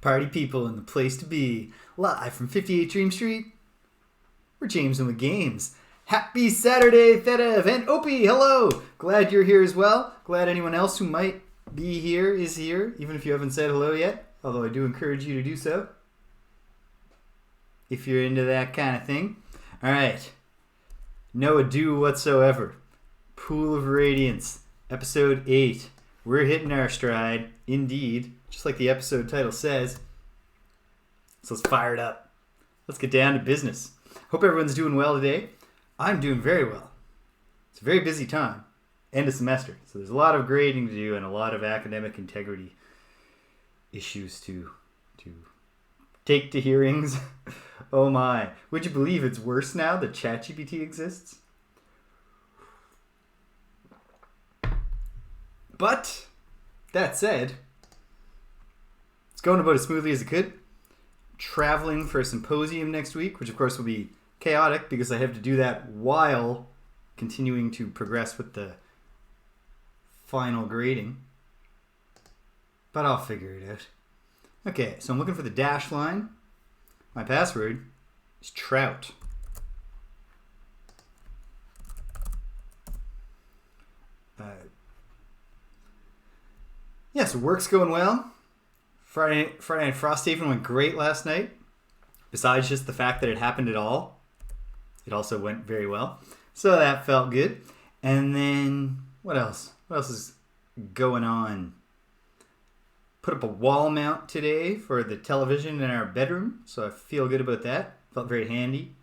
Party people in the place to be. Live from 58 Dream Street, we're James and the Games. Happy Saturday, Fedev and Opie, hello! Glad you're here as well. Glad anyone else who might be here is here, even if you haven't said hello yet. Although I do encourage you to do so, if you're into that kind of thing. Alright, no ado whatsoever. Pool of Radiance, Episode 8. We're hitting our stride, indeed, just like the episode title says. So let's fire it up. Let's get down to business. Hope everyone's doing well today. I'm doing very well. It's a very busy time. End of semester. So there's a lot of grading to do and a lot of academic integrity issues to take to hearings. Oh my. Would you believe it's worse now that ChatGPT exists? But, that said, it's going about as smoothly as it could. Traveling for a symposium next week, which of course will be chaotic because I have to do that while continuing to progress with the final grading. But I'll figure it out. Okay, so I'm looking for the dash line. My password is Trout. Yeah, so work's going well. Friday Night Frosthaven went great last night. Besides just the fact that it happened at all, it also went very well. So that felt good. And then, what else? What else is going on? Put up a wall mount today for the television in our bedroom. So I feel good about that. Felt very handy.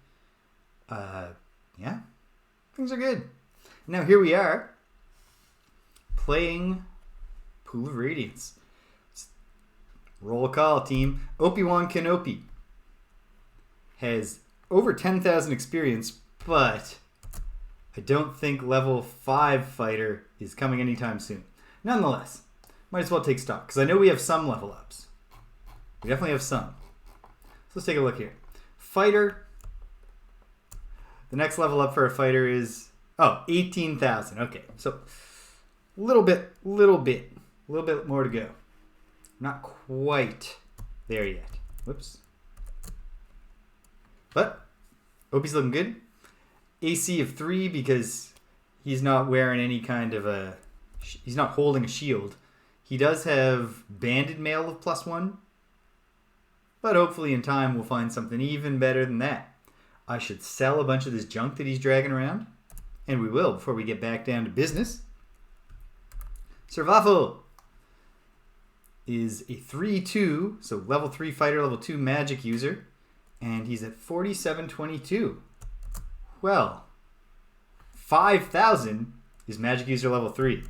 Yeah, things are good. Now here we are, playing Pool of Radiance. Roll call, team. Obi-Wan Kenobi has over 10,000 experience, but I don't think level 5 fighter is coming anytime soon. Nonetheless, might as well take stock, because I know we have some level ups. We definitely have some. So let's take a look here. Fighter. The next level up for a fighter is 18,000. Okay, so a little bit more to go. Not quite there yet. Whoops. But Opie's looking good. AC of 3 because he's not wearing any kind of he's not holding a shield. He does have banded mail of +1. But hopefully in time we'll find something even better than that. I should sell a bunch of this junk that he's dragging around. And we will before we get back down to business. Survival is a 3-2, so level 3 fighter, level 2 magic user, and he's at 4722. Well, 5,000 is magic user level 3.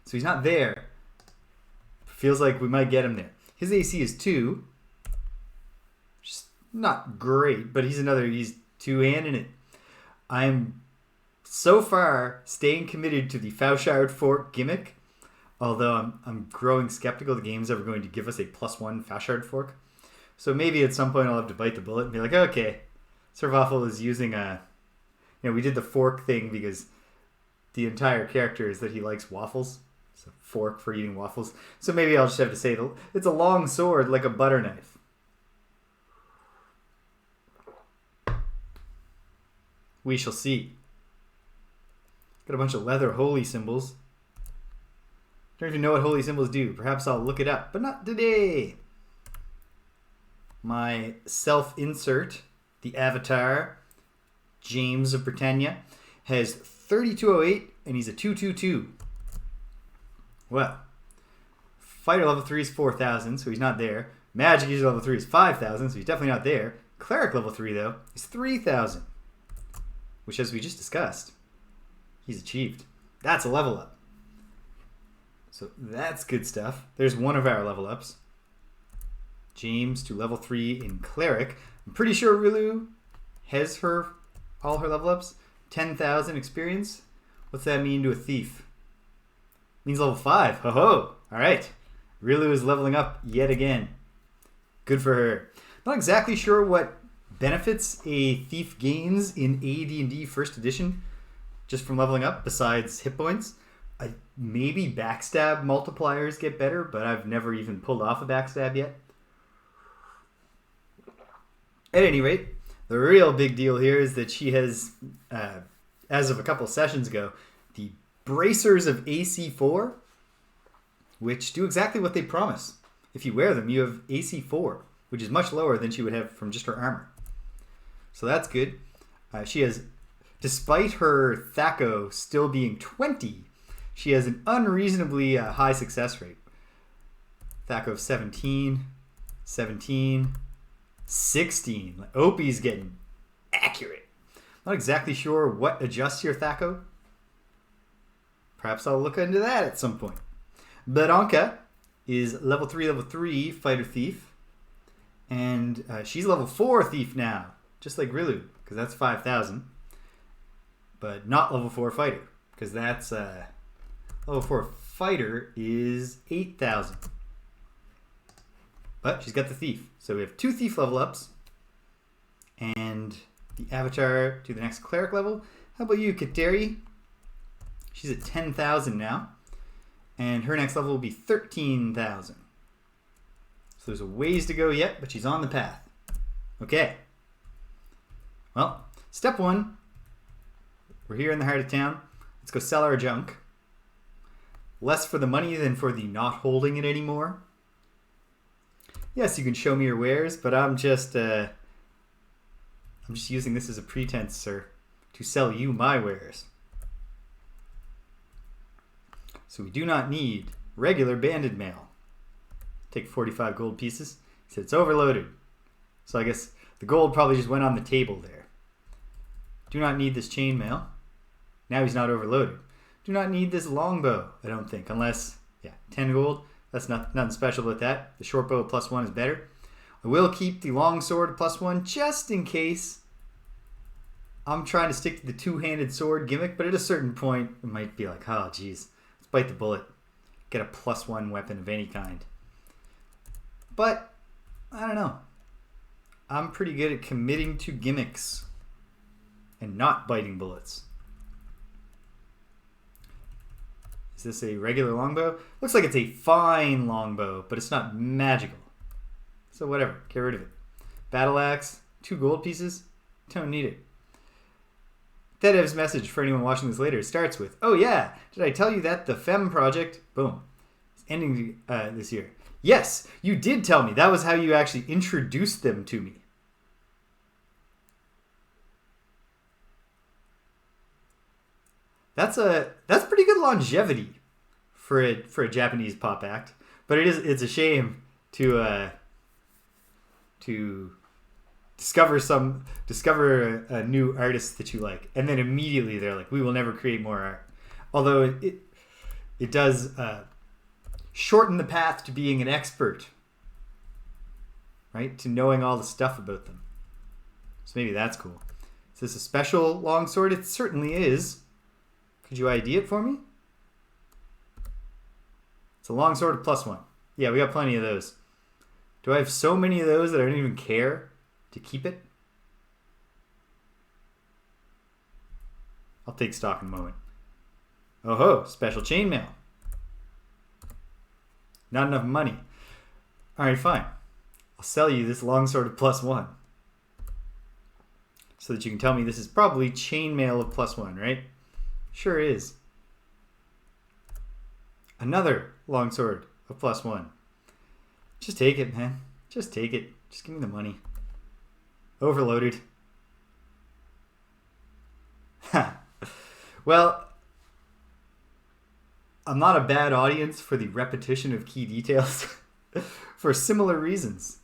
So he's not there. Feels like we might get him there. His AC is 2. Just not great, but he's 2-handing it. I'm so far staying committed to the Fauchard Fork gimmick. Although I'm growing skeptical the game's ever going to give us a +1 Fauchard Fork. So maybe at some point I'll have to bite the bullet and be like, okay, Servaffel is using we did the fork thing because the entire character is that he likes waffles. It's a fork for eating waffles. So maybe I'll just have to say it's a long sword like a butter knife. We shall see. Got a bunch of leather holy symbols. Don't even know what holy symbols do. Perhaps I'll look it up, but not today. My self-insert, the avatar, James of Britannia, has 3208, and he's a 222. Well, fighter level 3 is 4,000, so he's not there. Magic user level 3 is 5,000, so he's definitely not there. Cleric level 3, though, is 3,000, which, as we just discussed, he's achieved. That's a level up. So that's good stuff. There's one of our level ups. James to level 3 in Cleric. I'm pretty sure Rilu has all her level ups. 10,000 experience. What's that mean to a thief? Means level 5. Ho ho! Alright. Rilu is leveling up yet again. Good for her. Not exactly sure what benefits a thief gains in AD&D 1st edition just from leveling up besides hit points. Maybe backstab multipliers get better, but I've never even pulled off a backstab yet. At any rate, the real big deal here is that she has, as of a couple sessions ago, the bracers of AC4, which do exactly what they promise. If you wear them, you have AC4, which is much lower than she would have from just her armor. So that's good. She has, despite her THAC0 still being 20, she has an unreasonably high success rate. THAC0 of 17, 17, 16. Opie's getting accurate. Not exactly sure what adjusts your THAC0. Perhaps I'll look into that at some point. Baranka is level 3 fighter thief. And she's level 4 thief now. Just like Rilu, because that's 5,000. But not level 4 fighter, because that's level 4 fighter is 8,000. But she's got the thief. So we have 2 thief level ups. And the avatar to the next cleric level. How about you, Kateri? She's at 10,000 now. And her next level will be 13,000. So there's a ways to go yet, but she's on the path. Okay. Well, step 1. We're here in the heart of town. Let's go sell our junk. Less for the money than for the not holding it anymore. Yes, you can show me your wares, but I'm just using this as a pretense, sir, to sell you my wares. So we do not need regular banded mail. Take 45 gold pieces. He said it's overloaded. So I guess the gold probably just went on the table there. Do not need this chainmail. Now he's not overloaded. Do not need this longbow, I don't think, unless, 10 gold. That's nothing special with that. The short bow +1 is better. I will keep the long sword +1 just in case. I'm trying to stick to the two-handed sword gimmick, but at a certain point, it might be like, oh, geez, let's bite the bullet. Get a +1 weapon of any kind. But, I don't know. I'm pretty good at committing to gimmicks and not biting bullets. Is this a regular longbow? Looks like it's a fine longbow, but it's not magical. So whatever, get rid of it. Battle axe, 2 gold pieces. Don't need it. Tedev's message for anyone watching this later starts with, oh yeah, did I tell you that the FEM project, boom, is ending this year. Yes, you did tell me. That was how you actually introduced them to me. That's pretty good longevity for a Japanese pop act, but it's a shame to discover a new artist that you like, and then immediately they're like, we will never create more art. Although it does shorten the path to being an expert, right? To knowing all the stuff about them. So maybe that's cool. Is this a special longsword? It certainly is. Could you ID it for me? It's a longsword of +1. Yeah, we got plenty of those. Do I have so many of those that I don't even care to keep it? I'll take stock in a moment. Oh ho, special chainmail. Not enough money. Alright, fine. I'll sell you this longsword of +1. So that you can tell me this is probably chainmail of +1, right? Sure is. Another longsword of +1. Just take it, man. Just take it. Just give me the money. Overloaded. Well, I'm not a bad audience for the repetition of key details for similar reasons.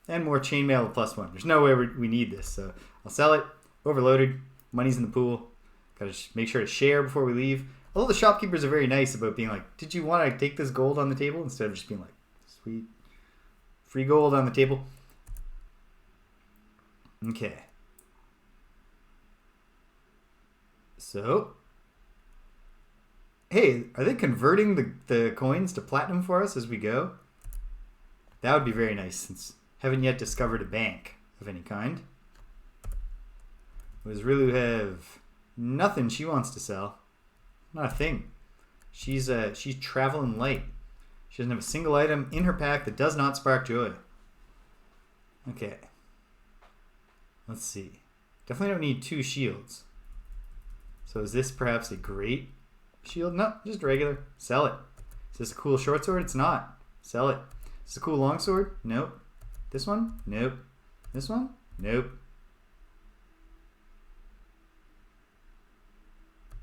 And more chainmail of +1. There's no way we need this, so I'll sell it. Overloaded. Money's in the pool. Gotta make sure to share before we leave. Although the shopkeepers are very nice about being like, did you want to take this gold on the table? Instead of just being like, sweet. Free gold on the table. Okay. So, hey, are they converting the coins to platinum for us as we go? That would be very nice, since I haven't yet discovered a bank of any kind. Does Rilu have nothing she wants to sell? Not a thing. She's traveling light. She doesn't have a single item in her pack that does not spark joy. Okay. Let's see. Definitely don't need 2 shields. So is this perhaps a great shield? No, just regular. Sell it. Is this a cool short sword? It's not. Sell it. Is this a cool long sword? Nope. This one? Nope. This one? Nope.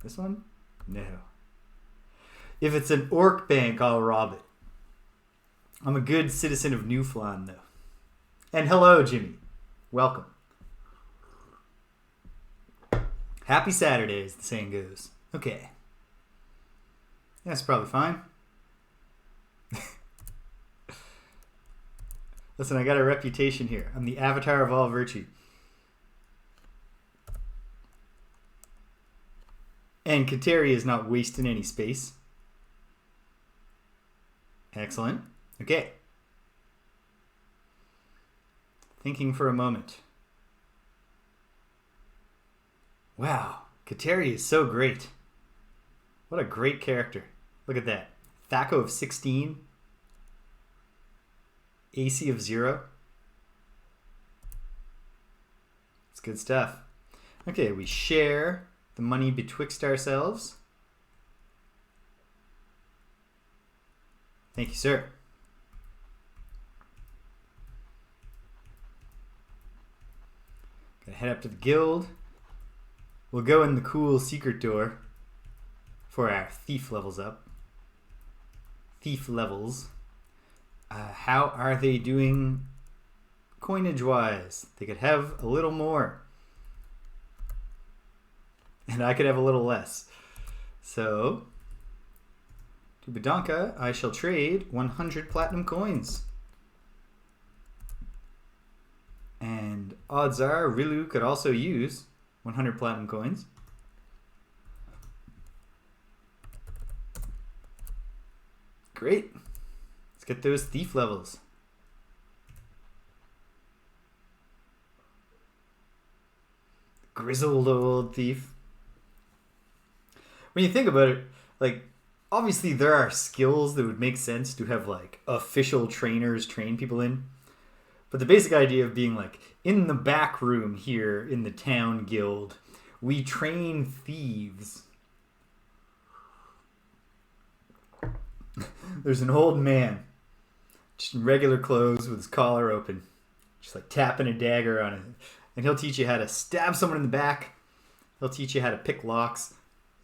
This one? No. If it's an orc bank, I'll rob it. I'm a good citizen of Newfoundland, though. And hello, Jimmy. Welcome. Happy Saturday, as the saying goes. Okay. That's probably fine. Listen, I got a reputation here. I'm the avatar of all virtue. And Kateri is not wasting any space. Excellent. Okay. Thinking for a moment. Wow, Kateri is so great. What a great character. Look at that. Thaco of 16. AC of 0. It's good stuff. Okay, we share the money betwixt ourselves. Thank you, sir. Gotta head up to the guild. We'll go in the cool secret door for our thief levels up. Thief levels. How are they doing coinage-wise? They could have a little more. And I could have a little less. So, to Badonka, I shall trade 100 platinum coins. And odds are Rilu could also use 100 platinum coins. Great. Let's get those thief levels. Grizzled old thief. When you think about it, like, obviously there are skills that would make sense to have, like, official trainers train people in. But the basic idea of being, like, in the back room here in the town guild, we train thieves. There's an old man, just in regular clothes with his collar open, just like tapping a dagger on it. And he'll teach you how to stab someone in the back. He'll teach you how to pick locks.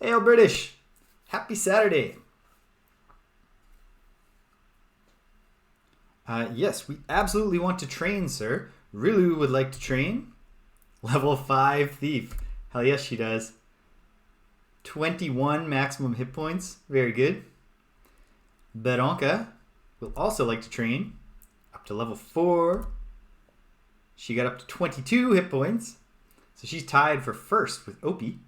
Hail British! Happy Saturday! Yes, we absolutely want to train, sir. Rilu would like to train. Level 5 thief. Hell yes, she does. 21 maximum hit points. Very good. Beronka will also like to train. Up to level 4. She got up to 22 hit points. So she's tied for first with Opie.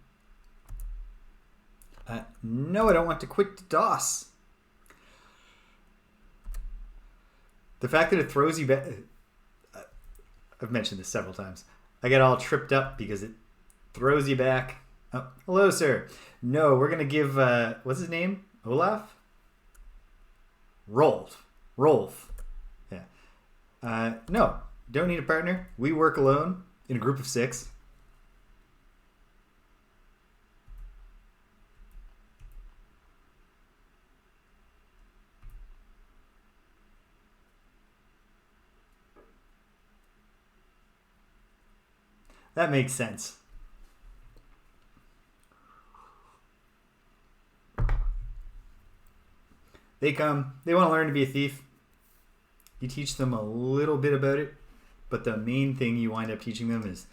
No, I don't want to quit to DOS. The fact that it throws you back... I've mentioned this several times. I get all tripped up because it throws you back. Oh, hello, sir. No, we're going to give... what's his name? Olaf? Rolf. Yeah. No, don't need a partner. We work alone in a group of 6. That makes sense. They come, they want to learn to be a thief. You teach them a little bit about it, but the main thing you wind up teaching them is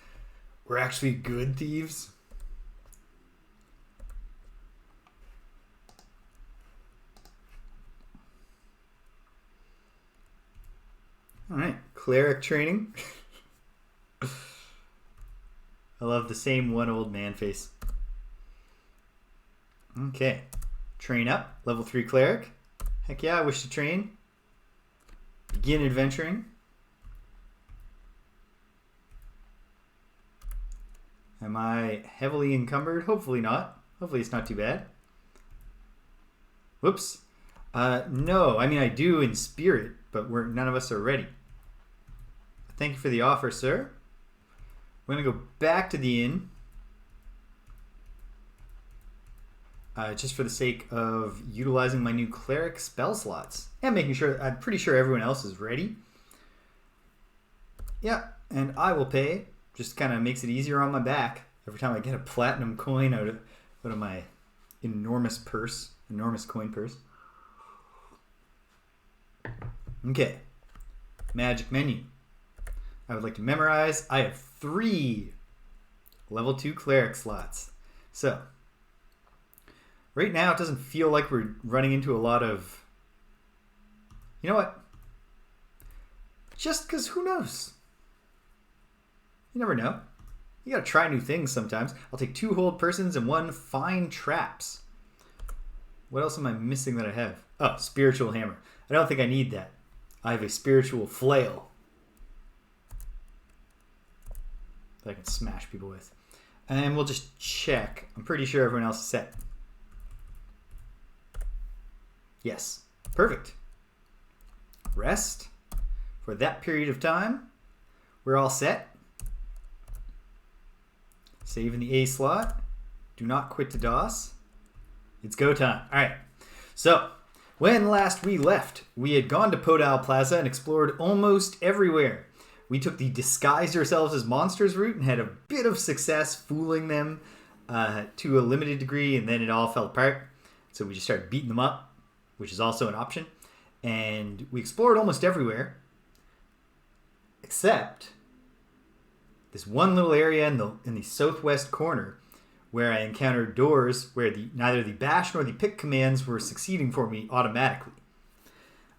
we're actually good thieves. All right, cleric training. I love the same one old man face. Okay. Train up. Level 3 cleric. Heck yeah, I wish to train. Begin adventuring. Am I heavily encumbered? Hopefully not. Hopefully it's not too bad. Whoops. No, I mean I do in spirit, but none of us are ready. Thank you for the offer, sir. We're going to go back to the inn. Just for the sake of utilizing my new cleric spell slots. And making sure, I'm pretty sure everyone else is ready. Yeah, and I will pay. Just kind of makes it easier on my back every time I get a platinum coin out of my enormous coin purse. Okay, magic menu. I would like to memorize. I have 3 level 2 cleric slots. So, right now it doesn't feel like we're running into a lot of... You know what? Just because who knows? You never know. You gotta try new things sometimes. I'll take 2 hold persons and 1 fine traps. What else am I missing that I have? Oh, spiritual hammer. I don't think I need that. I have a spiritual flail that I can smash people with. And we'll just check. I'm pretty sure everyone else is set. Yes. Perfect. Rest. For that period of time, we're all set. Save in the A slot. Do not quit to DOS. It's go time. All right. So, when last we left, we had gone to Podol Plaza and explored almost everywhere. We took the disguise yourselves as monsters route and had a bit of success fooling them to a limited degree, and then it all fell apart. So we just started beating them up, which is also an option. And we explored almost everywhere, except this one little area in the southwest corner where I encountered doors where neither the bash nor the pick commands were succeeding for me automatically.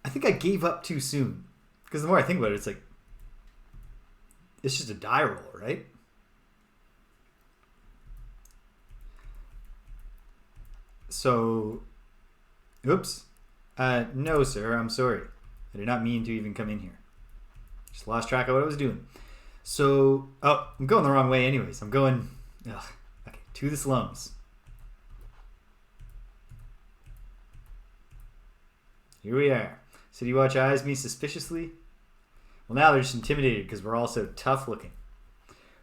I think I gave up too soon, because the more I think about it, it's like, it's just a die roll, right? So, oops. No, sir, I'm sorry. I did not mean to even come in here. Just lost track of what I was doing. So, I'm going the wrong way anyways. I'm going, okay, to the slums. Here we are. City Watch eyes me suspiciously. Well, now they're just intimidated because we're all so tough looking.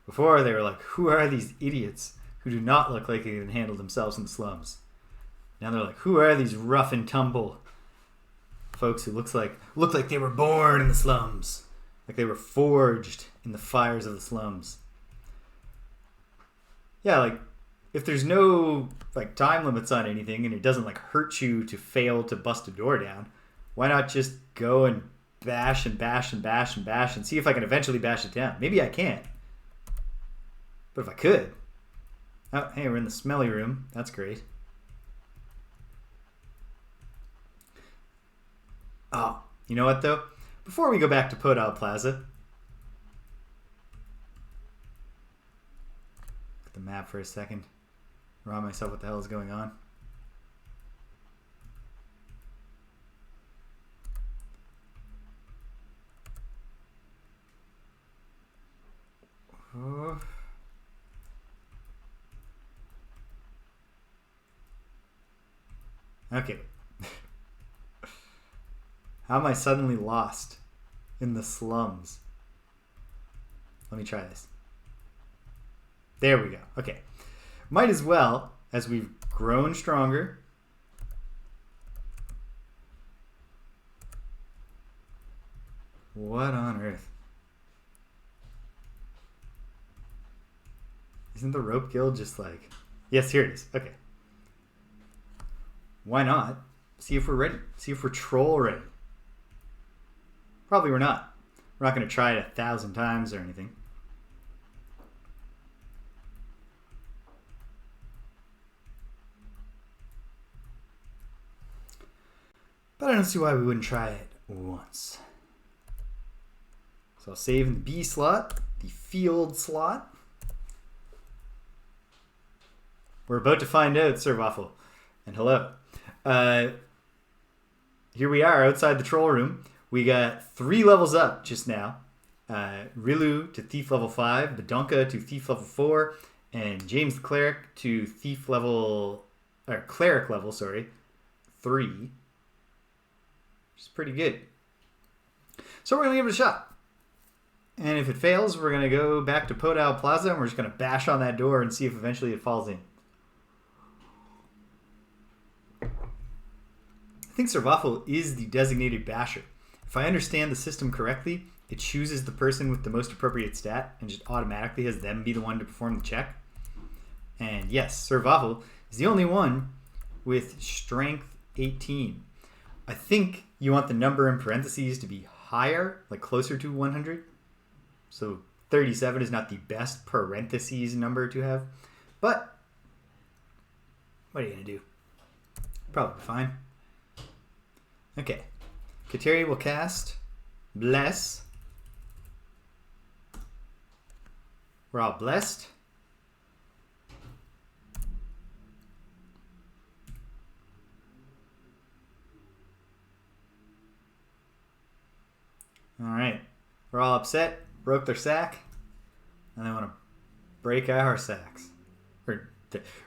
Before, they were like, who are these idiots who do not look like they can handle themselves in the slums? Now they're like, who are these rough and tumble folks who look like they were born in the slums? Like they were forged in the fires of the slums. Yeah, like, if there's no, like, time limits on anything and it doesn't, like, hurt you to fail to bust a door down, why not just go and bash and bash and bash and bash and see if I can eventually bash it down? Maybe I can't. But if I could... Oh, hey, we're in the smelly room. That's great. Oh, you know what, though? Before we go back to Podol Plaza... Look at the map for a second. Remind myself what the hell is going on. Oh. Okay. How am I suddenly lost in the slums? Let me try this. There we go. Okay. Might as well, as we've grown stronger. What on earth? Isn't the rope guild just like... Yes, here it is. Okay. Why not? See if we're ready. See if we're troll ready. Probably we're not. We're not going to try it 1,000 times or anything. But I don't see why we wouldn't try it once. So I'll save in the B slot, the field slot. We're about to find out, Sir Waffle. And hello. Here we are outside the troll room. We got 3 levels up just now. Rilu to thief level 5, Badonka to thief level 4, and James the cleric to thief level, or cleric level, sorry, 3. Which is pretty good. So we're going to give it a shot. And if it fails, we're going to go back to Podol Plaza and we're just going to bash on that door and see if eventually it falls in. I think Survival is the designated basher. If I understand the system correctly, it chooses the person with the most appropriate stat and just automatically has them be the one to perform the check. And yes, Survival is the only one with Strength 18. I think you want the number in parentheses to be higher, like closer to 100. So 37 is not the best parentheses number to have. But what are you going to do? Probably fine. Okay. Kateri will cast Bless. We're all blessed. All right. We're all upset. Broke their sack. And they want to break our sacks. Or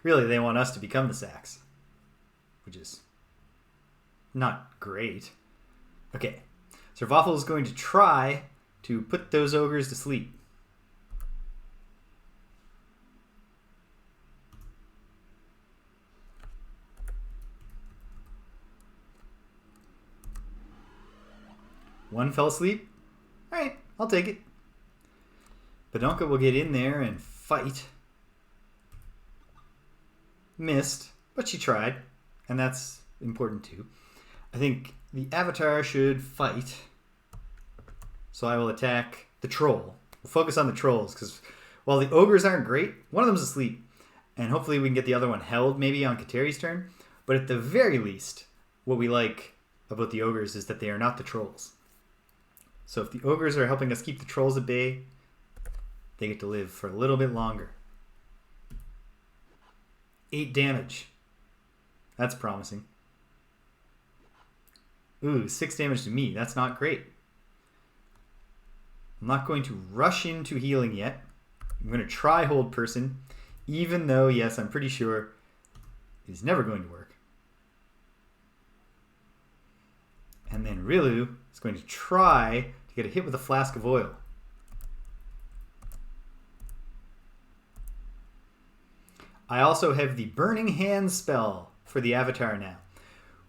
really, they want us to become the sacks. Which is not great. Okay. Survival is going to try to put those ogres to sleep. One fell asleep. All right, I'll take it. Badonka will get in there and fight. Missed, but she tried, and that's important too. I think the Avatar should fight, so I will attack the troll. We'll focus on the trolls, because while the ogres aren't great, one of them's asleep, and hopefully we can get the other one held maybe on Kateri's turn, but at the very least, what we like about the ogres is that they are not the trolls. So if the ogres are helping us keep the trolls at bay, they get to live for a little bit longer. 8 damage. That's promising. Ooh, 6 damage to me. That's not great. I'm not going to rush into healing yet. I'm going to try hold person, even though, yes, I'm pretty sure it is never going to work. And then Rilu is going to try to get a hit with a flask of oil. I also have the Burning Hands spell for the Avatar now,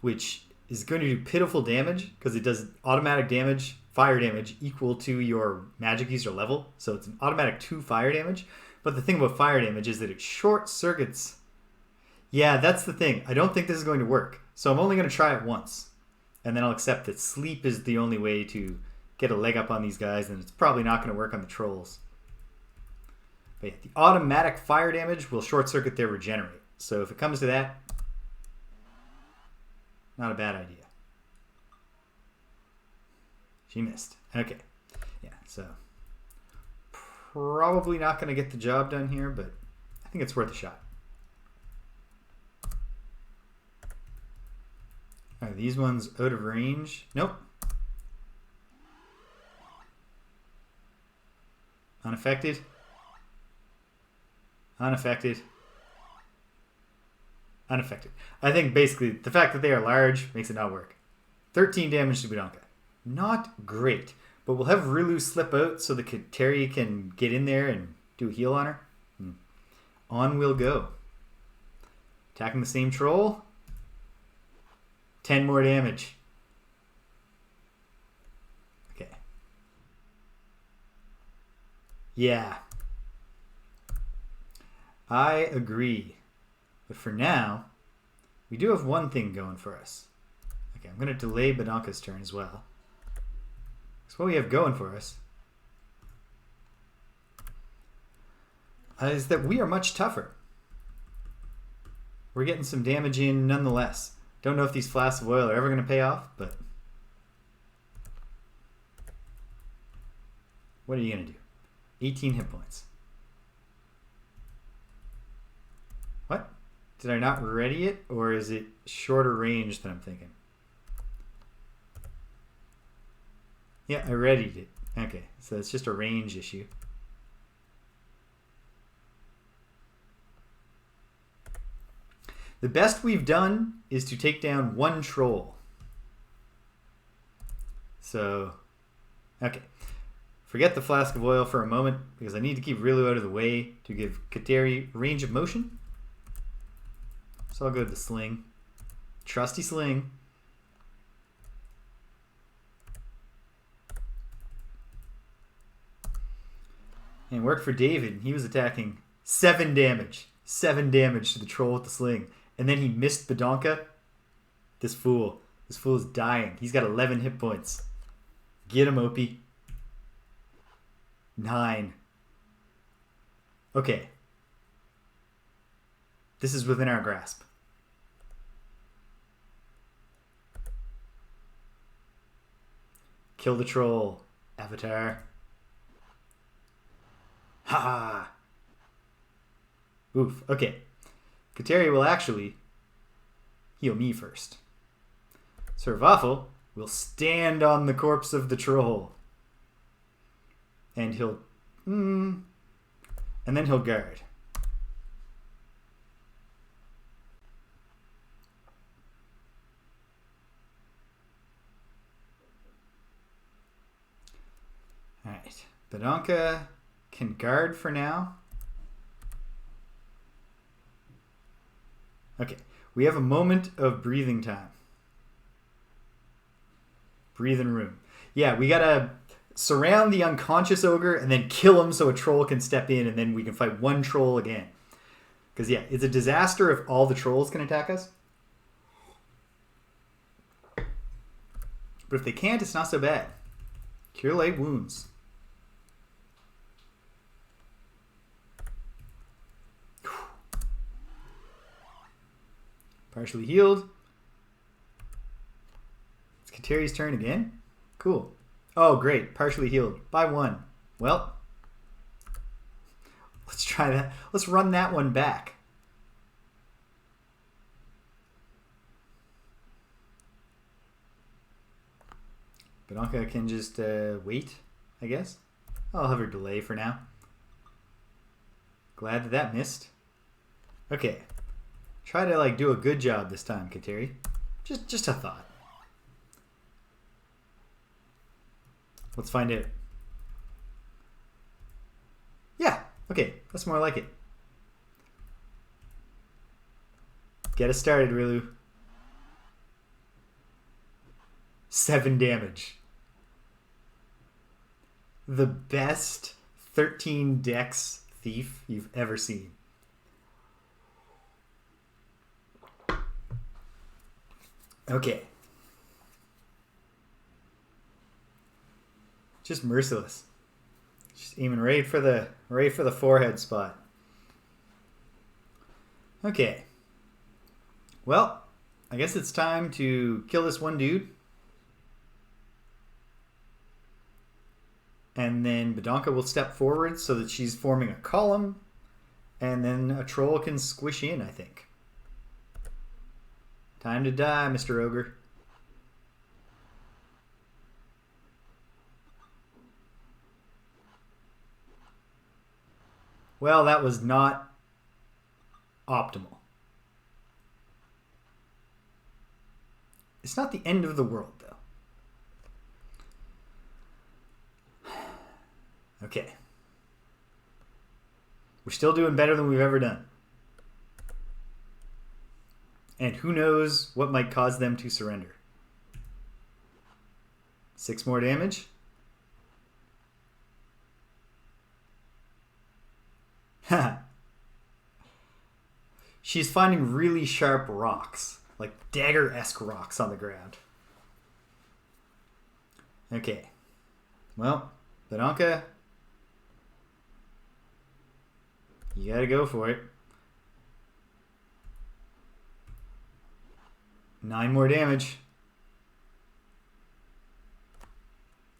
which is going to do pitiful damage because it does automatic damage, fire damage, equal to your magic user level. So it's an automatic 2 fire damage. But the thing about fire damage is that it short circuits. Yeah, that's the thing. I don't think this is going to work. So I'm only going to try it once. And then I'll accept that sleep is the only way to get a leg up on these guys, and it's probably not going to work on the trolls. But yeah, the automatic fire damage will short circuit their regenerate. So if it comes to that, not a bad idea. She missed. Okay. Yeah, so probably not going to get the job done here, but I think it's worth a shot. Are these ones out of range? Nope. Unaffected. Unaffected. Unaffected. I think basically the fact that they are large makes it not work. 13 damage to Badonka. Not great. But we'll have Rilu slip out so the Kateri can get in there and do a heal on her. On we'll go. Attacking the same troll. 10 more damage. Okay. Yeah. I agree. But for now, we do have one thing going for us. Okay, I'm going to delay Badonka's turn as well. So what we have going for us is that we are much tougher. We're getting some damage in nonetheless. Don't know if these flasks of oil are ever going to pay off, but what are you going to do? 18 hit points. What? Did I not ready it, or is it shorter range than I'm thinking? Yeah, I readied it. Okay, so it's just a range issue. The best we've done is to take down one troll. So, okay. forget the flask of oil for a moment because I need to keep Rilu out of the way to give Kateri range of motion. So I'll go to the sling. Trusty sling. And worked for David. He was attacking 7 damage. 7 damage to the troll with the sling. And then he missed Badonka. This fool. This fool is dying. He's got 11 hit points. Get him, Opie. 9. Okay. This is within our grasp. Kill the troll, Avatar. Ha! Oof. Okay. Kateri will actually heal me first. Sir Waffle will stand on the corpse of the troll. And he'll... and then he'll guard. Alright. Badonka can guard for now. Okay. We have a moment of breathing time. Breathe in room. Yeah, we gotta surround the unconscious ogre and then kill him so a troll can step in and then we can fight one troll again. Because, yeah, it's a disaster if all the trolls can attack us. But if they can't, it's not so bad. Cure light wounds. Partially healed. It's Kateri's turn again. Cool. Oh, great. Partially healed. By 1. Well, let's try that. Let's run that one back. Badonka can just wait, I guess. I'll have her delay for now. Glad that that missed. Okay. Try to like do a good job this time, Kateri. Just a thought. Let's find out. Yeah, okay, that's more like it. Get us started, Rilu. 7 damage. The best 13 dex thief you've ever seen. Okay. Just merciless. Just aiming right for the forehead spot. Okay. Well, I guess it's time to kill this one dude. And then Badonka will step forward so that she's forming a column. And then a troll can squish in, I think. Time to die, Mr. Ogre. Well, that was not optimal. It's not the end of the world, though. Okay. We're still doing better than we've ever done. And who knows what might cause them to surrender. 6 more damage. She's finding really sharp rocks. Like dagger-esque rocks on the ground. Okay. Well, Badonka, you gotta go for it. 9 more damage.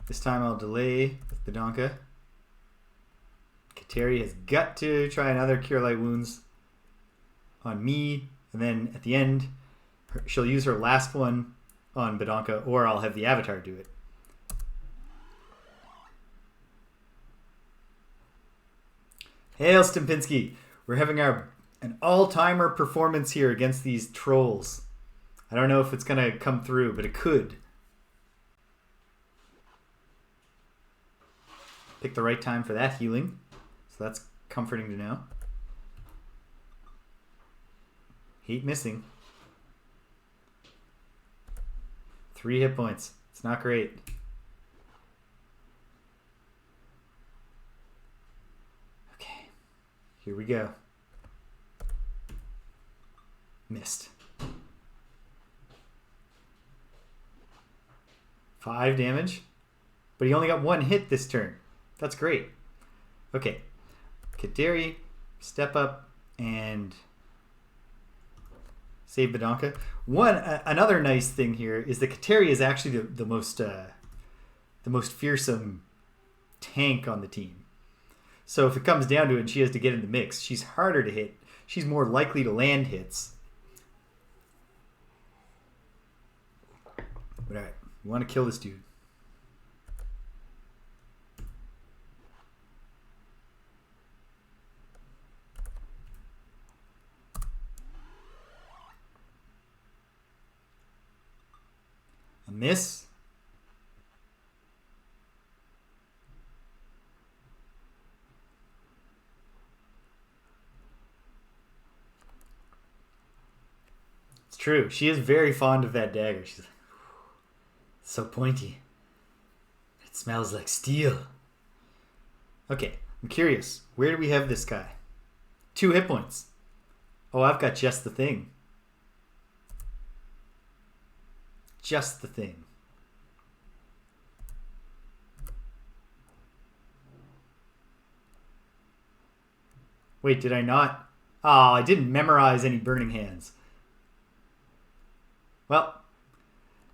This time I'll delay with Badonka. Kateri has got to try another Cure Light Wounds on me. And then at the end, she'll use her last one on Badonka, or I'll have the Avatar do it. Hail, Stimpinski! We're having an all-timer performance here against these trolls. I don't know if it's going to come through, but it could. Pick the right time for that healing. So that's comforting to know. Hate missing. 3 hit points. It's not great. Okay. Here we go. Missed. 5 damage. But he only got 1 hit this turn. That's great. Okay. Kaderi, step up and save Badonka. Another nice thing here is that Kateri is actually the most fearsome tank on the team. So if it comes down to it and she has to get in the mix, she's harder to hit. She's more likely to land hits. But alright, we want to kill this dude. A miss. It's true. She is very fond of that dagger. She's like, so pointy. It smells like steel. Okay, I'm curious. Where do we have this guy? 2 hit points. Oh, I've got just the thing. Just the thing. Wait, did I not? Oh, I didn't memorize any burning hands. Well,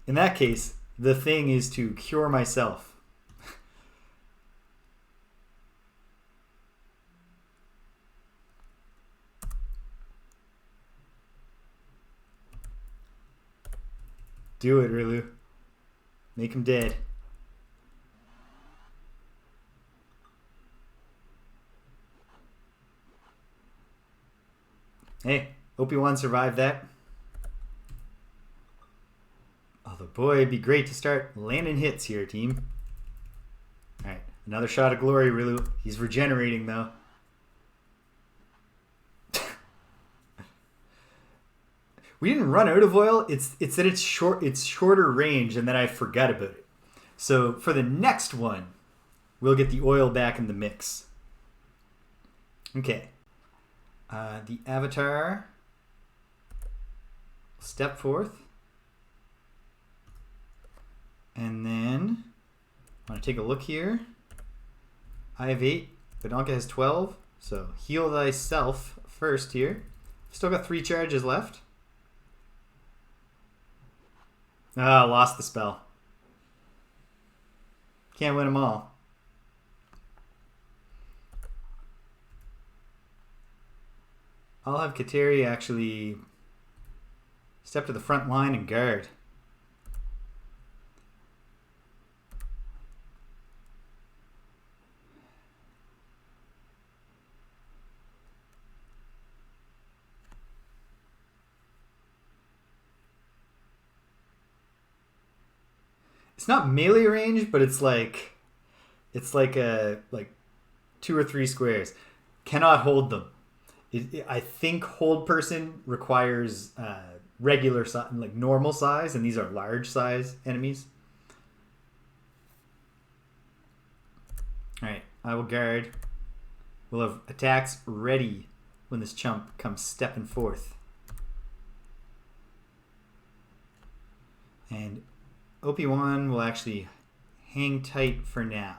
in that case, the thing is to cure myself. Do it, Rilu. Make him dead. Hey, OP1 survived that. Although, boy, it'd be great to start landing hits here, team. Alright, another shot of glory, Rilu. He's regenerating, though. We didn't run out of oil. It's that it's shorter range, and then I forgot about it. So for the next one, we'll get the oil back in the mix. Okay. The avatar. Step forth. And then I want to take a look here. I have 8. Badonka has 12. So heal thyself first here. Still got 3 charges left. Ah, lost the spell. Can't win them all. I'll have Kateri actually step to the front line and guard. It's not melee range, but it's like 2 or 3 squares. Cannot hold them. I think hold person requires regular size, like normal size, and these are large size enemies. All right, I will guard. We'll have attacks ready when this chump comes stepping forth. And OP1 will actually hang tight for now.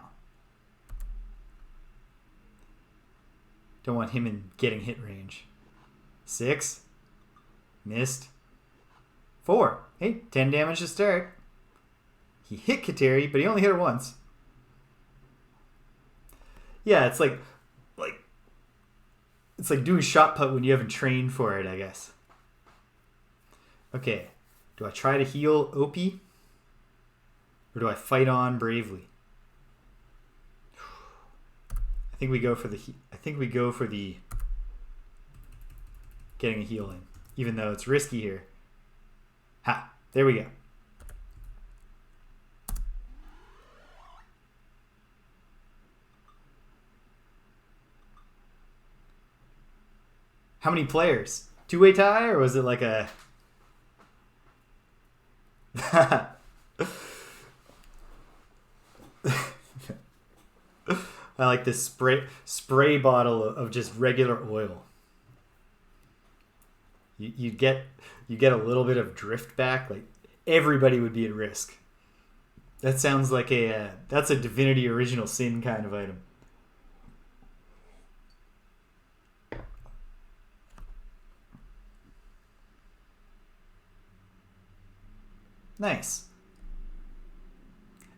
Don't want him in getting hit range. 6. Missed. 4. Hey, 10 damage to start. He hit Kateri, but he only hit her once. Yeah, it's like doing shot put when you haven't trained for it, I guess. Okay. Do I try to heal OP? Or do I fight on bravely? I think we go for the getting a heal in, even though it's risky here. Ha! There we go. How many players? Two-way tie, or was it like a... I like this spray bottle of just regular oil. You get a little bit of drift back. Like everybody would be at risk. That sounds like that's a Divinity Original Sin kind of item. Nice.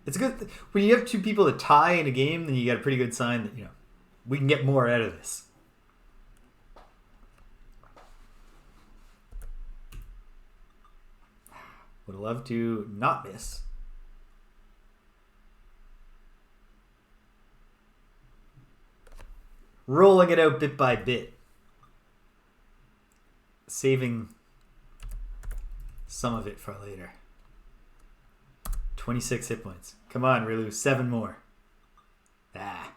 It's good when you have two people that tie in a game. Then you got a pretty good sign that we can get more out of this. Would love to not miss. Rolling it out bit by bit. Saving some of it for later. 26 hit points. Come on, Rilu. 7 more. Ah.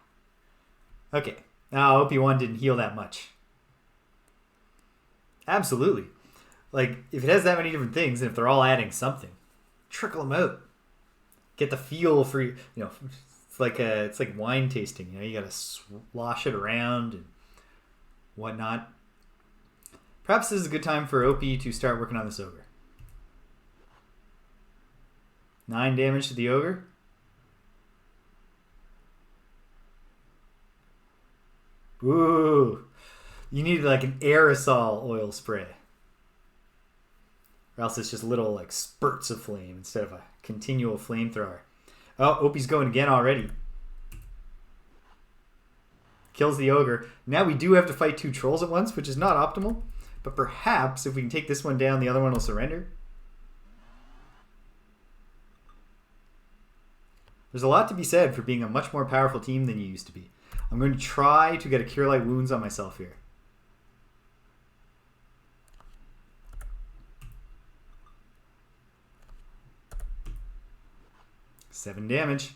Okay. Now, OP1 didn't heal that much. Absolutely. Like, if it has that many different things, and if they're all adding something, trickle them out. Get the feel for, it's like wine tasting. You got to slosh it around and whatnot. Perhaps this is a good time for OP to start working on this ogre. 9 damage to the ogre. Ooh. You need like an aerosol oil spray. Or else it's just little like spurts of flame instead of a continual flamethrower. Oh, Opie's going again already. Kills the ogre. Now we do have to fight 2 trolls at once, which is not optimal. But perhaps if we can take this one down, the other one will surrender. There's a lot to be said for being a much more powerful team than you used to be. I'm going to try to get a Cure Light Wounds on myself here. Seven damage.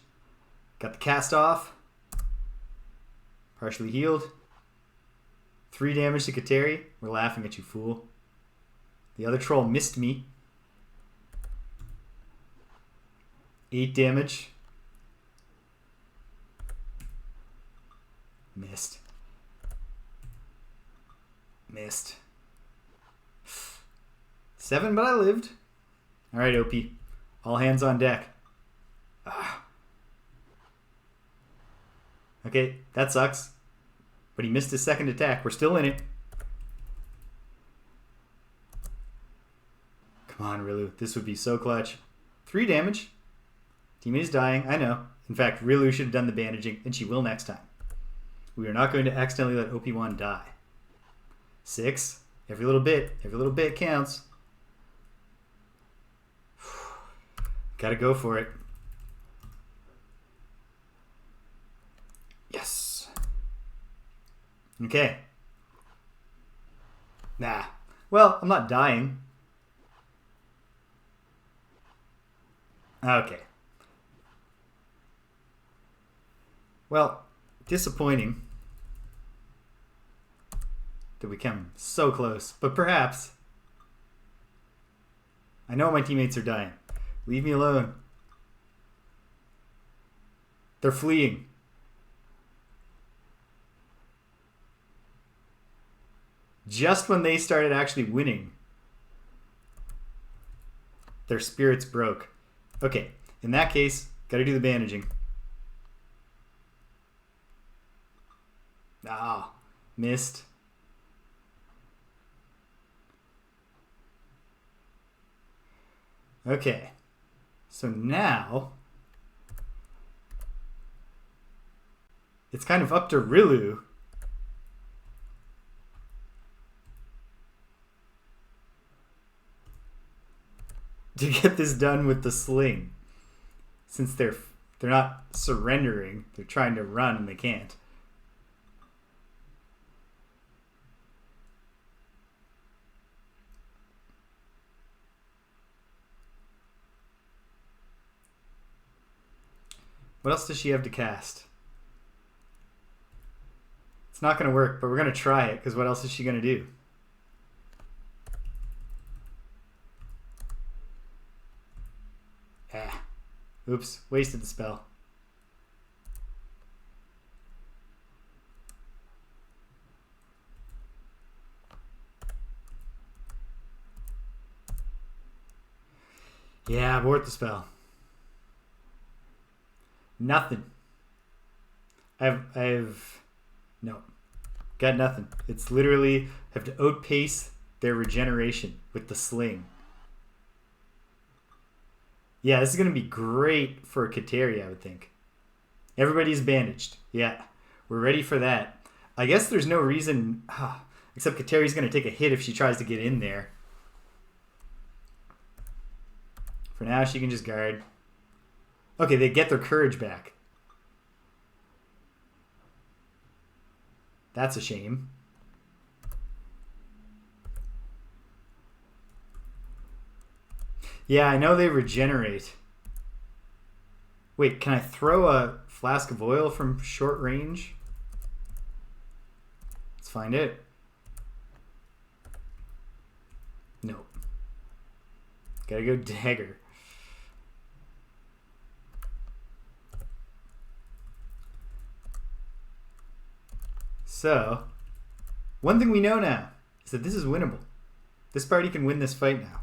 Got the cast off. Partially healed. 3 damage to Kateri. We're laughing at you, fool. The other troll missed me. 8 damage. Missed. Missed. 7, but I lived. Alright, OP. All hands on deck. Ah. Okay, that sucks. But he missed his second attack. We're still in it. Come on, Rilu. This would be so clutch. 3 damage. Teammate is dying. I know. In fact, Rilu should have done the bandaging, and she will next time. We are not going to accidentally let OP1 die. 6. Every little bit counts. Gotta go for it. Yes. Okay. Nah. Well, I'm not dying. Okay. Well, disappointing that we come so close, but perhaps. I know my teammates are dying. Leave me alone. They're fleeing. Just when they started actually winning, their spirits broke. Okay, in that case, gotta do the bandaging. Ah, missed. Okay, so now it's kind of up to Rilu to get this done with the sling. Since they're not surrendering, they're trying to run and they can't. What else does she have to cast? It's not going to work, but we're going to try it, because what else is she going to do? Ah. Oops, wasted the spell. Yeah, abort the spell. Nothing. I've no. Got nothing. It's literally have to outpace their regeneration with the sling. Yeah, this is going to be great for Kateri, I would think. Everybody's bandaged. Yeah, we're ready for that. I guess there's no reason, except Kateri's going to take a hit if she tries to get in there. For now, she can just guard. Okay, they get their courage back. That's a shame. Yeah, I know they regenerate. Wait, can I throw a flask of oil from short range? Let's find it. Nope. Gotta go dagger. So, one thing we know now is that this is winnable. This party can win this fight now.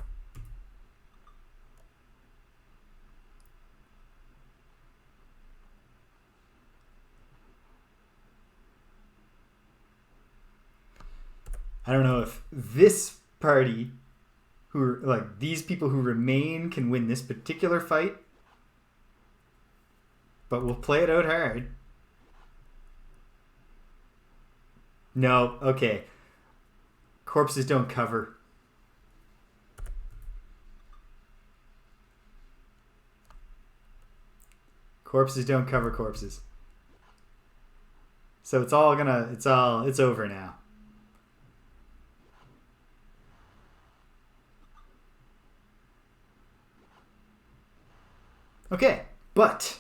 I don't know if this party, these people who remain, can win this particular fight, but we'll play it out hard. No, okay. Corpses don't cover. Corpses don't cover corpses. So it's over now. Okay, but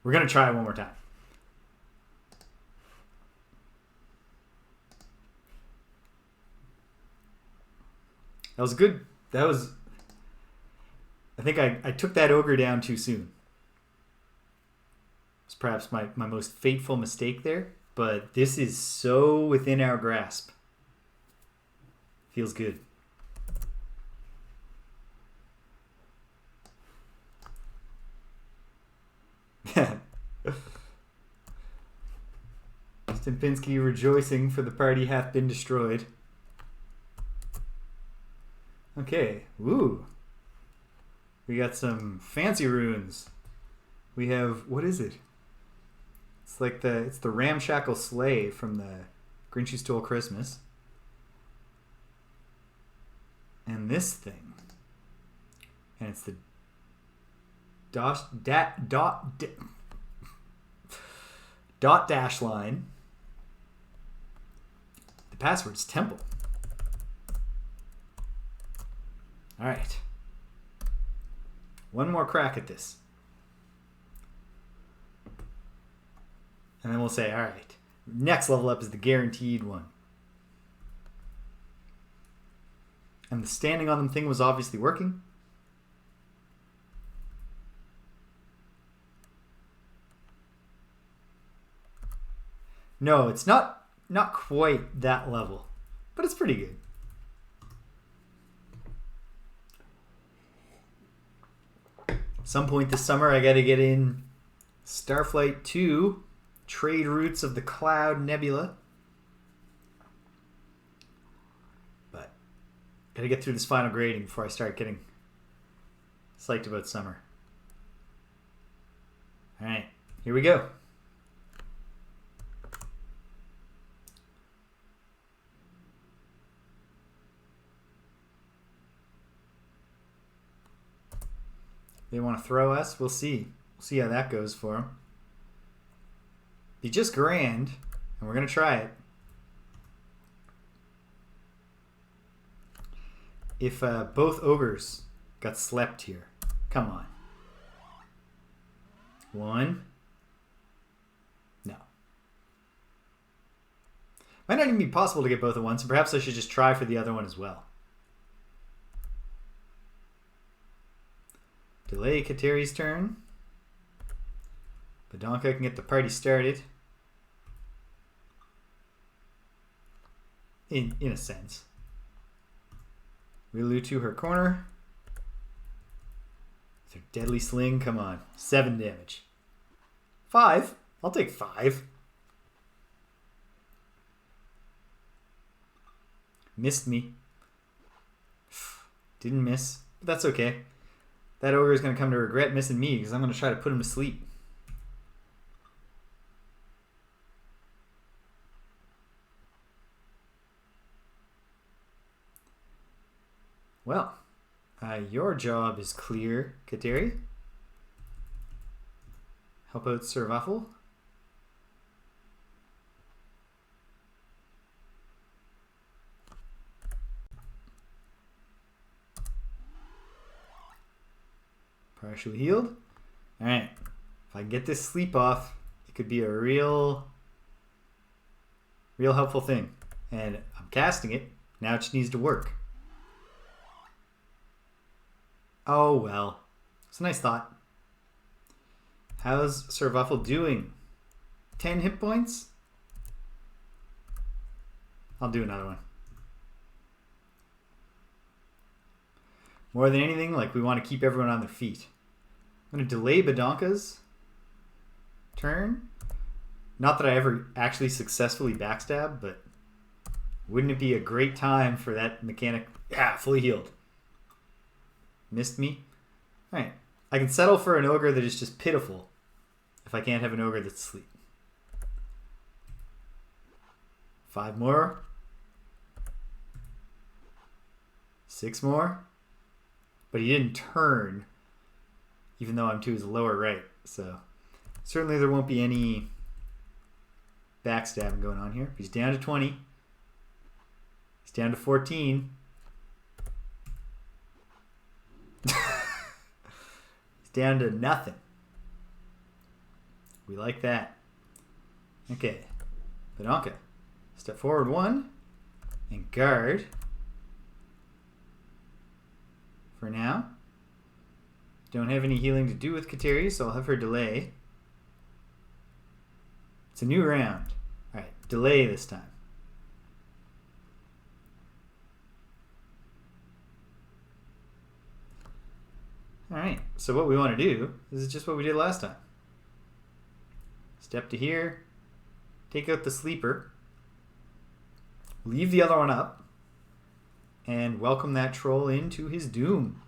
we're going to try it one more time. That was good. I think I took that ogre down too soon. It's perhaps my most fateful mistake there, but this is so within our grasp. Feels good. Stimpinski rejoicing, for the party hath been destroyed. Okay, woo. We got some fancy runes. We have, what is it? It's the ramshackle sleigh from the Grinch Who Stole Christmas. And this thing. And it's the dot dash line. The password's temple. All right. One more crack at this. And then we'll say, all right, next level up is the guaranteed one. And the standing on them thing was obviously working. No, it's not quite that level, but it's pretty good. Some point this summer, I got to get in Starflight 2, Trade Routes of the Cloud Nebula. But got to get through this final grading before I start getting psyched about summer. All right, here we go. They want to throw us. We'll see. We'll see how that goes for them. Be just grand, and we're going to try it. If both ogres got slept here. Come on. One. No. Might not even be possible to get both at once, and perhaps I should just try for the other one as well. Delay Kateri's turn. Badonka can get the party started. In a sense. Riolu to her corner. With her deadly sling, come on. 7 damage. 5? I'll take 5. Missed me. Didn't miss. But that's okay. That ogre is going to come to regret missing me because I'm going to try to put him to sleep. Well, your job is clear, Kateri. Help out Sir Waffle. Partially healed. Alright. If I can get this sleep off, it could be a real helpful thing. And I'm casting it. Now it just needs to work. Oh well. It's a nice thought. How's Sir Waffle doing? 10 hit points? I'll do another one. More than anything, like, we want to keep everyone on their feet. I'm going to delay Badonka's turn. Not that I ever actually successfully backstab, but wouldn't it be a great time for that mechanic? Yeah, fully healed. Missed me. Alright. I can settle for an ogre that is just pitiful if I can't have an ogre that's asleep. 5 more. 6 more. But he didn't turn, even though I'm to his lower right. So certainly there won't be any backstabbing going on here. He's down to 20. He's down to 14. He's down to nothing. We like that. Okay. Badonka. Step forward 1 and guard. For now. Don't have any healing to do with Kateri, so I'll have her delay. It's a new round. Alright, delay this time. Alright, so what we want to do is just what we did last time. Step to here. Take out the sleeper. Leave the other one up. And welcome that troll into his doom.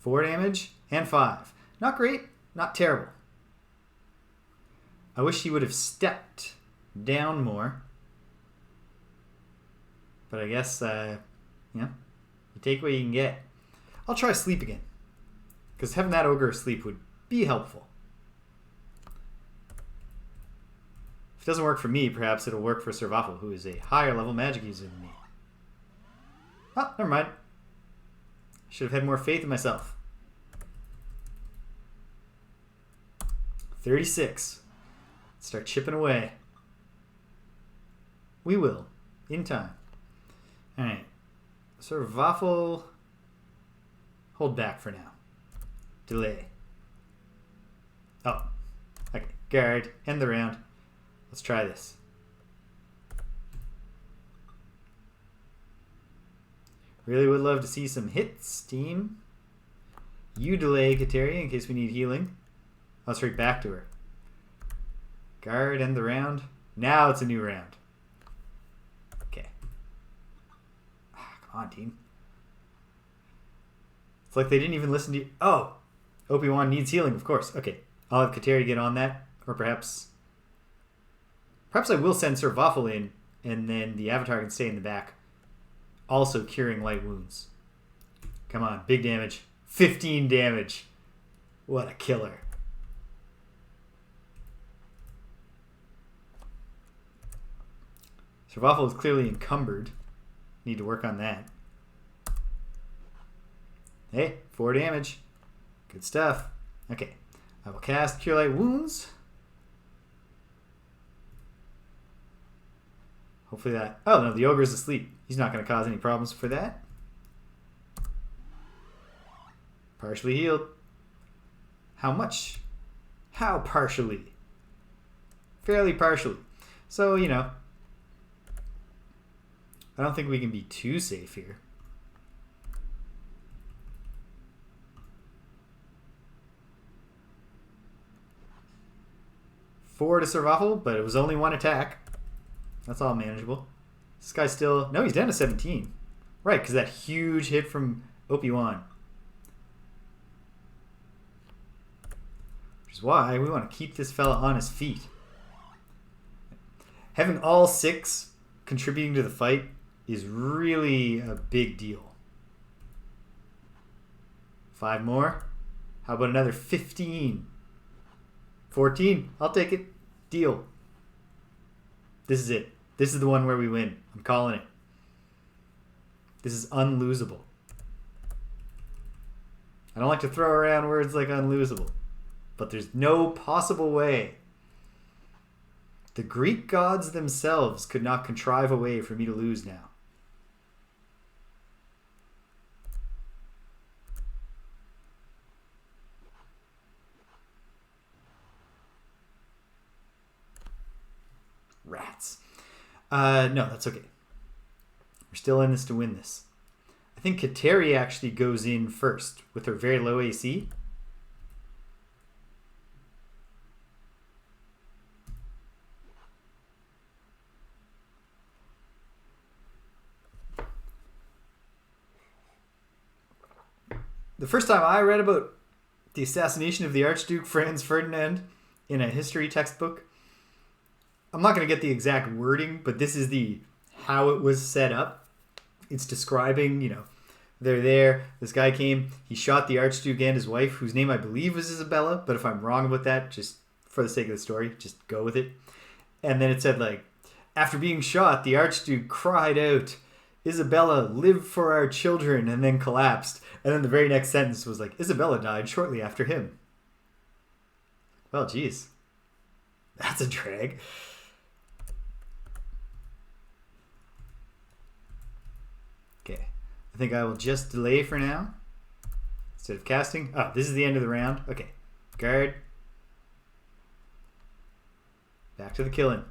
4 damage and 5. Not great, not terrible. I wish he would have stepped down more. But I guess, you take what you can get. I'll try sleep again. Because having that ogre asleep would be helpful. If it doesn't work for me, perhaps it'll work for Sir Waffle, who is a higher level magic user than me. Oh, never mind. Should have had more faith in myself. 36. Start chipping away. We will. In time. Alright. Sir Waffle. Hold back for now. Delay. Oh. Okay. Guard. End the round. Let's try this. Really would love to see some hits, team. You delay Kateri in case we need healing. I'll straight back to her. Guard, end the round. Now it's a new round. Okay. Come on, team. It's like they didn't even listen to you. Oh! Obi-Wan needs healing, of course. Okay. I'll have Kateri get on that. Or perhaps I will send Sir Waffle in, and then the Avatar can stay in the back. Also curing light wounds. Come on, big damage. 15 damage. What a killer. Sir Waffle is clearly encumbered. Need to work on that. Hey, 4 damage. Good stuff. Okay, I will cast Cure Light Wounds. Hopefully that... Oh, no, the ogre's asleep. He's not going to cause any problems for that. Partially healed. How much? How partially? Fairly partially. So, you know, I don't think we can be too safe here. Four to survival, but it was only one attack. That's all manageable. This guy's still... No, he's down to 17. Right, because that huge hit from OP1. Which is why we want to keep this fella on his feet. Having all 6 contributing to the fight is really a big deal. 5 more. How about another 15? 14. I'll take it. Deal. This is it. This is the one where we win. I'm calling it. This is unlosable. I don't like to throw around words like unlosable, but there's no possible way. The Greek gods themselves could not contrive a way for me to lose now. Rats. No, that's okay. We're still in this to win this. I think Kateri actually goes in first with her very low AC. The first time I read about the assassination of the Archduke Franz Ferdinand in a history textbook, I'm not going to get the exact wording, but this is the how it was set up. It's describing, you know, they're there. This guy came. He shot the Archduke and his wife, whose name I believe was Isabella. But if I'm wrong about that, just for the sake of the story, just go with it. And then it said, like, after being shot, the Archduke cried out, "Isabella, live for our children," and then collapsed. And then the very next sentence was like, Isabella died shortly after him. Well, geez. That's a drag. Okay. I think I will just delay for now. Instead of casting. Oh, this is the end of the round. Okay. Guard. Back to the killing.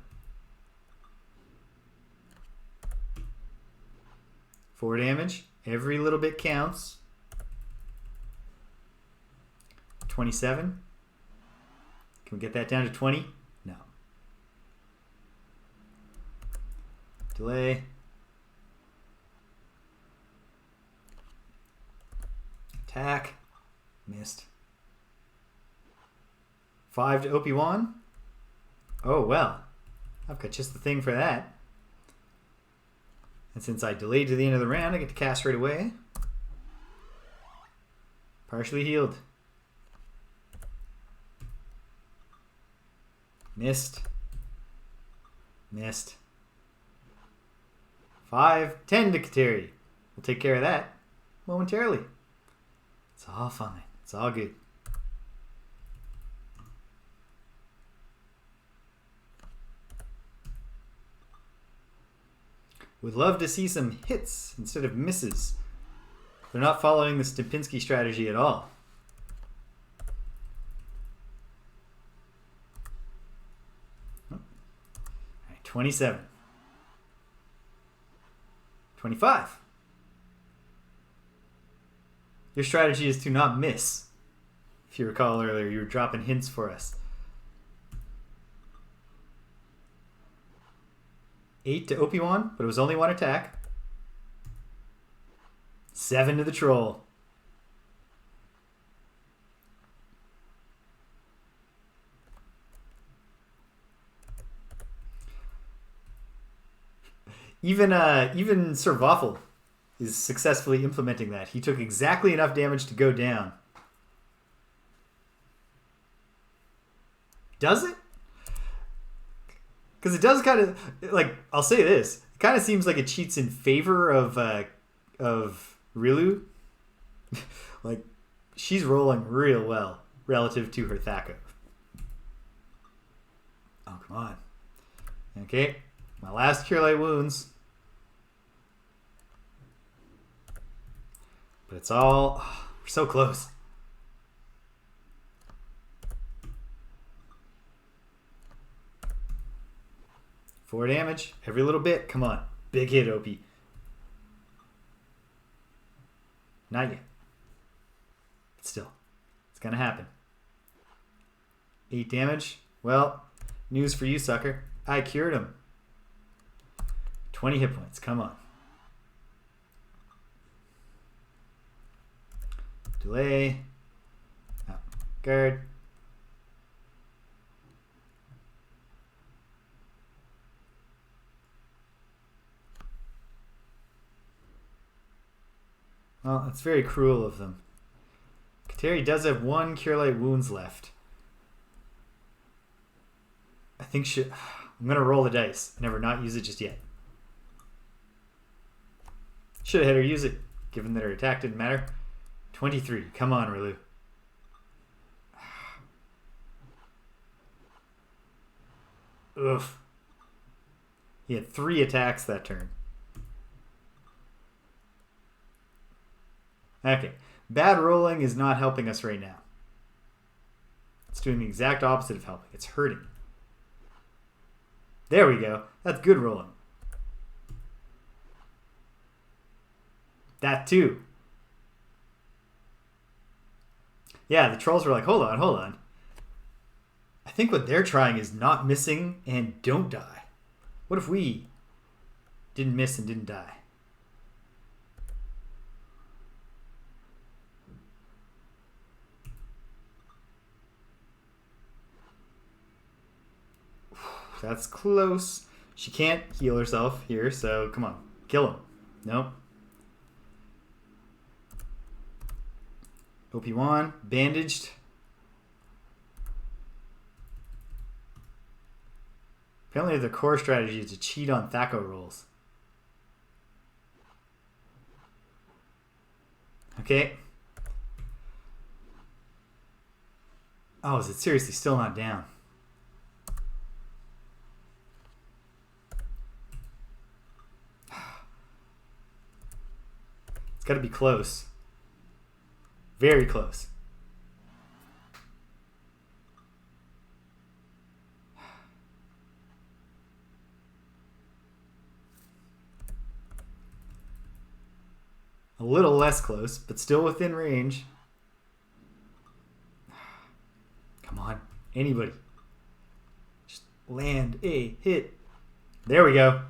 4 damage. Every little bit counts. 27. Can we get that down to 20? No. Delay. Attack. Missed. 5 to OP1. Oh, well. I've got just the thing for that. And since I delayed to the end of the round, I get to cast right away. Partially healed. Missed. Missed. 5, 10 to Kateri. We'll take care of that momentarily. It's all fine. It's all good. Would love to see some hits instead of misses. They're not following the Stupinski strategy at all. Oh. All right, 27. 25. Your strategy is to not miss. If you recall earlier, you were dropping hints for us. 8 to OP1, but it was only 1 attack. 7 to the troll. Even Sir Waffle is successfully implementing that. He took exactly enough damage to go down. Does it? Because it does kind of, like, I'll say this. It kind of seems like it cheats in favor of Rilu. Like, she's rolling real well relative to her Thaco. Oh, come on. Okay. My last Cure Light Wounds. But it's all... Oh, we're so close. Four damage. Every little bit. Come on. Big hit, OP. Not yet. But still. It's going to happen. 8 damage. Well, news for you, sucker. I cured him. 20 hit points. Come on. Delay. Oh, guard. Well, that's very cruel of them. Kateri does have 1 Cure Light Wounds left. I think I'm going to roll the dice. Never not use it just yet. Should have had her use it, given that her attack didn't matter. 23. Come on, Relu. Oof. He had 3 attacks that turn. Okay. Bad rolling is not helping us right now. It's doing the exact opposite of helping. It's hurting. There we go. That's good rolling. That too. Yeah, the trolls were like, hold on, hold on. I think what they're trying is not missing and don't die. What if we didn't miss and didn't die? That's close. She can't heal herself here, so come on. Kill him. Nope. OP1, bandaged. Apparently the core strategy is to cheat on Thaco rolls. Okay. Oh, is it seriously still not down? It's got to be close. Very close. A little less close, but still within range. Come on, anybody. Just land a hit. There we go.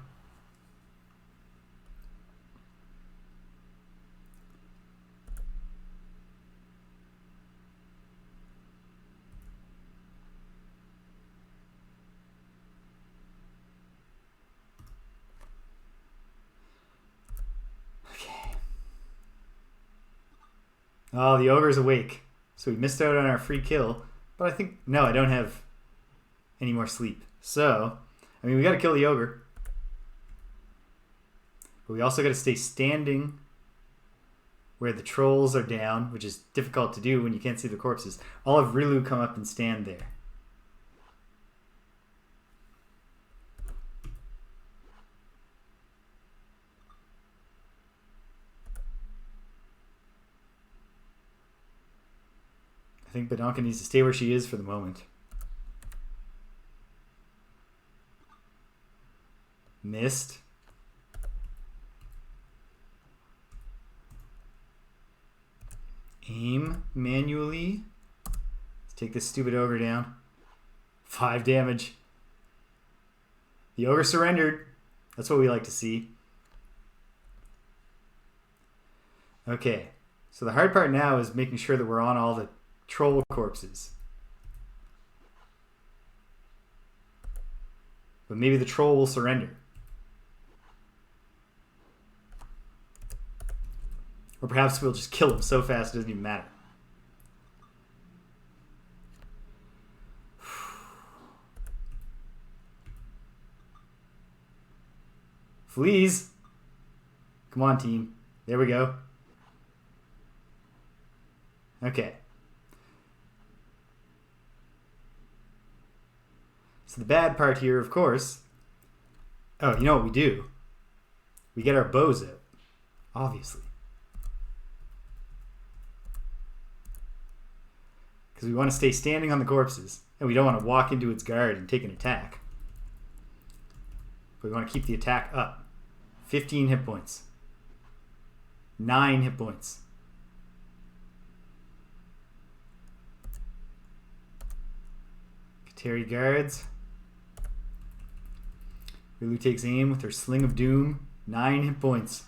Oh, the ogre's awake. So we missed out on our free kill. But I think... No, I don't have any more sleep. So, I mean, we got to kill the ogre. But we also got to stay standing where the trolls are down, which is difficult to do when you can't see the corpses. I'll have Rilu come up and stand there. I think Badonka needs to stay where she is for the moment. Missed. Aim manually. Let's take this stupid ogre down. 5 damage. The ogre surrendered. That's what we like to see. Okay. So the hard part now is making sure that we're on all the troll corpses. But maybe the troll will surrender. Or perhaps we'll just kill him so fast it doesn't even matter. Fleas. Come on, team. There we go. Okay. So the bad part here, of course, Oh, you know what we do? We get our bows out. Obviously. Because we want to stay standing on the corpses. And we don't want to walk into its guard and take an attack. But we want to keep the attack up. 15 hit points. 9 hit points. Kateri guards. Lulu takes aim with her Sling of Doom. 9 hit points.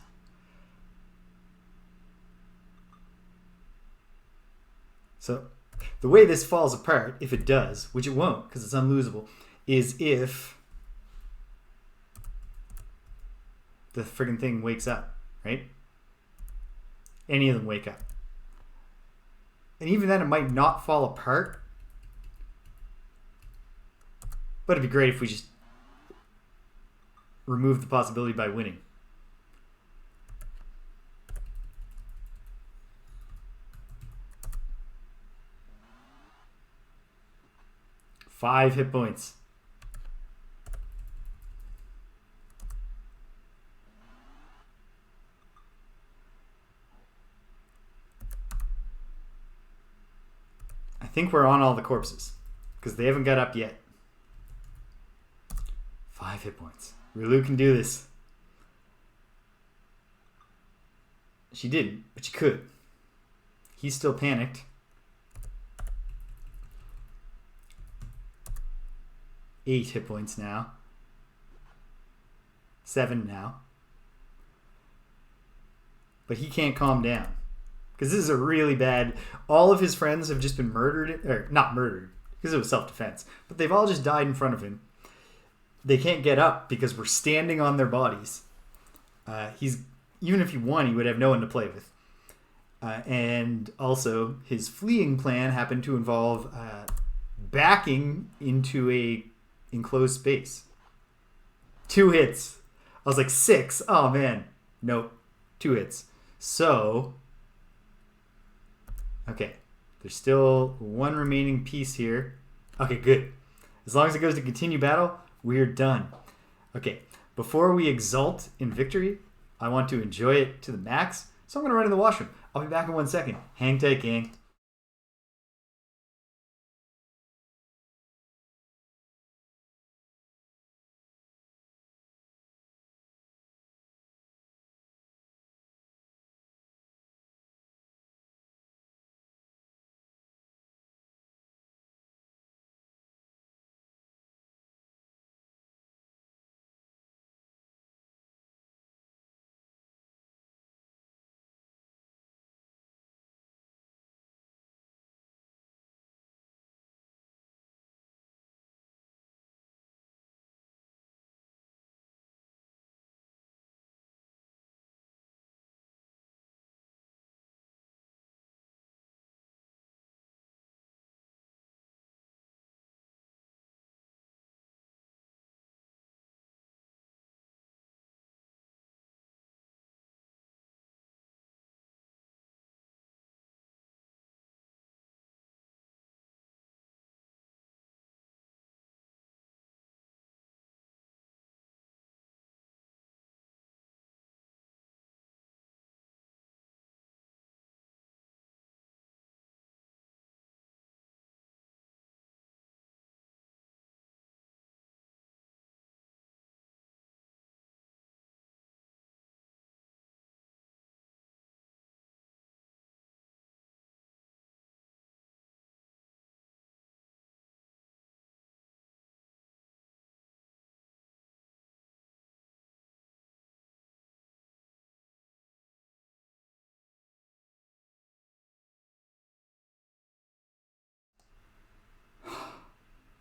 So, the way this falls apart, if it does, which it won't because it's unlosable, is if the friggin' thing wakes up, right? Any of them wake up. And even then, it might not fall apart. But it'd be great if we just remove the possibility by winning. Five hit points. I think we're on all the corpses because they haven't got up yet. 5 hit points. Rilu can do this. She didn't, but she could. He's still panicked. 8 hit points now. 7 now. But he can't calm down. Because this is a really bad... All of his friends have just been murdered. Or not murdered, because it was self-defense. But they've all just died in front of him. They can't get up because we're standing on their bodies. Even if he won, he would have no one to play with. And also, his fleeing plan happened to involve backing into a enclosed space. 2 hits. I was like, 6. Oh, man. Nope. 2 hits. So, okay. There's still 1 remaining piece here. Okay, good. As long as it goes to continue battle, we're done. Okay, before we exult in victory, I want to enjoy it to the max, so I'm going to run in the washroom. I'll be back in 1 second. Hang tight, gang.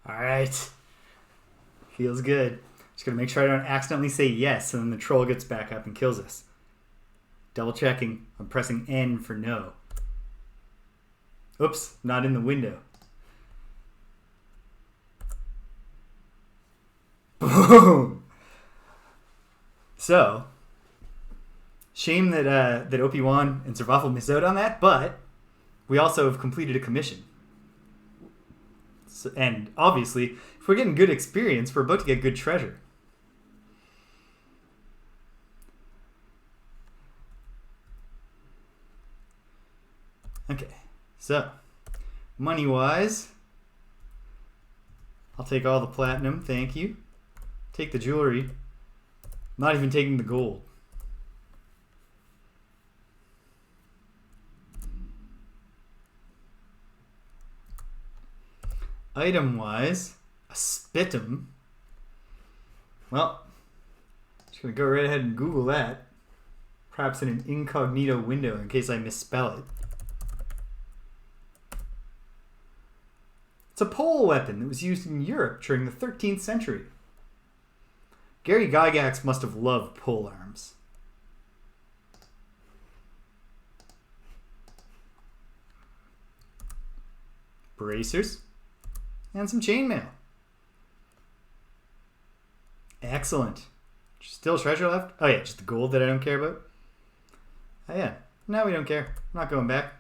Alright. Feels good. Just gotta make sure I don't accidentally say yes and then the troll gets back up and kills us. Double checking. I'm pressing N for no. Oops, not in the window. Boom! So, shame that that Obi-Wan and Sir Waffle missed out on that, but we also have completed a commission. So, and obviously, if we're getting good experience, we're about to get good treasure. Okay, so money-wise, I'll take all the platinum, thank you. Take the jewelry. I'm not even taking the gold. Item-wise, a spitum. Well, just gonna go right ahead and Google that. Perhaps in an incognito window in case I misspell it. It's a pole weapon that was used in Europe during the 13th century. Gary Gygax must have loved pole arms. Bracers. And some chainmail. Excellent. Still treasure left? Oh yeah, just the gold that I don't care about. Oh yeah, no, we don't care. I'm not going back.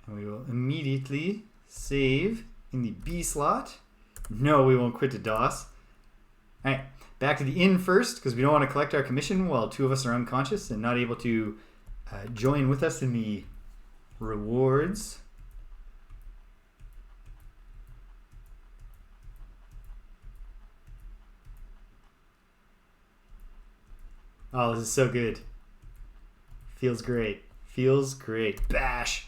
And we will immediately save in the B slot. No, we won't quit to DOS. Alright, back to the inn first, because we don't want to collect our commission while two of us are unconscious and not able to join with us in the rewards. Oh, this is so good. Feels great. Feels great. Bash!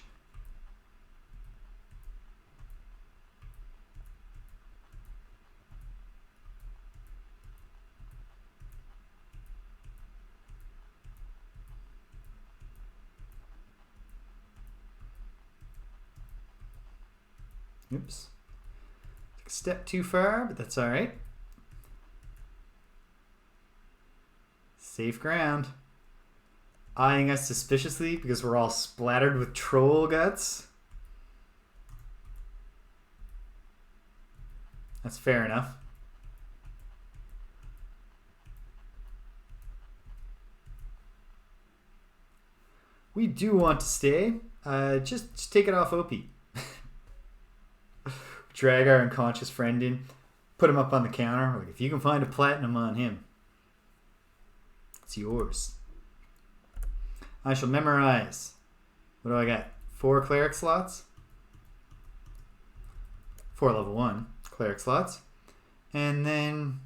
Oops. Took a step too far, but that's alright. Safe ground. Eyeing us suspiciously because we're all splattered with troll guts. That's fair enough. We do want to stay. Just take it off OP. Drag our unconscious friend in. Put him up on the counter. Like, if you can find a platinum on him, it's yours. I shall memorize. What do I got? 4 cleric slots. 4 level 1 cleric slots. And then...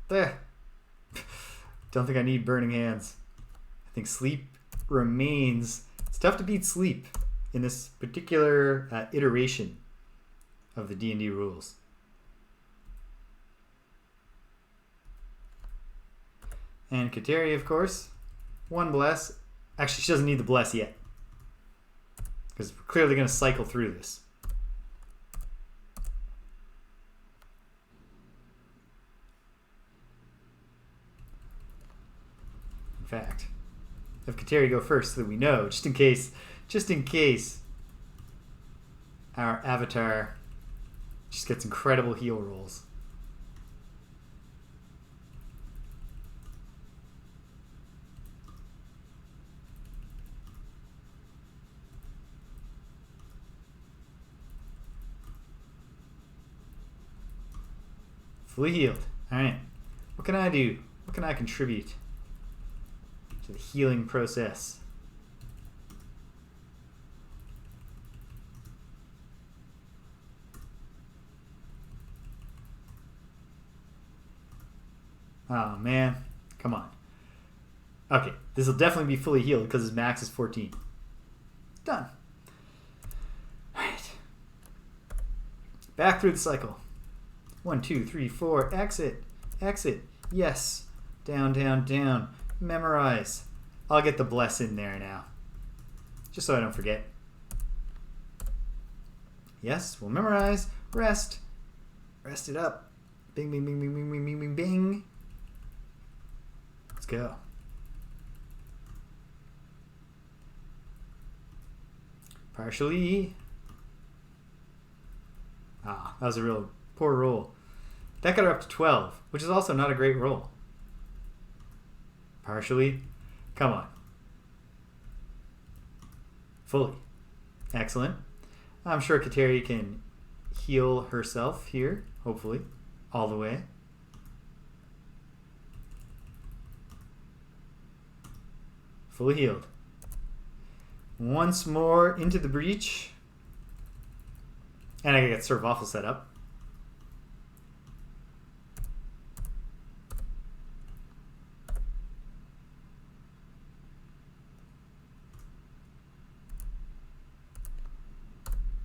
Don't think I need burning hands. I think sleep remains... It's tough to beat sleep in this particular iteration of the D&D rules. And Kateri, of course. 1 bless. Actually, she doesn't need the bless yet, because we're clearly going to cycle through this. In fact, have Kateri go first so that we know, just in case our avatar just gets incredible heal rolls. Fully healed. Alright. What can I do? What can I contribute to the healing process? Oh man. Come on. Okay. This will definitely be fully healed because his max is 14. Done. Alright. Back through the cycle. 1, 2, 3, 4. Exit. Exit. Yes. Down, down, down. Memorize. I'll get the bless in there now. Just so I don't forget. Yes. We'll memorize. Rest. Rest it up. Bing, bing, bing, bing, bing, bing, bing, bing, bing. Let's go. Partially. Ah, that was a real poor roll. That got her up to 12, which is also not a great roll. Partially. Come on. Fully. Excellent. I'm sure Kateri can heal herself here, hopefully, all the way. Fully healed. Once more into the breach. And I gotta get Serve Awful set up.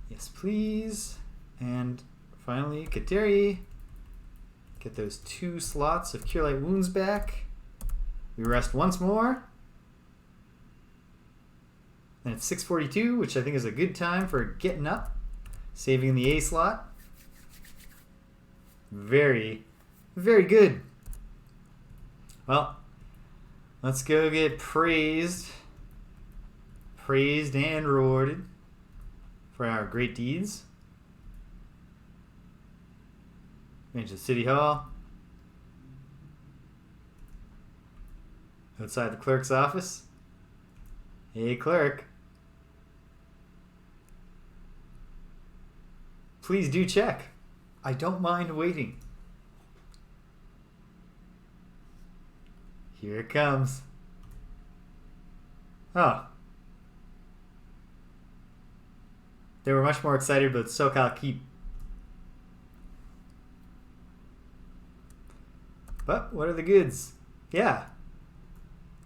Yes, please. And finally, Kateri. Get those 2 slots of Cure Light Wounds back. We rest once more. And it's 6:42, which I think is a good time for getting up. Saving the A slot. Very, very good. Well, let's go get praised. Praised and rewarded for our great deeds. Range to City Hall. Outside the clerk's office. Hey, clerk. Please do check. I don't mind waiting. Here it comes. Oh. They were much more excited about SoCal Keep. But what are the goods? Yeah.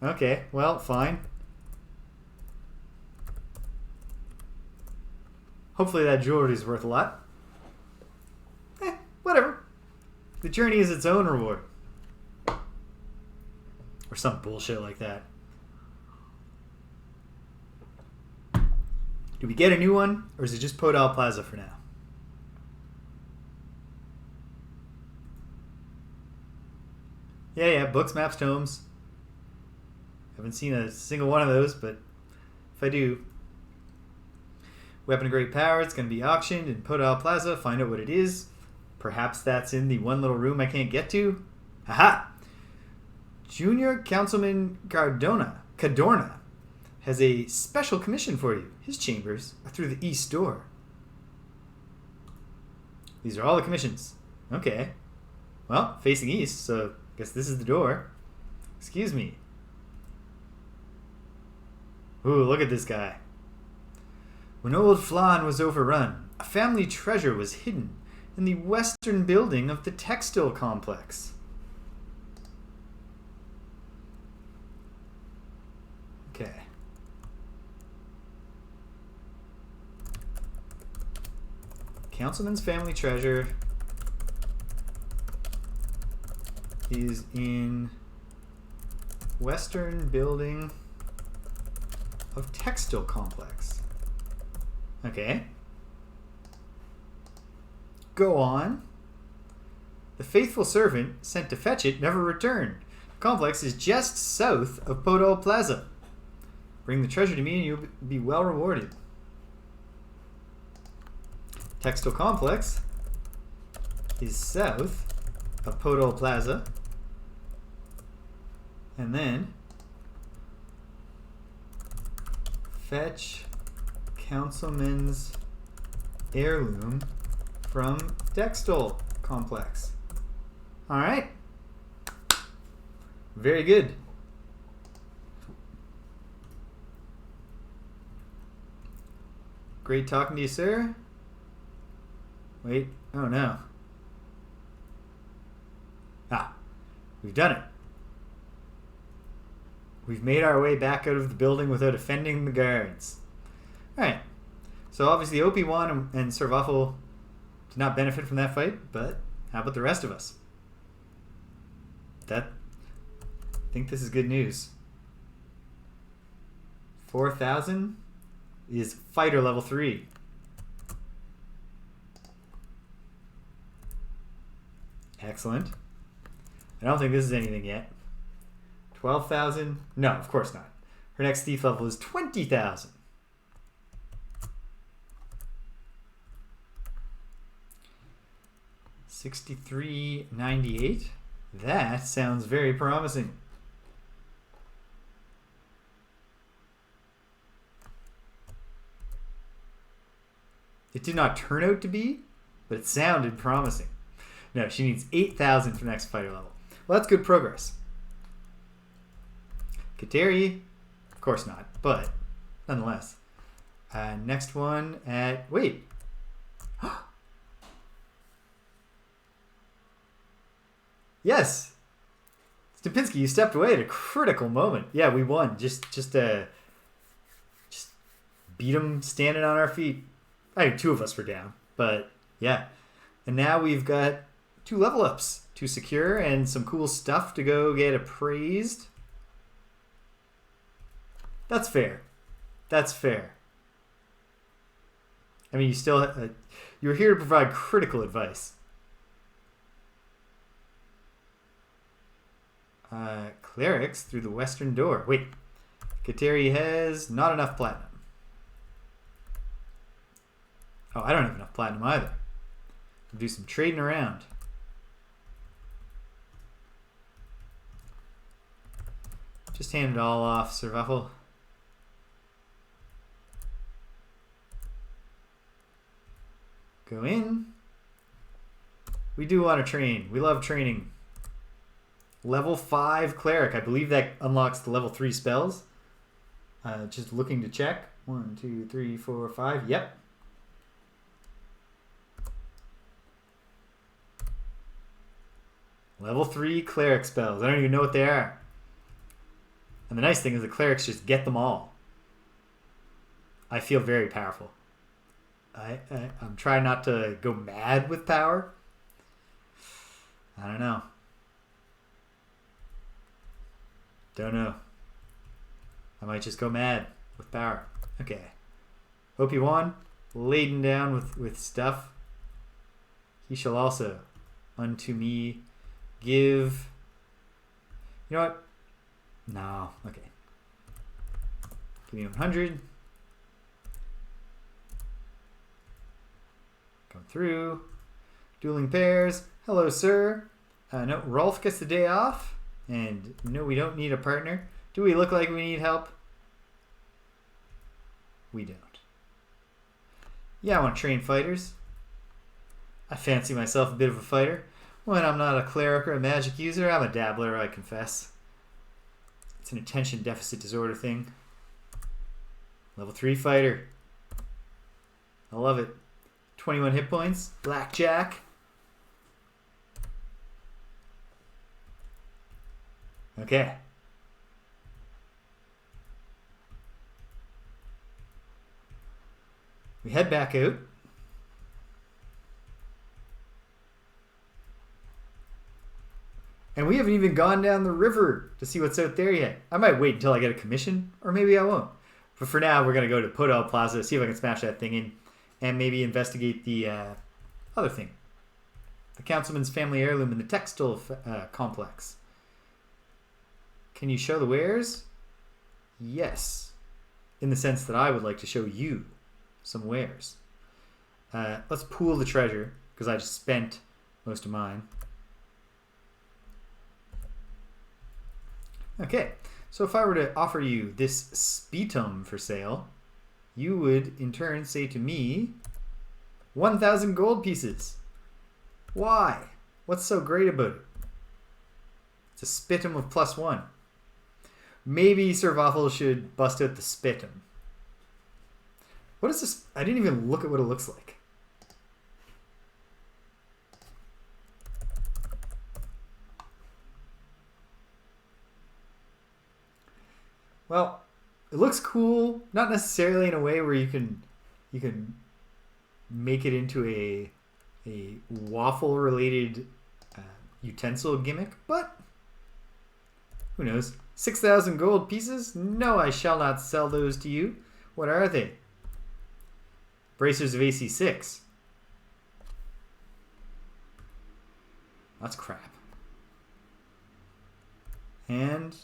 Okay, well, fine. Hopefully that jewelry is worth a lot. Whatever. The journey is its own reward. Or some bullshit like that. Do we get a new one? Or is it just Podol Plaza for now? Yeah, books, maps, tomes. Haven't seen a single one of those, but if I do. Weapon of Great Power, it's going to be auctioned in Podol Plaza. Find out what it is. Perhaps that's in the one little room I can't get to. Aha! Junior Councilman Cadorna has a special commission for you. His chambers are through the east door. These are all the commissions. Okay. Well, facing east, so I guess this is the door. Excuse me. Ooh, look at this guy. When old Flan was overrun, a family treasure was hidden in the western building of the Textile Complex. Okay. Councilman's family treasure is in western building of Textile Complex. Okay. Go on. The faithful servant sent to fetch it never returned. The complex is just south of Podol Plaza. Bring the treasure to me and you'll be well rewarded. Textile Complex is south of Podol Plaza. And then fetch Councilman's heirloom from Textile Complex. All right. Very good. Great talking to you, sir. Wait. Oh, no. Ah. We've done it. We've made our way back out of the building without offending the guards. All right. So obviously OP1 and Serve Awful did not benefit from that fight, but how about the rest of us? I think this is good news. 4,000 is fighter level 3. Excellent. I don't think this is anything yet. 12,000? No, of course not. Her next thief level is 20,000. $63.98. That sounds very promising. It did not turn out to be, but it sounded promising. No, she needs 8,000 for the next fighter level. Well, that's good progress. Kateri, course not, but nonetheless. Next one at... Wait. Yes. Stupinski, you stepped away at a critical moment. Yeah, we won. Just beat them standing on our feet. I think 2 of us were down, but yeah. And now we've got 2 level ups to secure and some cool stuff to go get appraised. That's fair. That's fair. I mean, you still you're here to provide critical advice. Clerics through the western door. Wait, Kateri has not enough platinum. Oh, I don't have enough platinum either. We'll do some trading around. Just hand it all off, Survival. Go in. We do want to train. We love training. Level 5 Cleric. I believe that unlocks the level 3 spells. Just looking to check. 1, 2, 3, 4, 5. Yep. Level 3 Cleric spells. I don't even know what they are. And the nice thing is the Clerics just get them all. I feel very powerful. I'm trying not to go mad with power. I don't know. Don't know. I might just go mad with power. Okay. Hope you won. Laden down with stuff. He shall also unto me give... You know what? No. Okay. Give me 100. Come through. Dueling pairs. Hello, sir. No, Rolf gets the day off. And no, we don't need a partner. Do we look like we need help? We don't. Yeah, I want to train fighters. I fancy myself a bit of a fighter. When I'm not a cleric or a magic user, I'm a dabbler, I confess. It's an attention deficit disorder thing. Level 3 fighter. I love it. 21 hit points. Blackjack. Okay. We head back out. And we haven't even gone down the river to see what's out there yet. I might wait until I get a commission, or maybe I won't. But for now, we're going to go to Podol Plaza, see if I can smash that thing in, and maybe investigate the other thing. The Councilman's family heirloom in the Textile Complex. Can you show the wares? Yes. In the sense that I would like to show you some wares. Let's pool the treasure, because I just spent most of mine. Okay, so if I were to offer you this spetum for sale, you would in turn say to me, 1,000 gold pieces. Why? What's so great about it? It's a spitum of +1. Maybe Sir Waffle should bust out the spitum. What is this? I didn't even look at what it looks like. Well, it looks cool, not necessarily in a way where you can make it into a waffle related utensil gimmick, but who knows? 6,000 gold pieces? No, I shall not sell those to you. What are they? Bracers of AC6. That's crap. And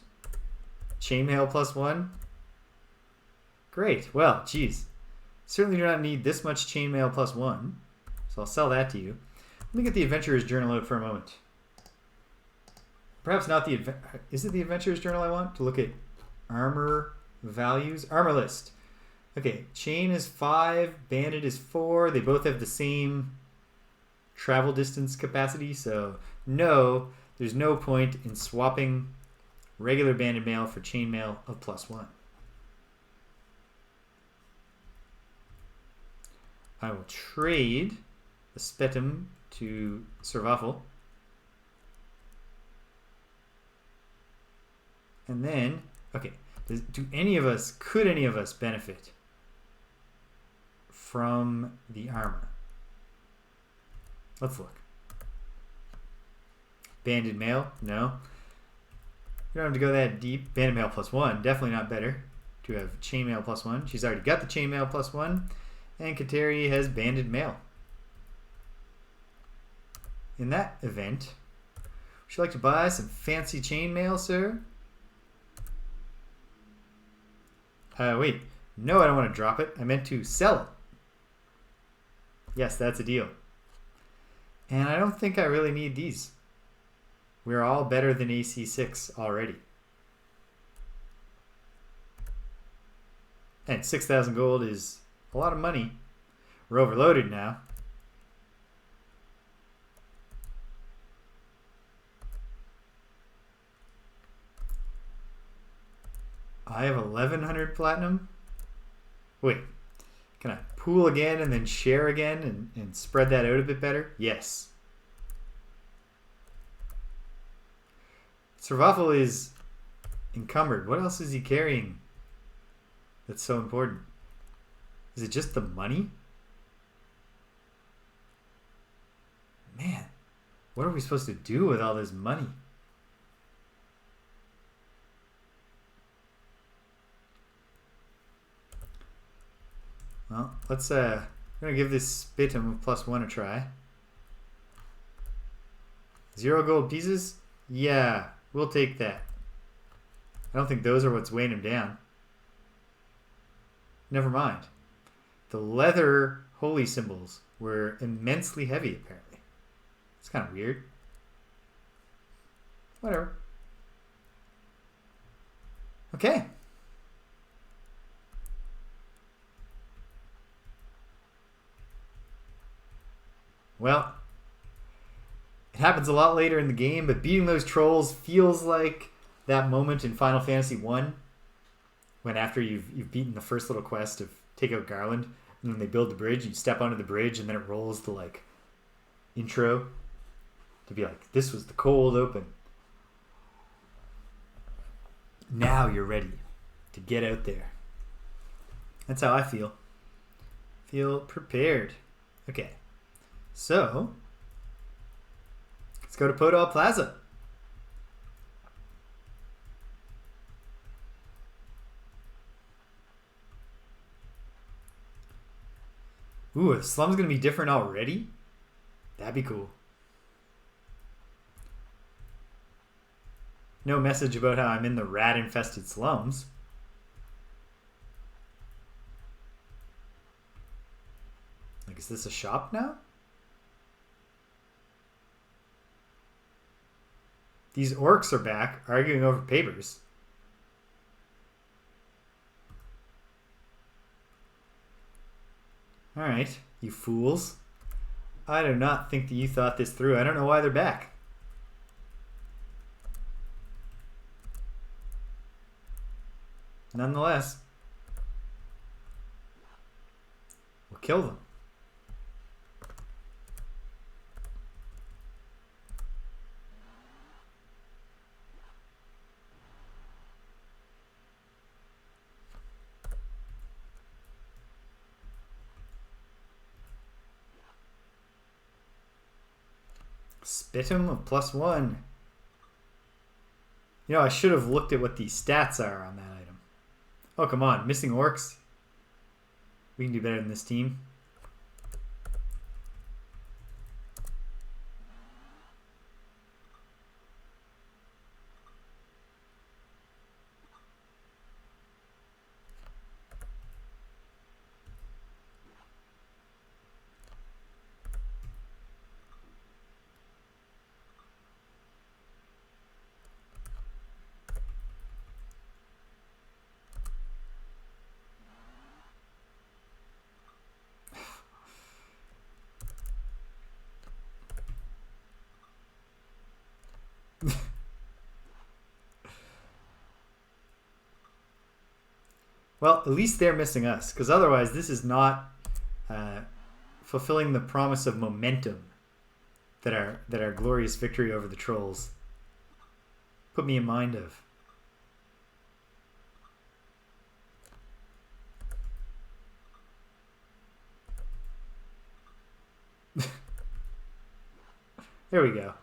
chainmail +1. Great. Well, geez. Certainly do not need this much chainmail +1. So I'll sell that to you. Let me get the Adventurer's Journal out for a moment. Perhaps not the... Is it the Adventurer's Journal I want? To look at armor values? Armor list. Okay. Chain is 5. Banded is 4. They both have the same travel distance capacity. So no, there's no point in swapping regular banded mail for chainmail of +1. I will trade the Spetum to Servaffle. And then, okay, could any of us benefit from the armor? Let's look. Banded Mail, no. You don't have to go that deep. Banded Mail +1, definitely not better to have Chainmail +1. She's already got the Chainmail +1, and Kateri has Banded Mail. In that event, would you like to buy some fancy chainmail, sir? Wait. No, I don't want to drop it. I meant to sell it. Yes, that's a deal. And I don't think I really need these. We're all better than AC6 already. And 6,000 gold is a lot of money. We're overloaded now. I have 1,100 platinum. Wait, can I pool again and then share again and spread that out a bit better? Yes. Servaffle is encumbered. What else is he carrying that's so important? Is it just the money? Man, what are we supposed to do with all this money? Well, let's I'm gonna give this Spetum of +1 a try. 0 gold pieces? Yeah, we'll take that. I don't think those are what's weighing him down. Never mind. The leather holy symbols were immensely heavy, apparently. It's kind of weird. Whatever. Okay. Well, it happens a lot later in the game, but beating those trolls feels like that moment in Final Fantasy 1 when after you've beaten the first little quest of take out Garland, and then they build the bridge, you step onto the bridge, and then it rolls the like intro to be like, this was the cold open. Now you're ready to get out there. That's how I feel. Feel prepared. Okay. So, let's go to Podol Plaza. Ooh, the slum's going to be different already? That'd be cool. No message about how I'm in the rat-infested slums. Like, is this a shop now? These orcs are back, arguing over papers. Alright, you fools. I do not think that you thought this through. I don't know why they're back. Nonetheless, we'll kill them. Spetum of +1. You know, I should have looked at what the stats are on that item. Oh, come on. Missing orcs. We can do better than this team. Well, at least they're missing us, because otherwise this is not fulfilling the promise of momentum that our glorious victory over the trolls put me in mind of. There we go.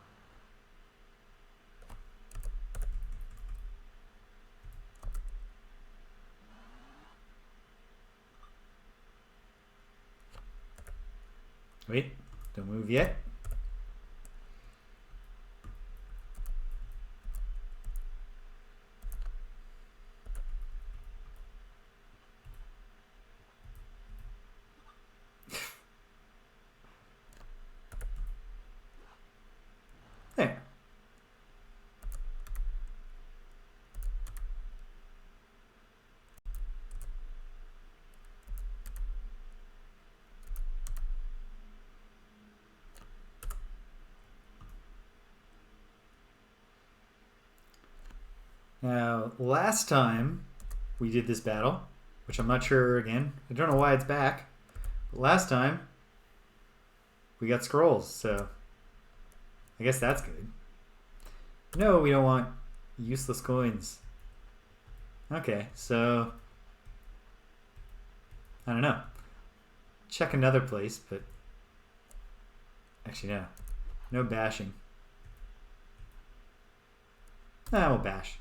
Wait, don't move yet. There. Now, last time we did this battle, which I'm not sure again, I don't know why it's back, but last time we got scrolls, so I guess that's good. No, we don't want useless coins. Okay, so I don't know. Check another place, but actually no. No bashing. We'll bash.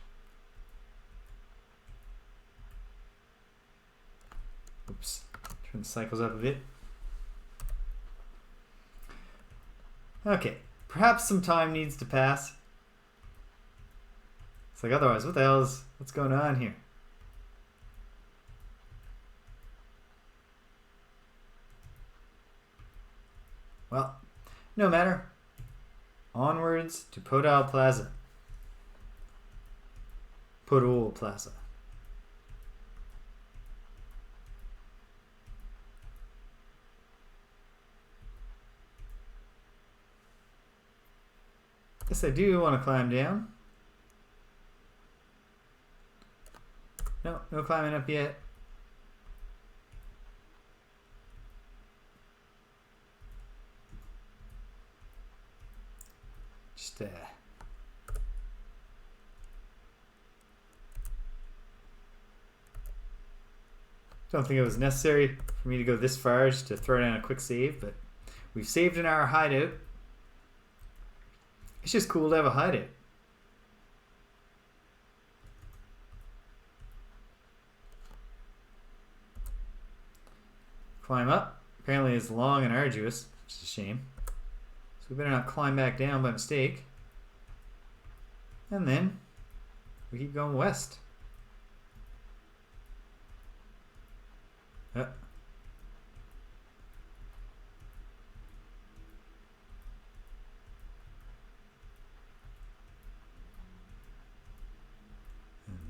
Oops. Turn the cycles up a bit. Okay. Perhaps some time needs to pass. It's like, otherwise, what's going on here? Well, no matter. Onwards to Podol Plaza. Podol Plaza. Yes, I do want to climb down. No climbing up yet. Just don't think it was necessary for me to go this far just to throw down a quick save, but we've saved in our hideout. It's just cool to have a hideout. Climb up. Apparently it's long and arduous, which is a shame. So we better not climb back down by mistake. And then we keep going west. And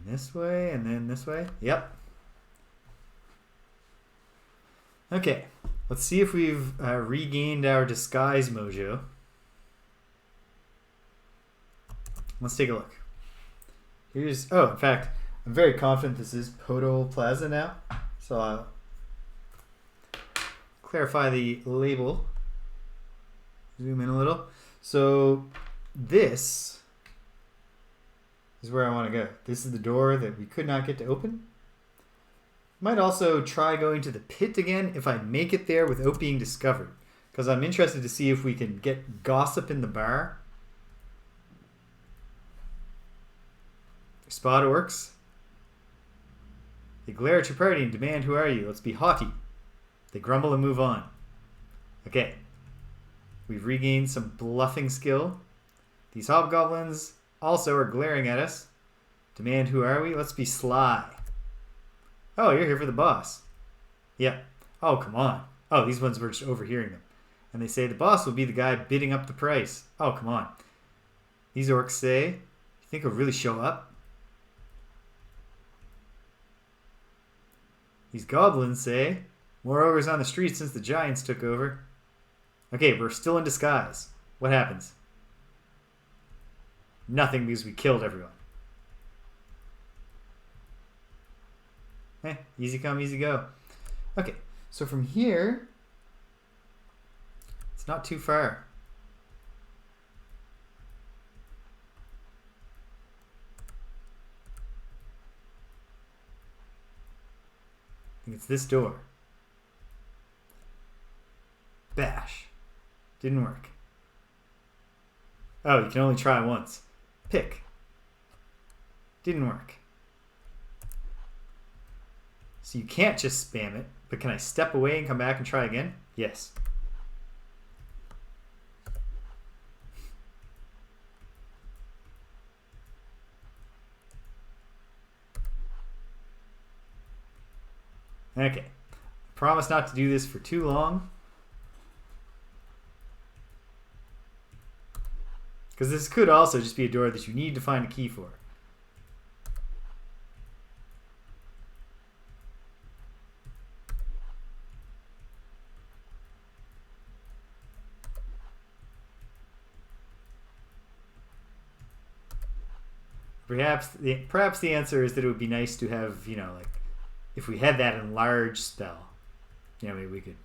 this way, and then this way. Yep. Okay, let's see if we've regained our disguise mojo. Let's take a look. In fact, I'm very confident this is Podol Plaza now. So I'll clarify the label. Zoom in a little. So this is where I want to go. This is the door that we could not get to open. Might also try going to the pit again if I make it there without being discovered, because I'm interested to see if we can get gossip in the bar. Spot orcs. They glare at your party and demand, "Who are you?" Let's be haughty. They grumble and move on. Okay. We've regained some bluffing skill. These hobgoblins also are glaring at us. Demand, "Who are we?" Let's be sly. Oh, you're here for the boss. Yeah. Oh, come on. Oh, these ones were just overhearing them. And they say the boss will be the guy bidding up the price. Oh, come on. These orcs say, "You think he'll really show up?" These goblins say, "More ogres on the streets since the giants took over." Okay, we're still in disguise. What happens? Nothing, because we killed everyone. Easy come, easy go. Okay, so from here, not too far. I think it's this door. Bash. Didn't work. Oh, you can only try once. Pick. Didn't work. So you can't just spam it, but can I step away and come back and try again? Yes. Okay. Promise not to do this for too long. Because this could also just be a door that you need to find a key for. Perhaps the answer is that it would be nice to have, you know, like, if we had that enlarge spell, you know, maybe we could.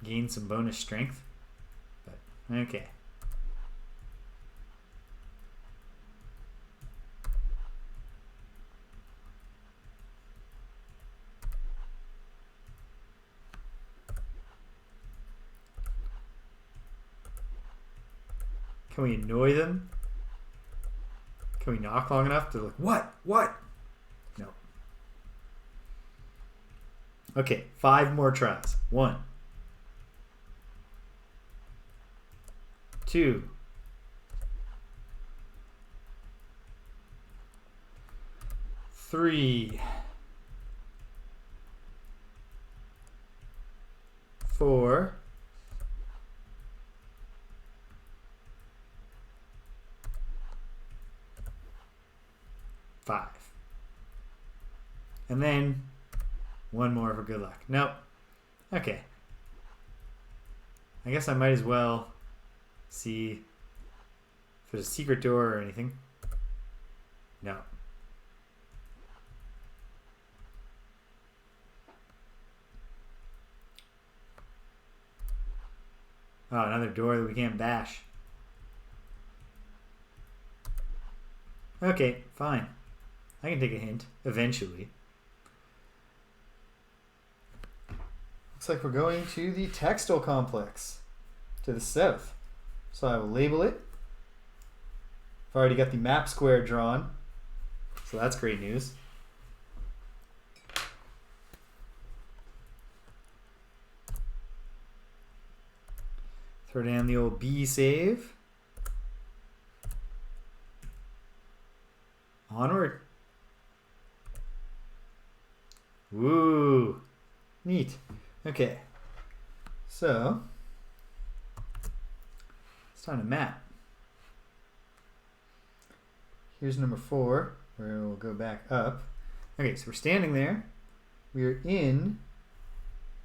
Gain some bonus strength. But, okay. Can we annoy them? Can we knock long enough to like, what? What? No. Okay, 5 more tries. 1, 2, 3, 4, 5. And then 1 more for good luck. Nope. Okay. I guess I might as well see if there's a secret door or anything. No. Oh, another door that we can't bash. Okay, fine. I can take a hint, eventually. Looks like we're going to the Textile Complex, to the south. So I will label it. I've already got the map square drawn, so that's great news. Throw down the old B save. Onward. Woo! Neat. Okay. So, it's time to map. Here's number 4, where we'll go back up. Okay, so we're standing there. We're in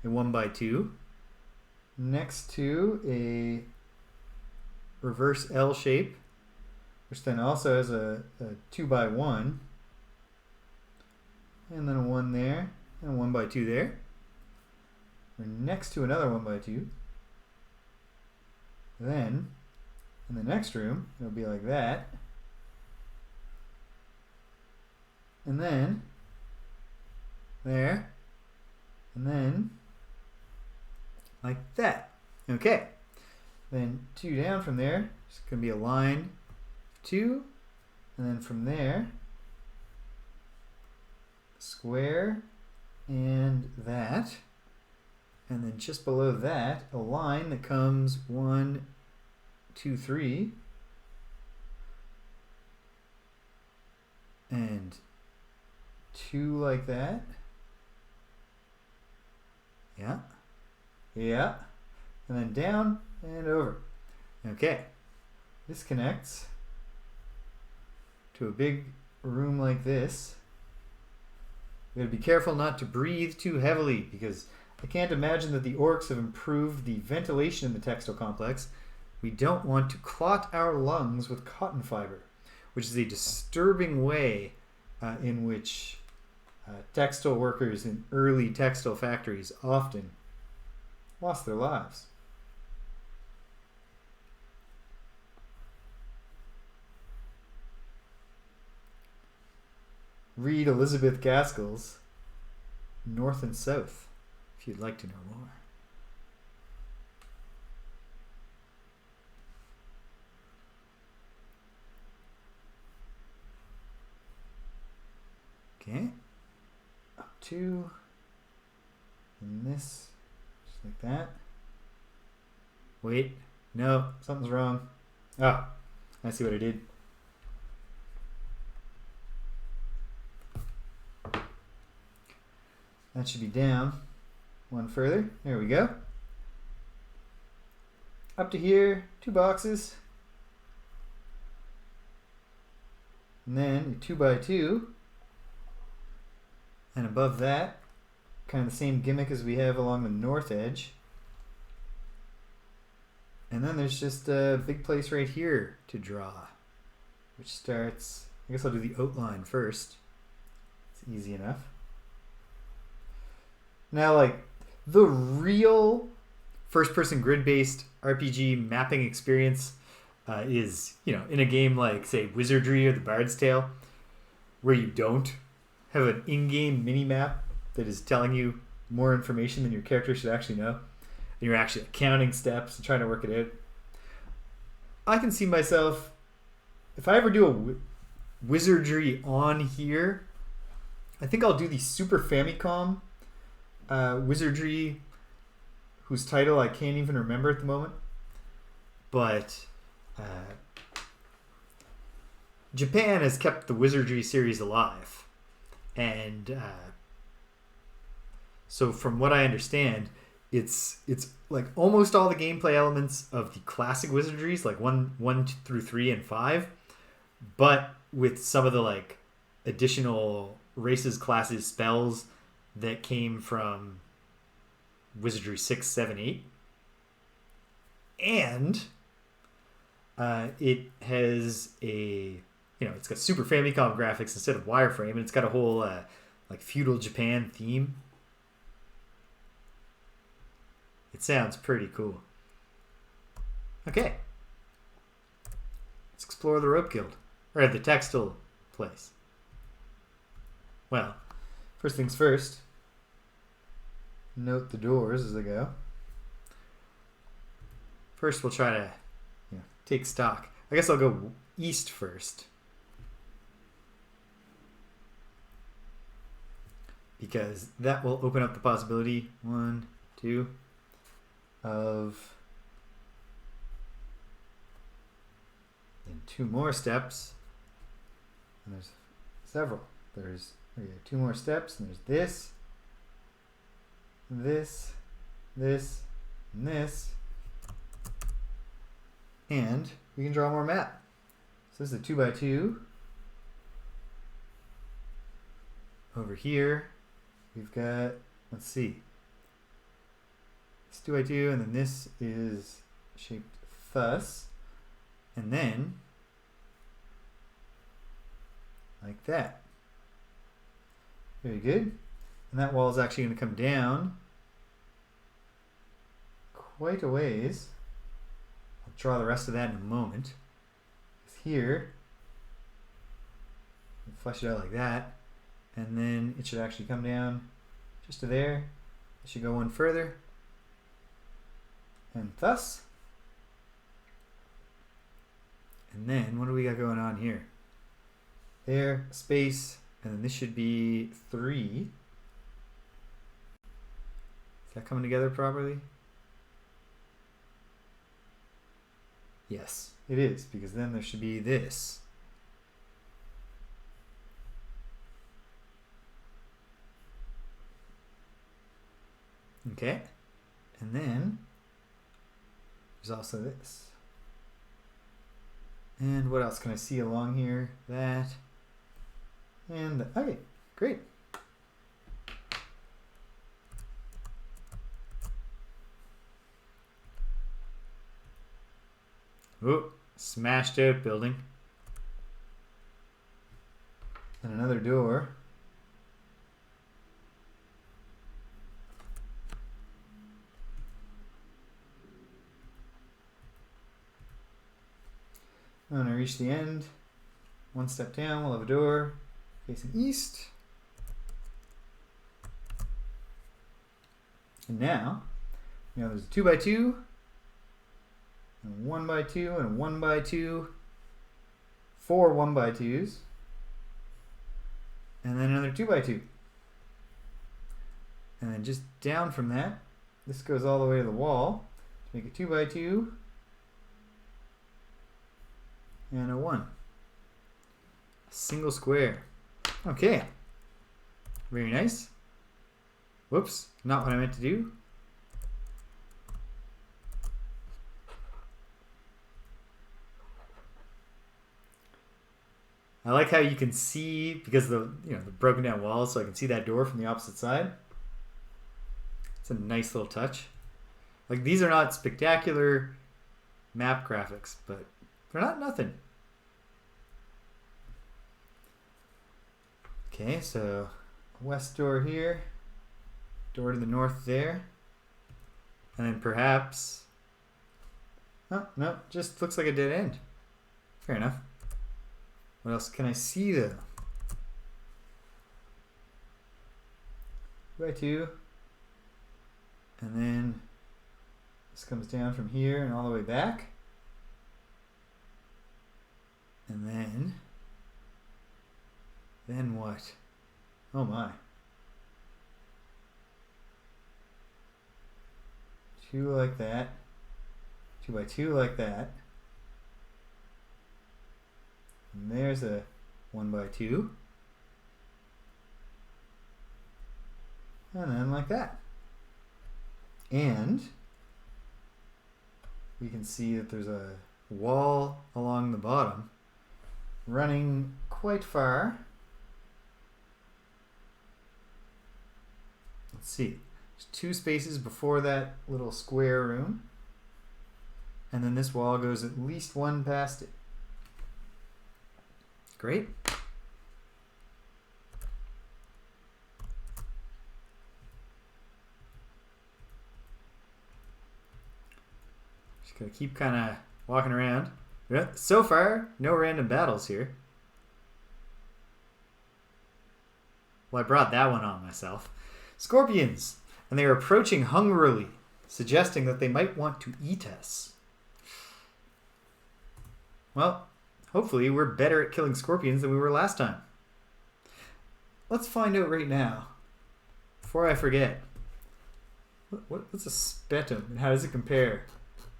a 1x2 next to a reverse L shape, which then also has a 2x1, and then a 1 there, and a 1x2 there. We're next to another 1x2. Then, in the next room, it'll be like that. And then, there, and then, like that. Okay. Then 2 down from there, it's going to be a line 2, and then from there, square, and that. And then just below that, a line that comes 1, 2, 3, and 2 like that. Yeah. Yeah. And then down and over. Okay. This connects to a big room like this. We gotta be careful not to breathe too heavily, because I can't imagine that the orcs have improved the ventilation in the Textile Complex. We don't want to clot our lungs with cotton fiber, which is a disturbing way in which Textile workers in early textile factories often lost their lives. Read Elizabeth Gaskell's North and South if you'd like to know more. Okay, up to, and this, just like that. Wait, no, something's wrong. Oh, I see what I did. That should be down one further. There we go. Up to here, 2 boxes. And then a 2x2. And above that, kind of the same gimmick as we have along the north edge. And then there's just a big place right here to draw, which starts, I guess I'll do the outline first. It's easy enough. Now, like, the real first-person grid-based RPG mapping experience is, you know, in a game like, say, Wizardry or the Bard's Tale, where you don't have an in-game mini-map that is telling you more information than your character should actually know. And you're actually counting steps and trying to work it out. I can see myself, if I ever do a Wizardry on here, I think I'll do the Super Famicom Wizardry, whose title I can't even remember at the moment. But Japan has kept the Wizardry series alive. And so from what I understand, it's like almost all the gameplay elements of the classic Wizardries, like 1 through 3 and 5, but with some of the like additional races, classes, spells that came from Wizardry 6, 7, 8. And it has a, you know, it's got Super Famicom graphics instead of wireframe, and it's got a whole like feudal Japan theme. It sounds pretty cool. Okay. Let's explore the rope guild. Or the textile place. Well, first things first. Note the doors as I go. First we'll try to take stock. I guess I'll go east first. Because that will open up the possibility, 1, 2, of then 2 more steps. And there's several. There's 2 more steps, and there's this, and this, and this. And we can draw more map. So this is a 2x2. Over here, we've got, let's see, this 2x2, and then this is shaped thus, and then like that. Very good. And that wall is actually going to come down quite a ways. I'll draw the rest of that in a moment. Here, flesh it out like that, and then it should actually come down just to there. It should go one further, and thus. And then what do we got going on here? There, space, and then this should be 3. Is that coming together properly? Yes, it is, because then there should be this. Okay, and then there's also this. And what else can I see along here? That. And okay, great. Oh, smashed out building. And another door. When I reach the end, one step down, we'll have a door facing east. And now, there's a 2x2, and a 1x2, and a 1x2, 4 1x2s, and then another 2x2. And then just down from that, this goes all the way to the wall to make a 2x2 and a 1. A single square. Okay. Very nice. Whoops, not what I meant to do. I like how you can see, because of the broken down walls, so I can see that door from the opposite side. It's a nice little touch. Like, these are not spectacular map graphics, but they're not nothing. Okay, so west door here, door to the north there, and then perhaps, oh, no, just looks like a dead end. Fair enough. What else can I see though? 2x2. And then this comes down from here and all the way back. And then what? Oh my. 2 like that. 2x2 like that. And there's a 1x2. And then like that. And we can see that there's a wall along the bottom running quite far. Let's see. There's 2 spaces before that little square room. And then this wall goes at least 1 past it. Great. Just gonna keep kind of walking around. So far, no random battles here. Well, I brought that one on myself. Scorpions, and they are approaching hungrily, suggesting that they might want to eat us. Well, hopefully we're better at killing scorpions than we were last time. Let's find out right now, before I forget. What's a spetum, and how does it compare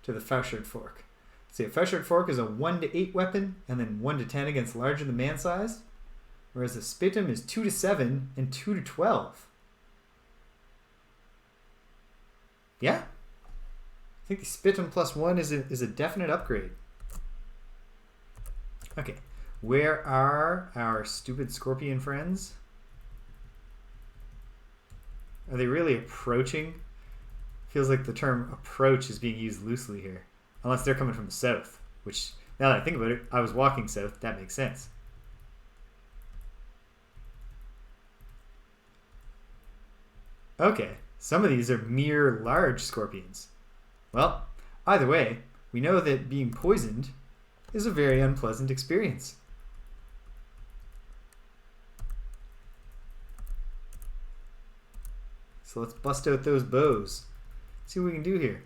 to the Fauchard fork? See, a Fauchard fork is a 1 to 8 weapon, and then 1 to 10 against larger than man size, whereas the spetum is 2 to 7 and 2 to 12. Yeah, I think the spetum plus 1 is a definite upgrade. Okay, where are our stupid scorpion friends? Are they really approaching? Feels like the term approach is being used loosely here. Unless they're coming from the south, which, now that I think about it, I was walking south, that makes sense. Okay, some of these are mere large scorpions. Well, either way, we know that being poisoned is a very unpleasant experience. So let's bust out those bows. See what we can do here.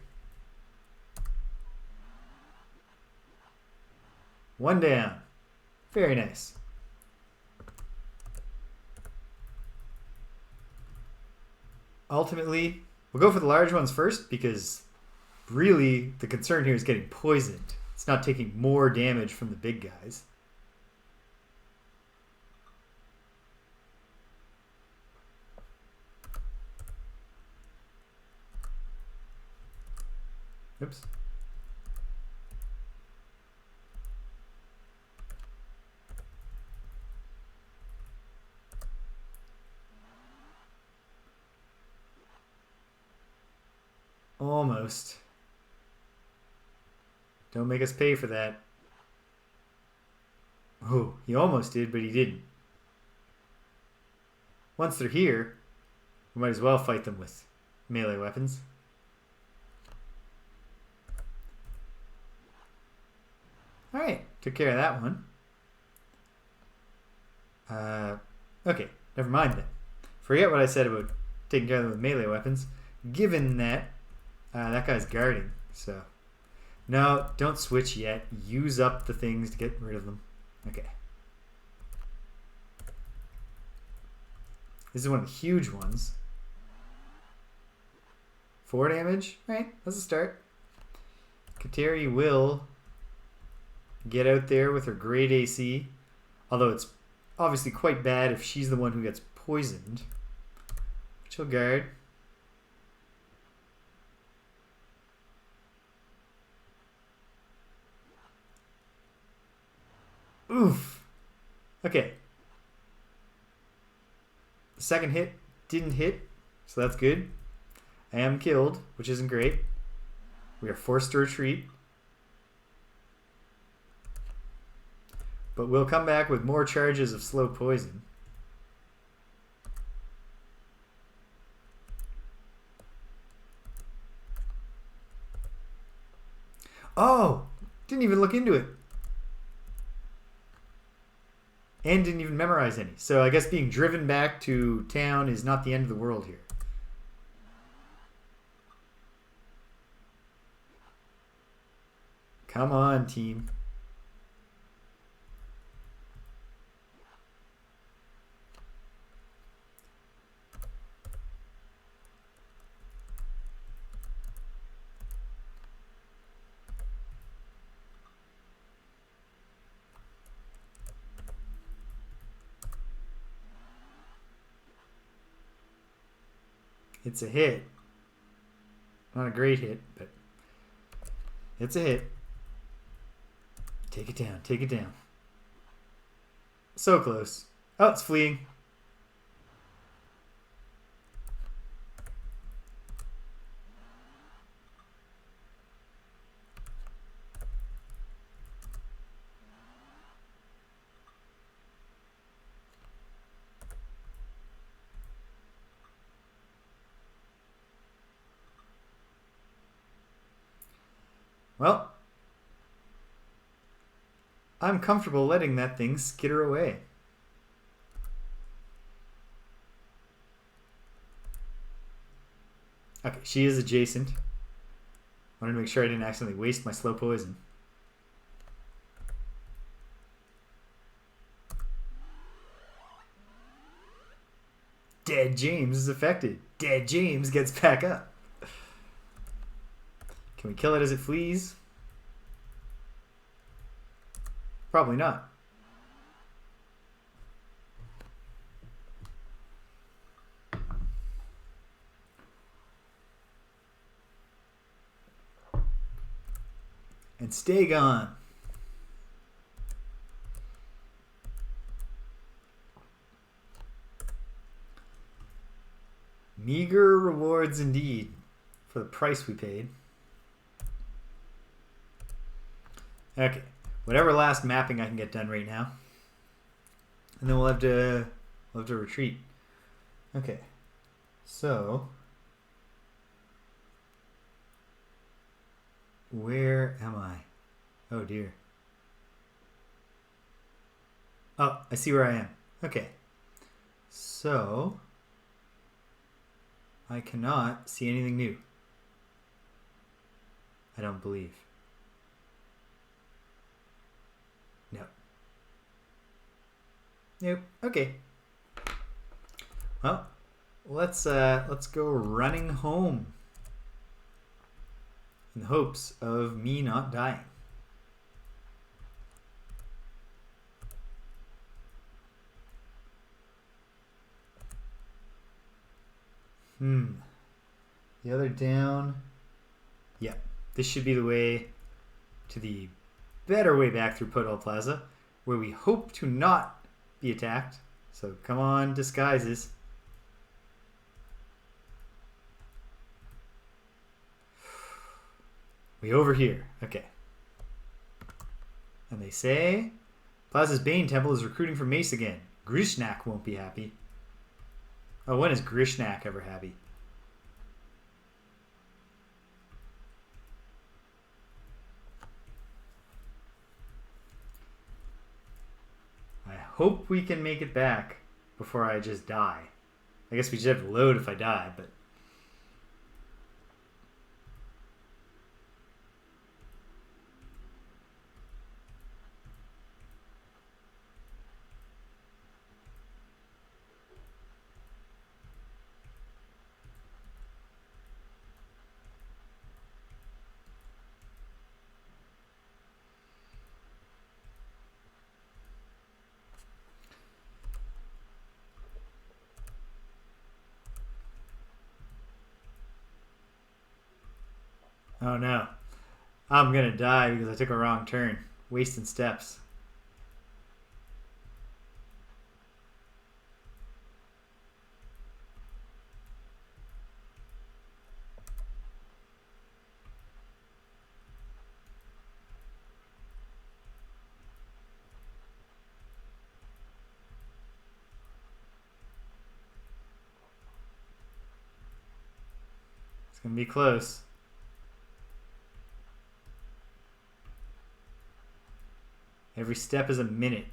1 down. Very nice. Ultimately, we'll go for the large ones first because really the concern here is getting poisoned. It's not taking more damage from the big guys. Oops. Almost. Don't make us pay for that. Oh, he almost did, but he didn't. Once they're here, we might as well fight them with melee weapons. Alright, Took care of that one. Okay, never mind then. Forget what I said about taking care of them with melee weapons, given that that guy's guarding, so... No, don't switch yet. Use up the things to get rid of them. Okay. This is one of the huge ones. 4 damage? Right, that's a start. Kateri will get out there with her great AC, although it's obviously quite bad if she's the one who gets poisoned. She'll guard. Oof. Okay. The second hit didn't hit, so that's good. I am killed, which isn't great. We are forced to retreat. But we'll come back with more charges of slow poison. Oh! Didn't even look into it. And didn't even memorize any. So I guess being driven back to town is not the end of the world here. Come on, team. It's a hit. Not a great hit, but it's a hit. Take it down. Take it down. So close. Oh, it's fleeing. Well, I'm comfortable letting that thing skitter away. Okay, she is adjacent. Wanted to make sure I didn't accidentally waste my slow poison. Dead James is affected. Dead James gets back up. Can we kill it as it flees? Probably not. And stay gone. Meager rewards indeed for the price we paid. Okay, whatever last mapping I can get done right now, and then we'll have to retreat. Okay, so where am I? Oh dear. Oh, I see where I am. Okay, so I cannot see anything new. I don't believe. Nope. Okay. Well, let's go running home in the hopes of me not dying. The other down. Yeah, this should be the way to the better way back through Podol Plaza, where we hope to not be attacked. So come on, disguises. We over here. Okay. And they say Plaza's Bane Temple is recruiting for Mace again. Grishnak won't be happy. Oh, when is Grishnak ever happy? hope we can make it back before I just die. I guess we just have to load if I die, but... Oh no. I'm gonna die because I took a wrong turn. Wasting steps. It's gonna be close. Every step is a minute.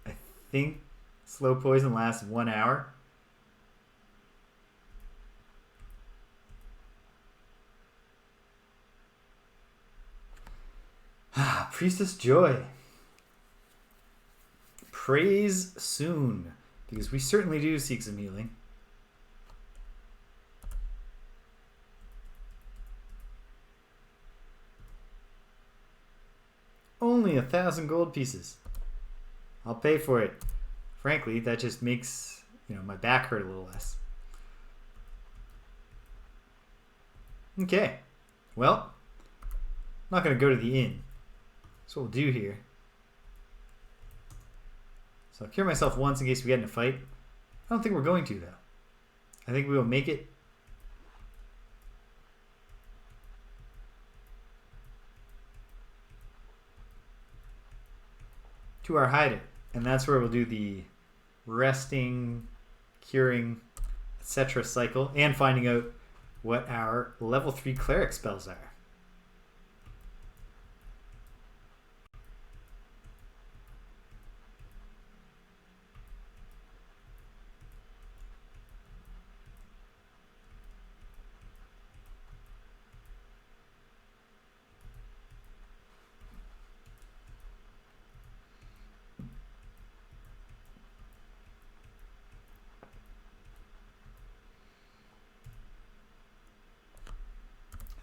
I think slow poison lasts 1 hour. Priestess Joy. Praise soon, because we certainly do seek some healing. Only 1,000 gold pieces. I'll pay for it. Frankly, that just makes, my back hurt a little less. Okay. Well, I'm not going to go to the inn. That's what we'll do here. So I'll cure myself once in case we get in a fight. I don't think we're going to, though. I think we will make it. To our hide, and that's where we'll do the resting, curing, etc. cycle, and finding out what our level 3 cleric spells are.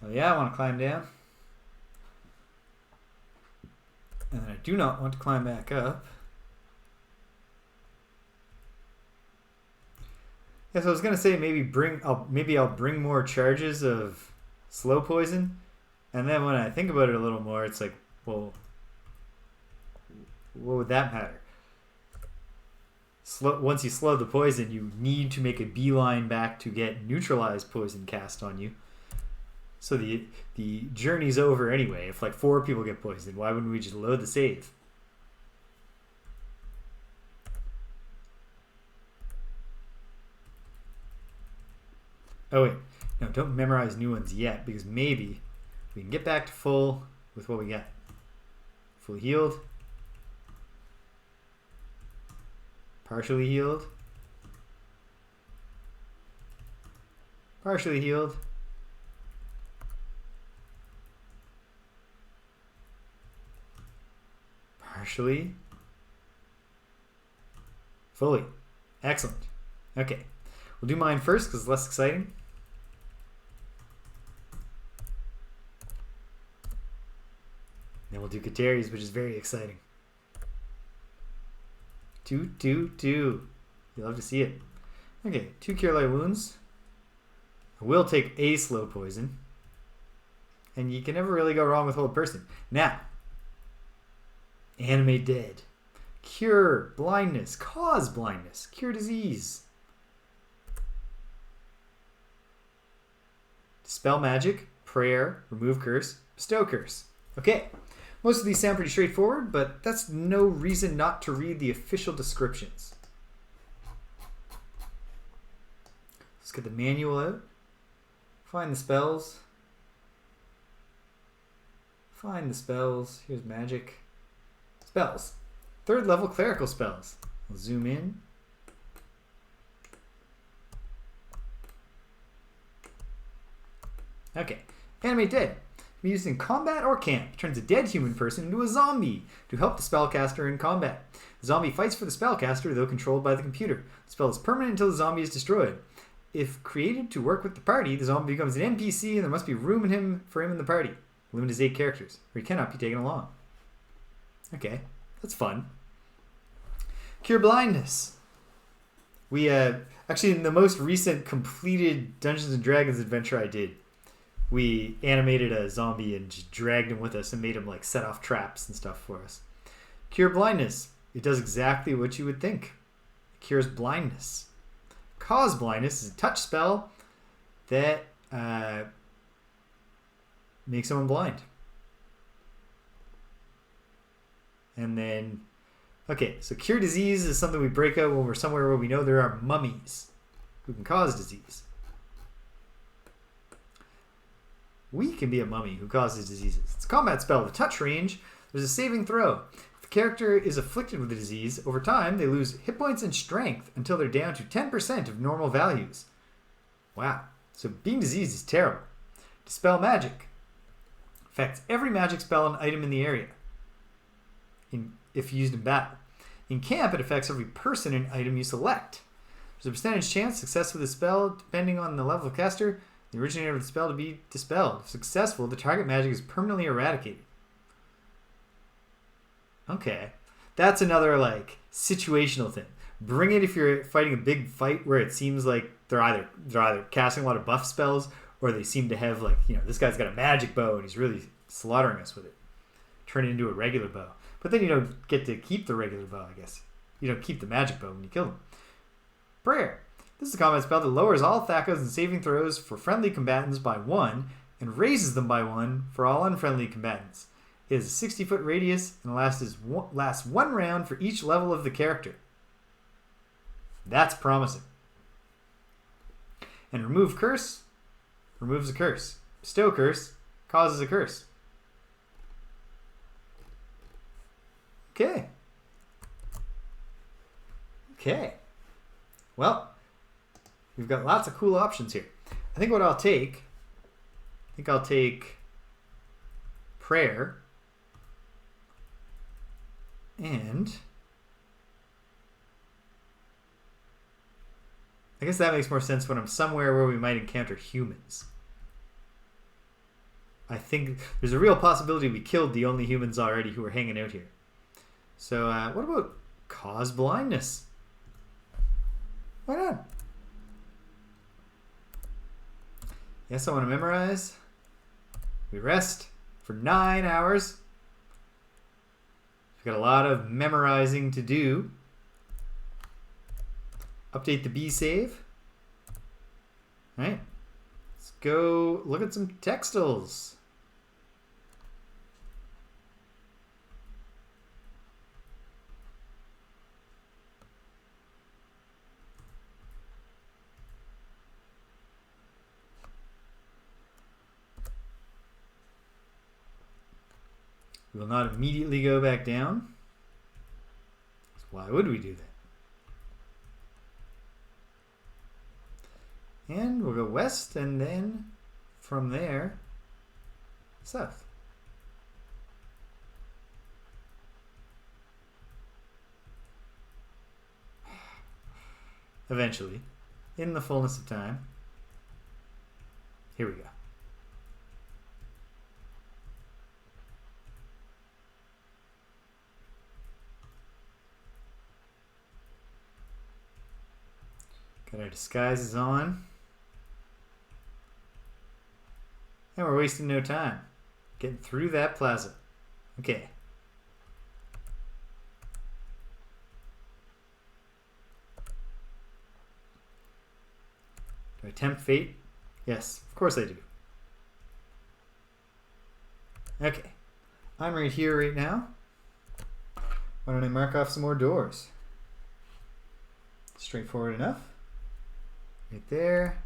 Oh yeah, I want to climb down. And then I do not want to climb back up. Yeah, so I was gonna say maybe I'll bring more charges of slow poison, and then when I think about it a little more, it's like, well, what would that matter? Once you slow the poison, you need to make a beeline back to get neutralized poison cast on you. So the journey's over anyway. If like 4 people get poisoned, why wouldn't we just load the save? Oh wait, no, don't memorize new ones yet, because maybe we can get back to full with what we got. Fully healed. Partially healed. Partially healed. Partially. Fully. Excellent. Okay. We'll do mine first because it's less exciting. Then we'll do Katari's, which is very exciting. 2, 2, 2. You love to see it. Okay, 2 Cure Light Wounds. I will take a slow poison. And you can never really go wrong with Hold Person. Now, Animate Dead. Cure blindness. Cause blindness. Cure disease. Dispel magic. Prayer. Remove curse. Bestow curse. Okay. Most of these sound pretty straightforward, but that's no reason not to read the official descriptions. Let's get the manual out. Find the spells. Find the spells. Here's magic. Spells. 3rd level clerical spells. We'll zoom in. Okay, animate dead. Can be used in combat or camp. Turns a dead human person into a zombie to help the spellcaster in combat. The zombie fights for the spellcaster, though controlled by the computer. The spell is permanent until the zombie is destroyed. If created to work with the party, the zombie becomes an NPC and there must be room for him in the party. The limit is 8 characters, or he cannot be taken along. Okay, that's fun. Cure blindness. We, actually in the most recent completed Dungeons & Dragons adventure I did, we animated a zombie and just dragged him with us and made him like set off traps and stuff for us. Cure blindness. It does exactly what you would think. It cures blindness. Cause blindness is a touch spell that makes someone blind. And then, okay, so cure disease is something we break out when we're somewhere where we know there are mummies who can cause disease. We can be a mummy who causes diseases. It's a combat spell with touch range. There's a saving throw. If the character is afflicted with a disease, over time they lose hit points and strength until they're down to 10% of normal values. Wow. So being diseased is terrible. Dispel magic. Affects every magic spell and item in the area if used in battle. In camp, it affects every person and item you select. There's a percentage chance success with the spell, depending on the level of caster, the originator of the spell to be dispelled. If successful, the target magic is permanently eradicated. Okay. That's another like situational thing. Bring it if you're fighting a big fight where it seems like they're either casting a lot of buff spells or they seem to have like, this guy's got a magic bow and he's really slaughtering us with it. Turn it into a regular bow. But then you don't get to keep the regular bow, I guess. You don't keep the magic bow when you kill them. Prayer. This is a combat spell that lowers all thakos and saving throws for friendly combatants by 1 and raises them by 1 for all unfriendly combatants. It has a 60-foot radius and lasts 1 round for each level of the character. That's promising. And remove curse removes a curse. Bestow curse causes a curse. Okay. Well, we've got lots of cool options here. I think I'll take prayer and I guess that makes more sense when I'm somewhere where we might encounter humans. I think there's a real possibility we killed the only humans already who were hanging out here. So what about cause blindness? Why not? Yes, I want to memorize. We rest for 9 hours. We've got a lot of memorizing to do. Update the B save. All right. Let's go look at some textiles. We will not immediately go back down. Why would we do that? And we'll go west and then from there, south. Eventually, in the fullness of time. Here we go. Got our disguises on. And we're wasting no time. Getting through that plaza. Okay. Do I tempt fate? Yes, of course I do. Okay. I'm right here right now. Why don't I mark off some more doors? Straightforward enough. Right there.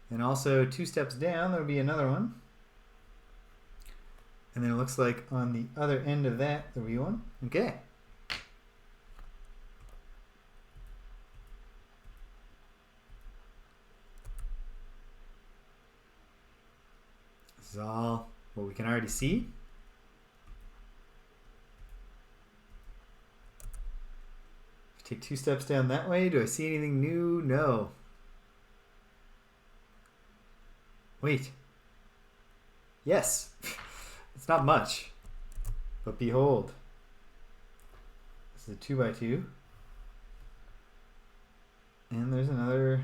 And also 2 steps down, there'll be another one. And then it looks like on the other end of that, there'll be one. Okay. This is all what we can already see. Take 2 steps down that way. Do I see anything new? No. Wait. Yes. It's not much. But behold. This is a 2x2. And there's another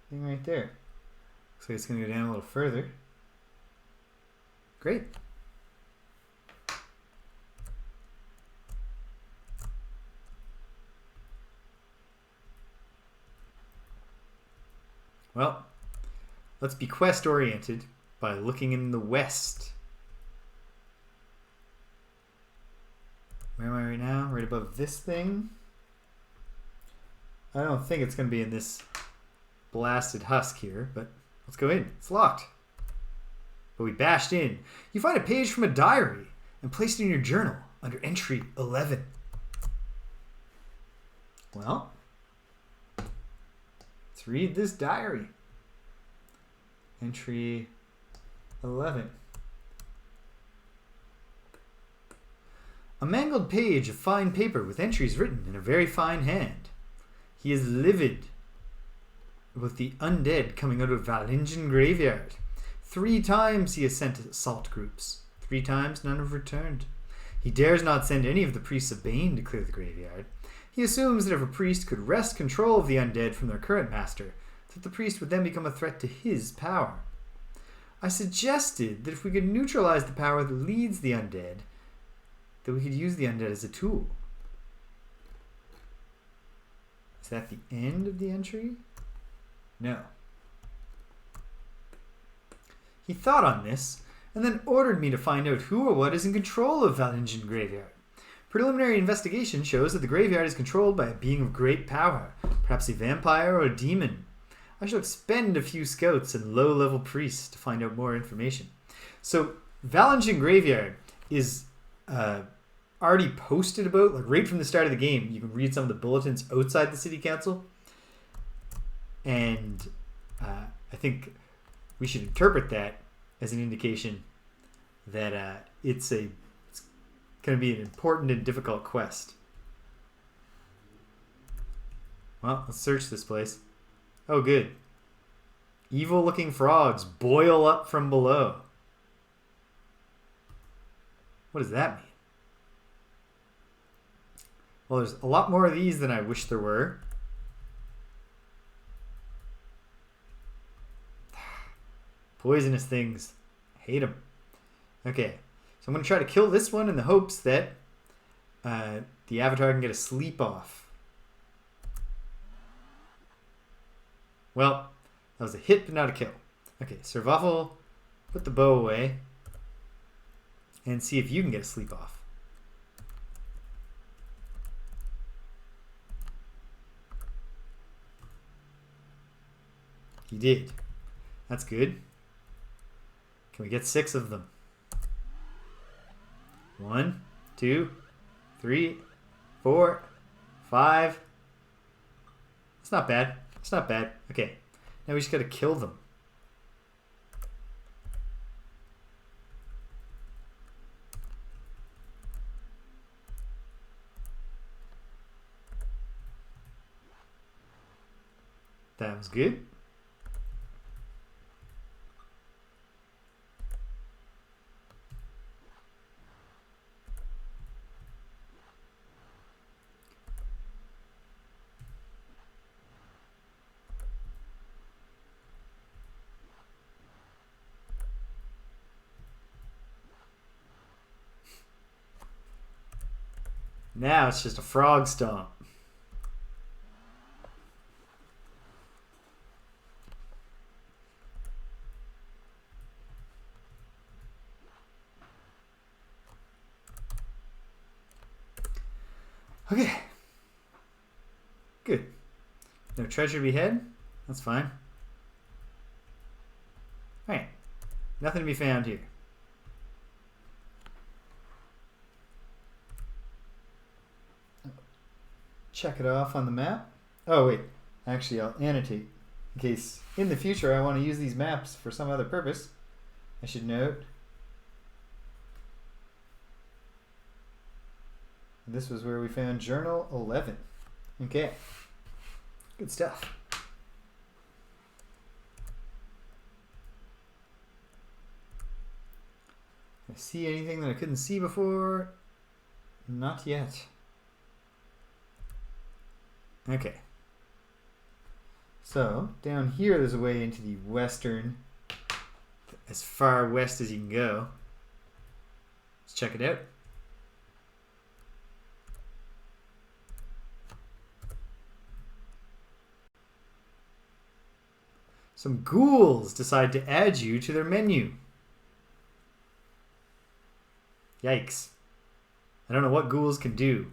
thing right there. Looks like it's going to go down a little further. Great. Well, let's be quest oriented by looking in the west. Where am I right now? Right above this thing. I don't think it's going to be in this blasted husk here, but let's go in. It's locked. But we bashed in. You find a page from a diary and placed it in your journal under entry 11. Well, let's read this diary. Entry 11. A mangled page of fine paper with entries written in a very fine hand. He is livid with the undead coming out of Valingen graveyard. 3 times he has sent assault groups. 3 times none have returned. He dares not send any of the priests of Bane to clear the graveyard. He assumes that if a priest could wrest control of the undead from their current master, that the priest would then become a threat to his power. I suggested that if we could neutralize the power that leads the undead, that we could use the undead as a tool. Is that the end of the entry? No. He thought on this, and then ordered me to find out who or what is in control of Valingen Graveyard. Preliminary investigation shows that the graveyard is controlled by a being of great power, perhaps a vampire or a demon. I shall expend a few scouts and low-level priests to find out more information. So, Valingen Graveyard is already posted about, like right from the start of the game. You can read some of the bulletins outside the city council. And I think we should interpret that as an indication that it's going to be an important and difficult quest. Well, let's search this place. Oh, good. Evil-looking frogs boil up from below. What does that mean? Well, there's a lot more of these than I wish there were. Poisonous things. Hate them. Okay. So I'm going to try to kill this one in the hopes that the avatar can get a sleep off. Well, that was a hit but not a kill. Okay, survival. Put the bow away. And see if you can get a sleep off. He did. That's good. Can we get 6 of them? 1, 2, 3, 4, 5. It's not bad. It's not bad. Okay. Now we just gotta kill them. That was good. Now it's just a frog stomp. Okay. Good. No treasure to be had? That's fine. Alright. Nothing to be found here. Check it off on the map. Oh, wait. Actually, I'll annotate in case in the future I want to use these maps for some other purpose. I should note. This was where we found Journal 11. Okay. Good stuff. I see anything that I couldn't see before? Not yet. Okay. So, down here there's a way into the western, as far west as you can go. Let's check it out. Some ghouls decide to add you to their menu. Yikes. I don't know what ghouls can do.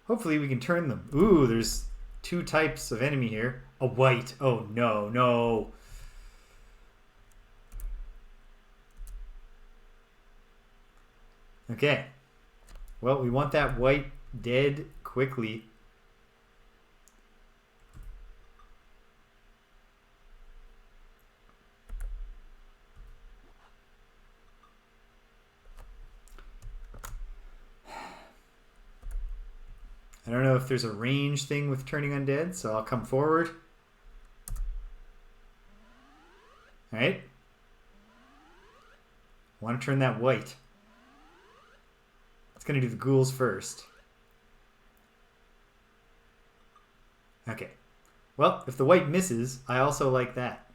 Hopefully we can turn them. Ooh, there's two types of enemy here. A white. Oh, no, no. Okay. Well, we want that white dead quickly. I don't know if there's a range thing with turning undead, so I'll come forward. Alright. I want to turn that white. It's going to do the ghouls first. Okay. Well, if the white misses, I also like that.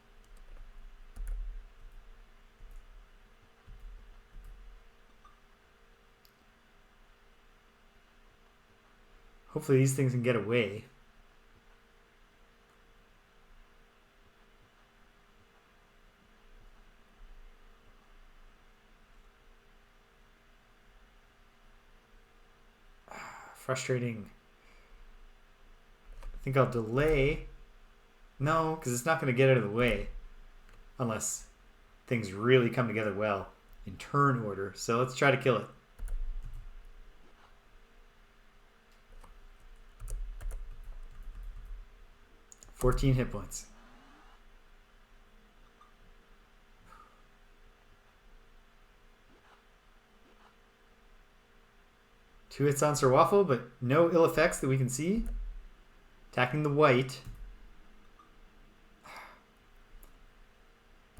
Hopefully these things can get away. Frustrating. I think I'll delay. No, because it's not going to get out of the way. Unless things really come together well in turn order. So let's try to kill it. $14 hit points. Two hits on Sir Waffle, but no ill effects that we can see. Attacking the white.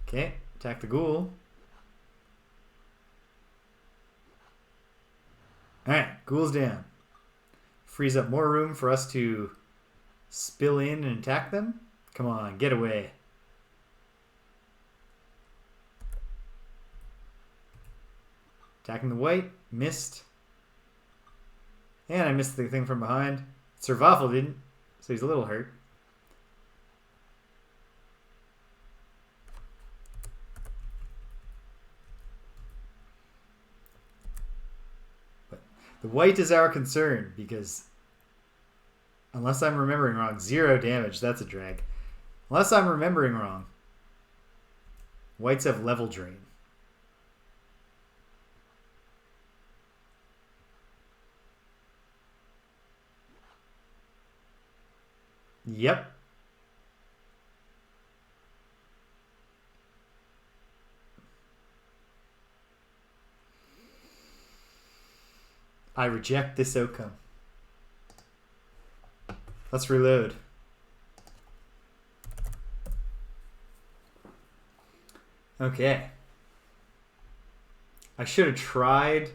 Okay, attack the ghoul. Alright, ghoul's down. Frees up more room for us to spill in and attack them. Come on, get away. Attacking the white. Missed. And I missed the thing from behind. Sir Waffle didn't, so he's a little hurt. But the white is our concern because unless I'm remembering wrong, 0 damage, that's a drag. Unless I'm remembering wrong, whites have level drain. Yep. I reject this outcome. Let's reload. Okay. I should have tried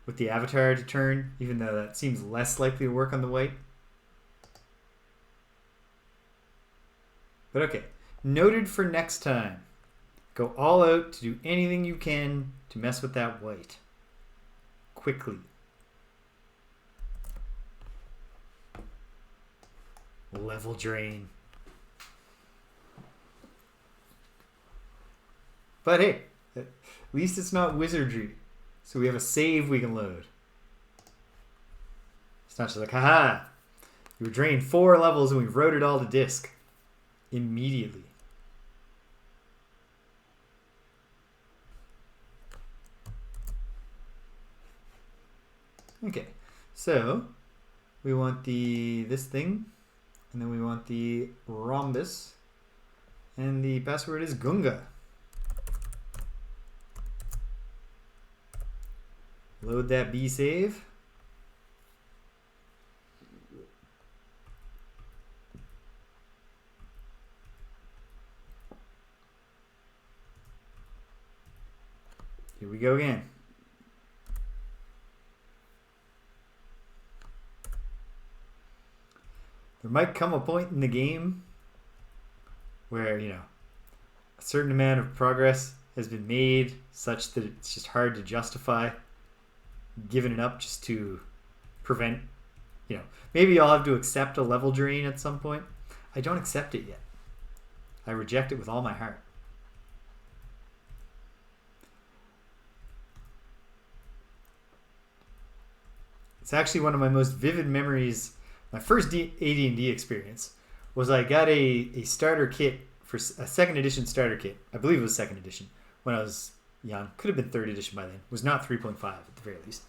with the avatar to turn, even though that seems less likely to work on the white. But okay. Noted for next time. Go all out to do anything you can to mess with that white. Quickly. Level drain. But hey, at least it's not wizardry. So we have a save we can load. It's not just like, haha, you were drained 4 levels and we wrote it all to disk. Immediately. Okay, so we want this thing And then we want the rhombus. And the password is Gunga. Load that B save. Here we go again. There might come a point in the game where, you know, a certain amount of progress has been made such that it's just hard to justify giving it up just to prevent, you know, maybe I'll have to accept a level drain at some point. I don't accept it yet. I reject it with all my heart. It's actually one of my most vivid memories. My first AD&D experience was I got a starter kit for a second edition starter kit. I believe it was second edition when I was young. Could have been third edition by then. It was not 3.5 at the very least.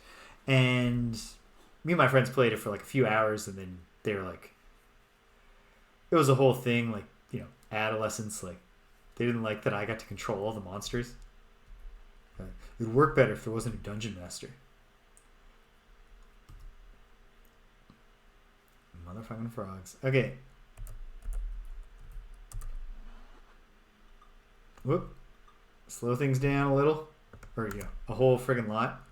And me and my friends played it for like a few hours, and then they were like, it was a whole thing, like, you know, adolescence. Like, they didn't like that I got to control all the monsters. It would work better if there wasn't a dungeon master. Motherfucking frogs. Okay. Whoop. Slow things down a little. Or, you know, a whole friggin' lot.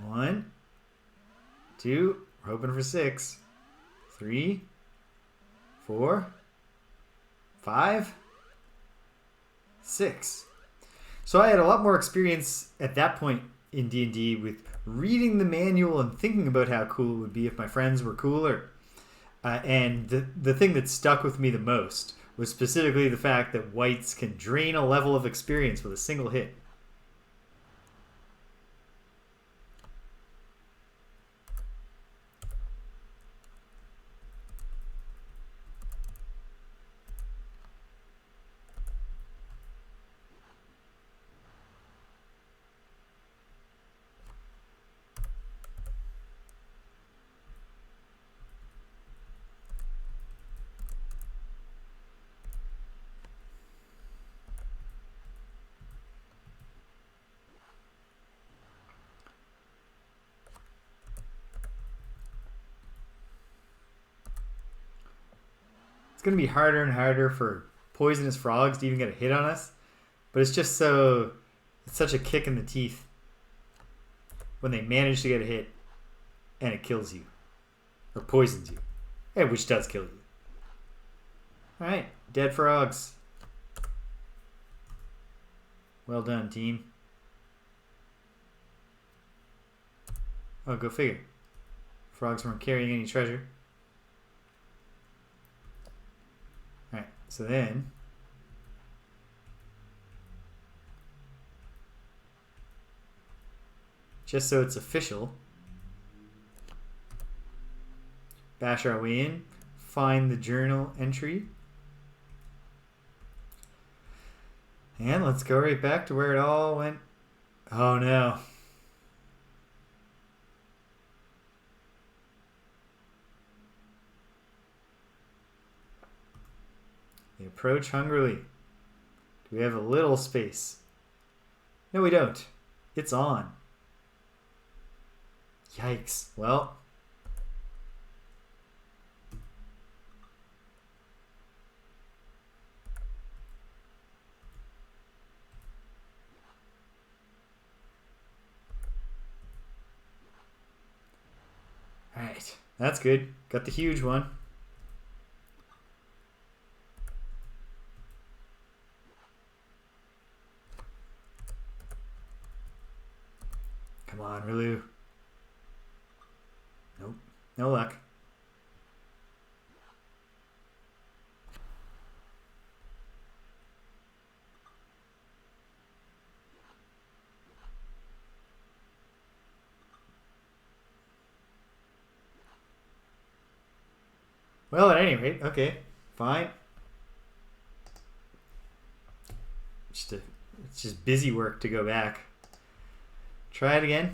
One, two, we're hoping for 6, 3, 4, 5, 6. So I had a lot more experience at that point in D&D with reading the manual and thinking about how cool it would be if my friends were cooler. And the thing that stuck with me the most was specifically the fact that whites can drain a level of experience with a single hit. It's going to be harder and harder for poisonous frogs to even get a hit on us. But it's just so... It's such a kick in the teeth when they manage to get a hit and it kills you. Or poisons you. Yeah, which does kill you. Alright, dead frogs. Well done, team. Oh, go figure. Frogs weren't carrying any treasure. Alright, so then... just so it's official, bash our way in, find the journal entry, and let's go right back to where it all went. Oh no. They approach hungrily. Do we have a little space? No, we don't. It's on. Yikes. Well. Alright. That's good. Got the huge one. Come on, Rilu. Nope. No luck. Well, at any rate, okay, fine. It's just busy work to go back. Try it again.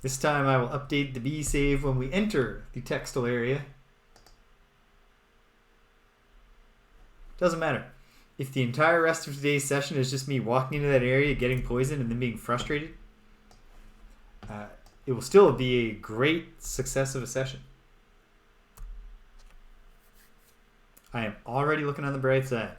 This time I will update the B save when we enter the textile area. Doesn't matter. If the entire rest of today's session is just me walking into that area, getting poisoned, and then being frustrated, it will still be a great success of a session. I am already looking on the bright side.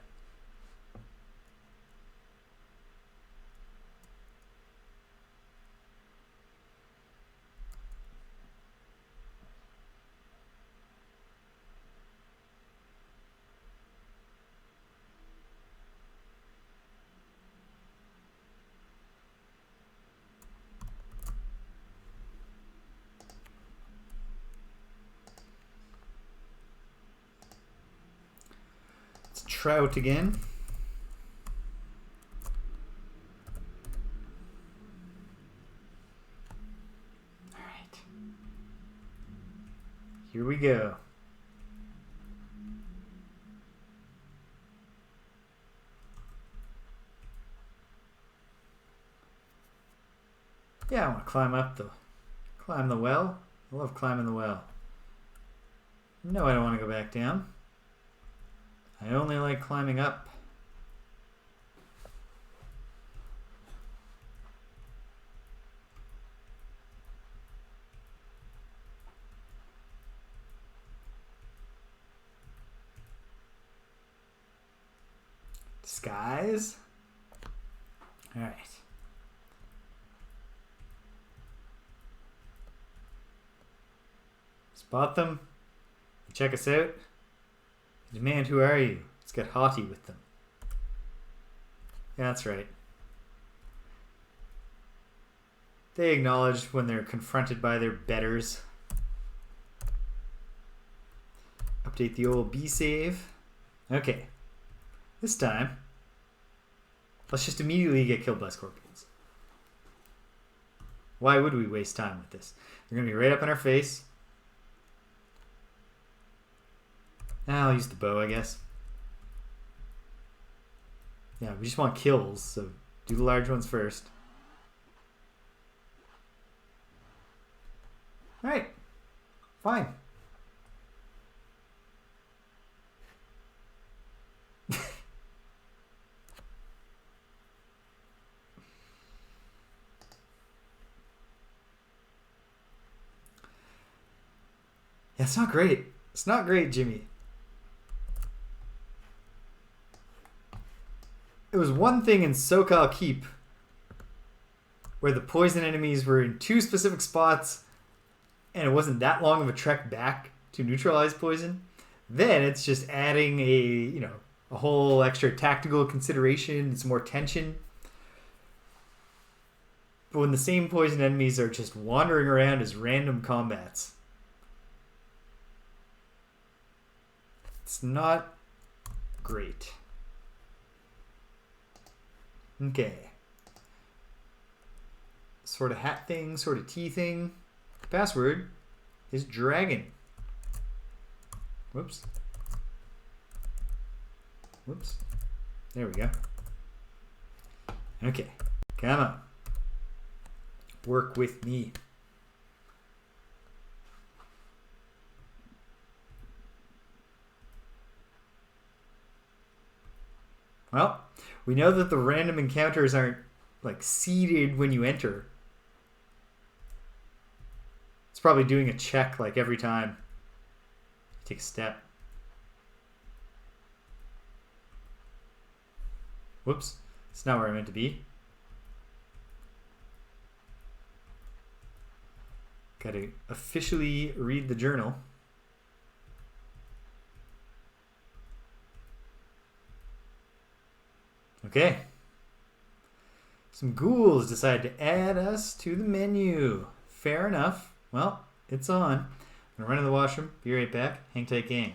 It's trout again. All right. Here we go. Yeah, I want to climb the well. I love climbing the well. No, I don't want to go back down. I only like climbing up. Disguise. All right. Spot them. Check us out. Demand, who are you? Let's get haughty with them. Yeah, that's right. They acknowledge when they're confronted by their betters. Update the old B save. Okay. This time, let's just immediately get killed by scorpions. Why would we waste time with this? They're going to be right up in our face. I'll use the bow, I guess. Yeah, we just want kills, so do the large ones first. Alright. Fine. Yeah, it's not great. It's not great, Jimmy. It was one thing in SoCal Keep where the poison enemies were in two specific spots and it wasn't that long of a trek back to neutralize poison. Then it's just adding a whole extra tactical consideration. It's more tension. But when the same poison enemies are just wandering around as random combats, it's not great. Okay. Sort of hat thing, sort of tea thing. The password is dragon. Whoops. Whoops. There we go. Okay. Come on. Work with me. Well, we know that the random encounters aren't like seeded when you enter. It's probably doing a check like every time you take a step. Whoops, it's not where I meant to be. Got to officially read the journal. Okay. Some ghouls decide to add us to the menu. Fair enough. Well, it's on. I'm gonna run to the washroom. Be right back. Hang tight, gang.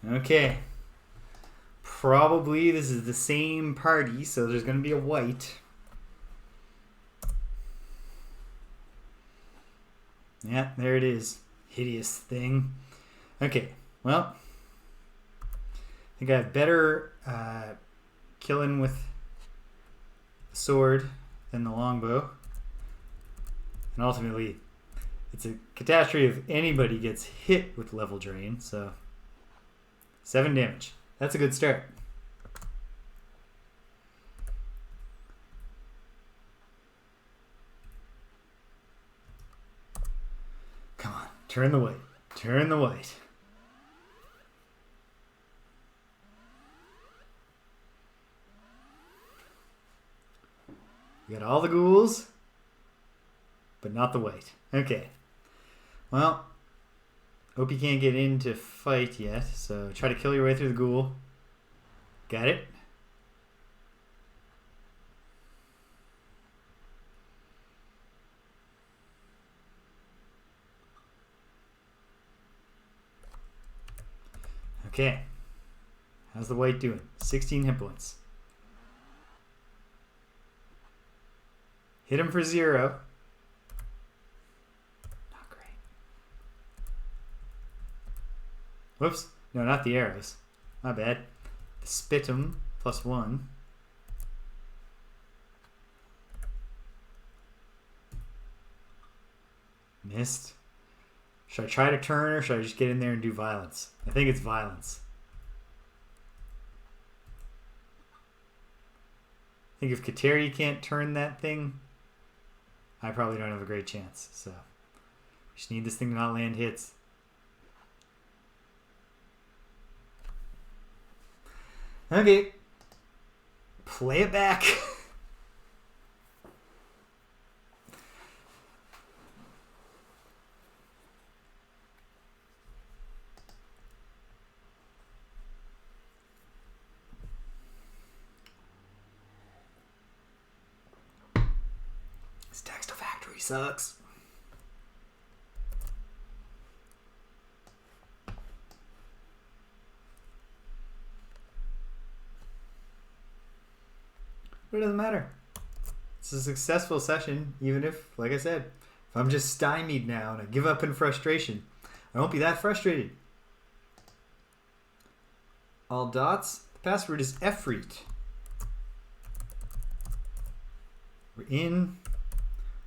Okay. Probably this is the same party, so there's going to be a white. Yeah, there it is. Hideous thing. Okay, well, I think I have better killing with the sword than the longbow. And ultimately, it's a catastrophe if anybody gets hit with level drain, so 7 damage. That's a good start. Come on, turn the white. Turn the white. We got all the ghouls, but not the white. Okay. Well, hope you can't get in to fight yet, so try to kill your way through the ghoul. Got it? Okay. How's the white doing? 16 hit points. Hit him for 0. Not great. Whoops. No, not the arrows. My bad. The spitum +1. Missed. Should I try to turn or should I just get in there and do violence? I think it's violence. I think if Kateri can't turn that thing, I probably don't have a great chance. So, just need this thing to not land hits. Okay. Play it back. This textile factory sucks. But it doesn't matter. It's a successful session, even if, like I said, if I'm just stymied now and I give up in frustration, I won't be that frustrated. All dots. The password is Efreet. We're in.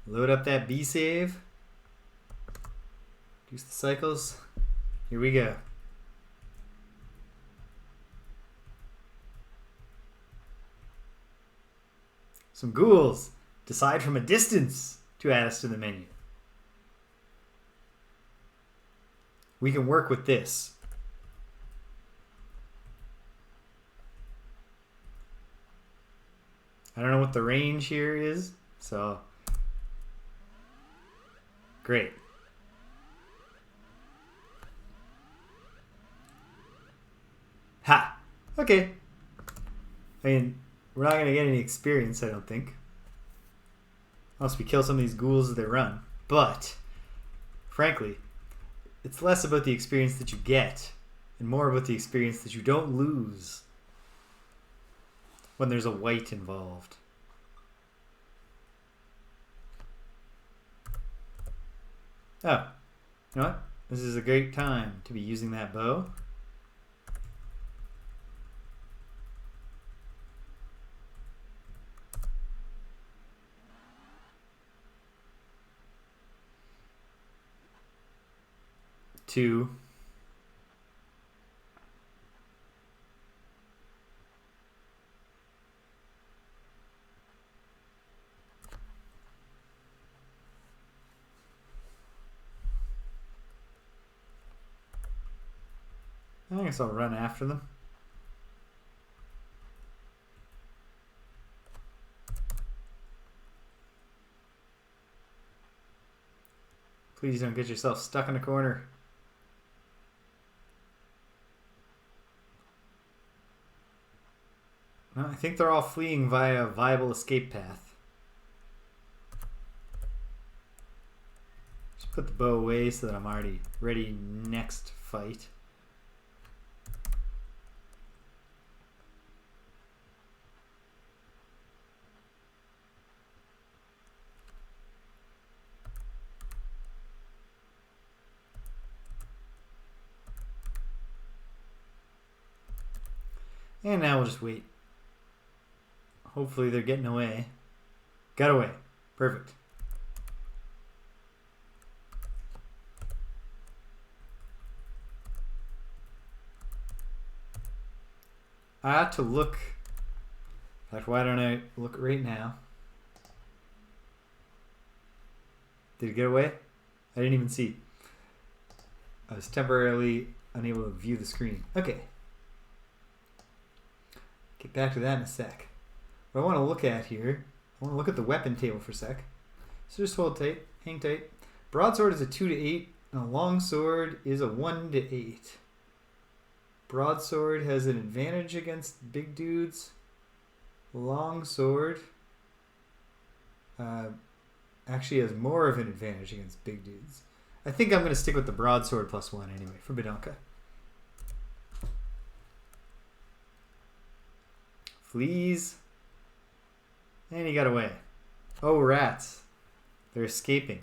Load up that B save. Use the cycles. Here we go. Some ghouls. Decide from a distance to add us to the menu. We can work with this. I don't know what the range here is, so great. Ha! Okay. I mean, we're not going to get any experience, I don't think. Unless we kill some of these ghouls as they run. But, frankly, it's less about the experience that you get and more about the experience that you don't lose when there's a white involved. Oh, you know what? This is a great time to be using that bow. To I guess I'll run after them. Please don't get yourself stuck in a corner. No, I think they're all fleeing via a viable escape path. Just put the bow away so that I'm already ready next fight. And now we'll just wait. Hopefully they're getting away. Got away. Perfect. I ought to look. In fact, why don't I look right now? Did it get away? I didn't even see. I was temporarily unable to view the screen. Okay. Get back to that in a sec. What I want to look at here, I want to look at the weapon table for a sec. So just hold tight, hang tight. Broadsword is a 2 to 8, and a longsword is a 1 to 8. Broadsword has an advantage against big dudes. Longsword actually has more of an advantage against big dudes. I think I'm going to stick with the broadsword +1 anyway for Bedonka. Fleas. And he got away. Oh, rats. They're escaping.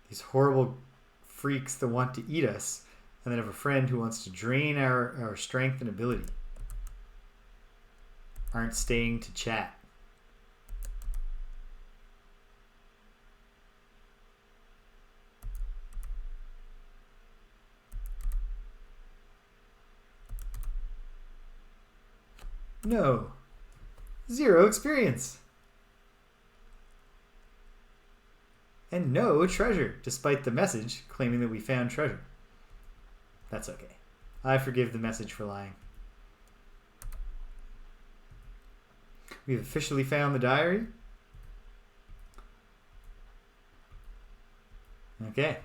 These horrible freaks that want to eat us, and then have a friend who wants to drain our strength and ability. Aren't staying to chat. No. 0 experience. And no treasure, despite the message claiming that we found treasure. That's okay. I forgive the message for lying. We've officially found the diary. Okay.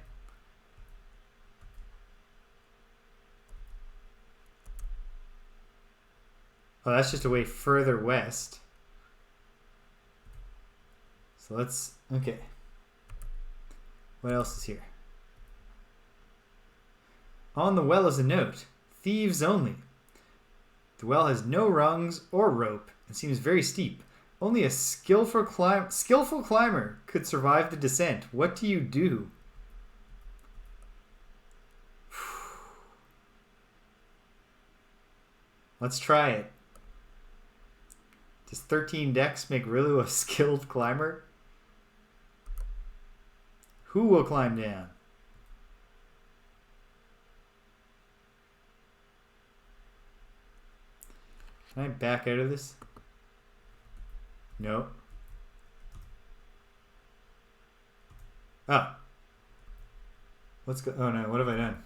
Oh, that's just a way further west. So let's... Okay. What else is here? On the well is a note. Thieves only. The well has no rungs or rope and seems very steep. Only a skillful climber could survive the descent. What do you do? Let's try it. Does 13 dex make Rilu a skilled climber? Who will climb down? Can I back out of this? No. Oh. Let's go. Oh no, what have I done?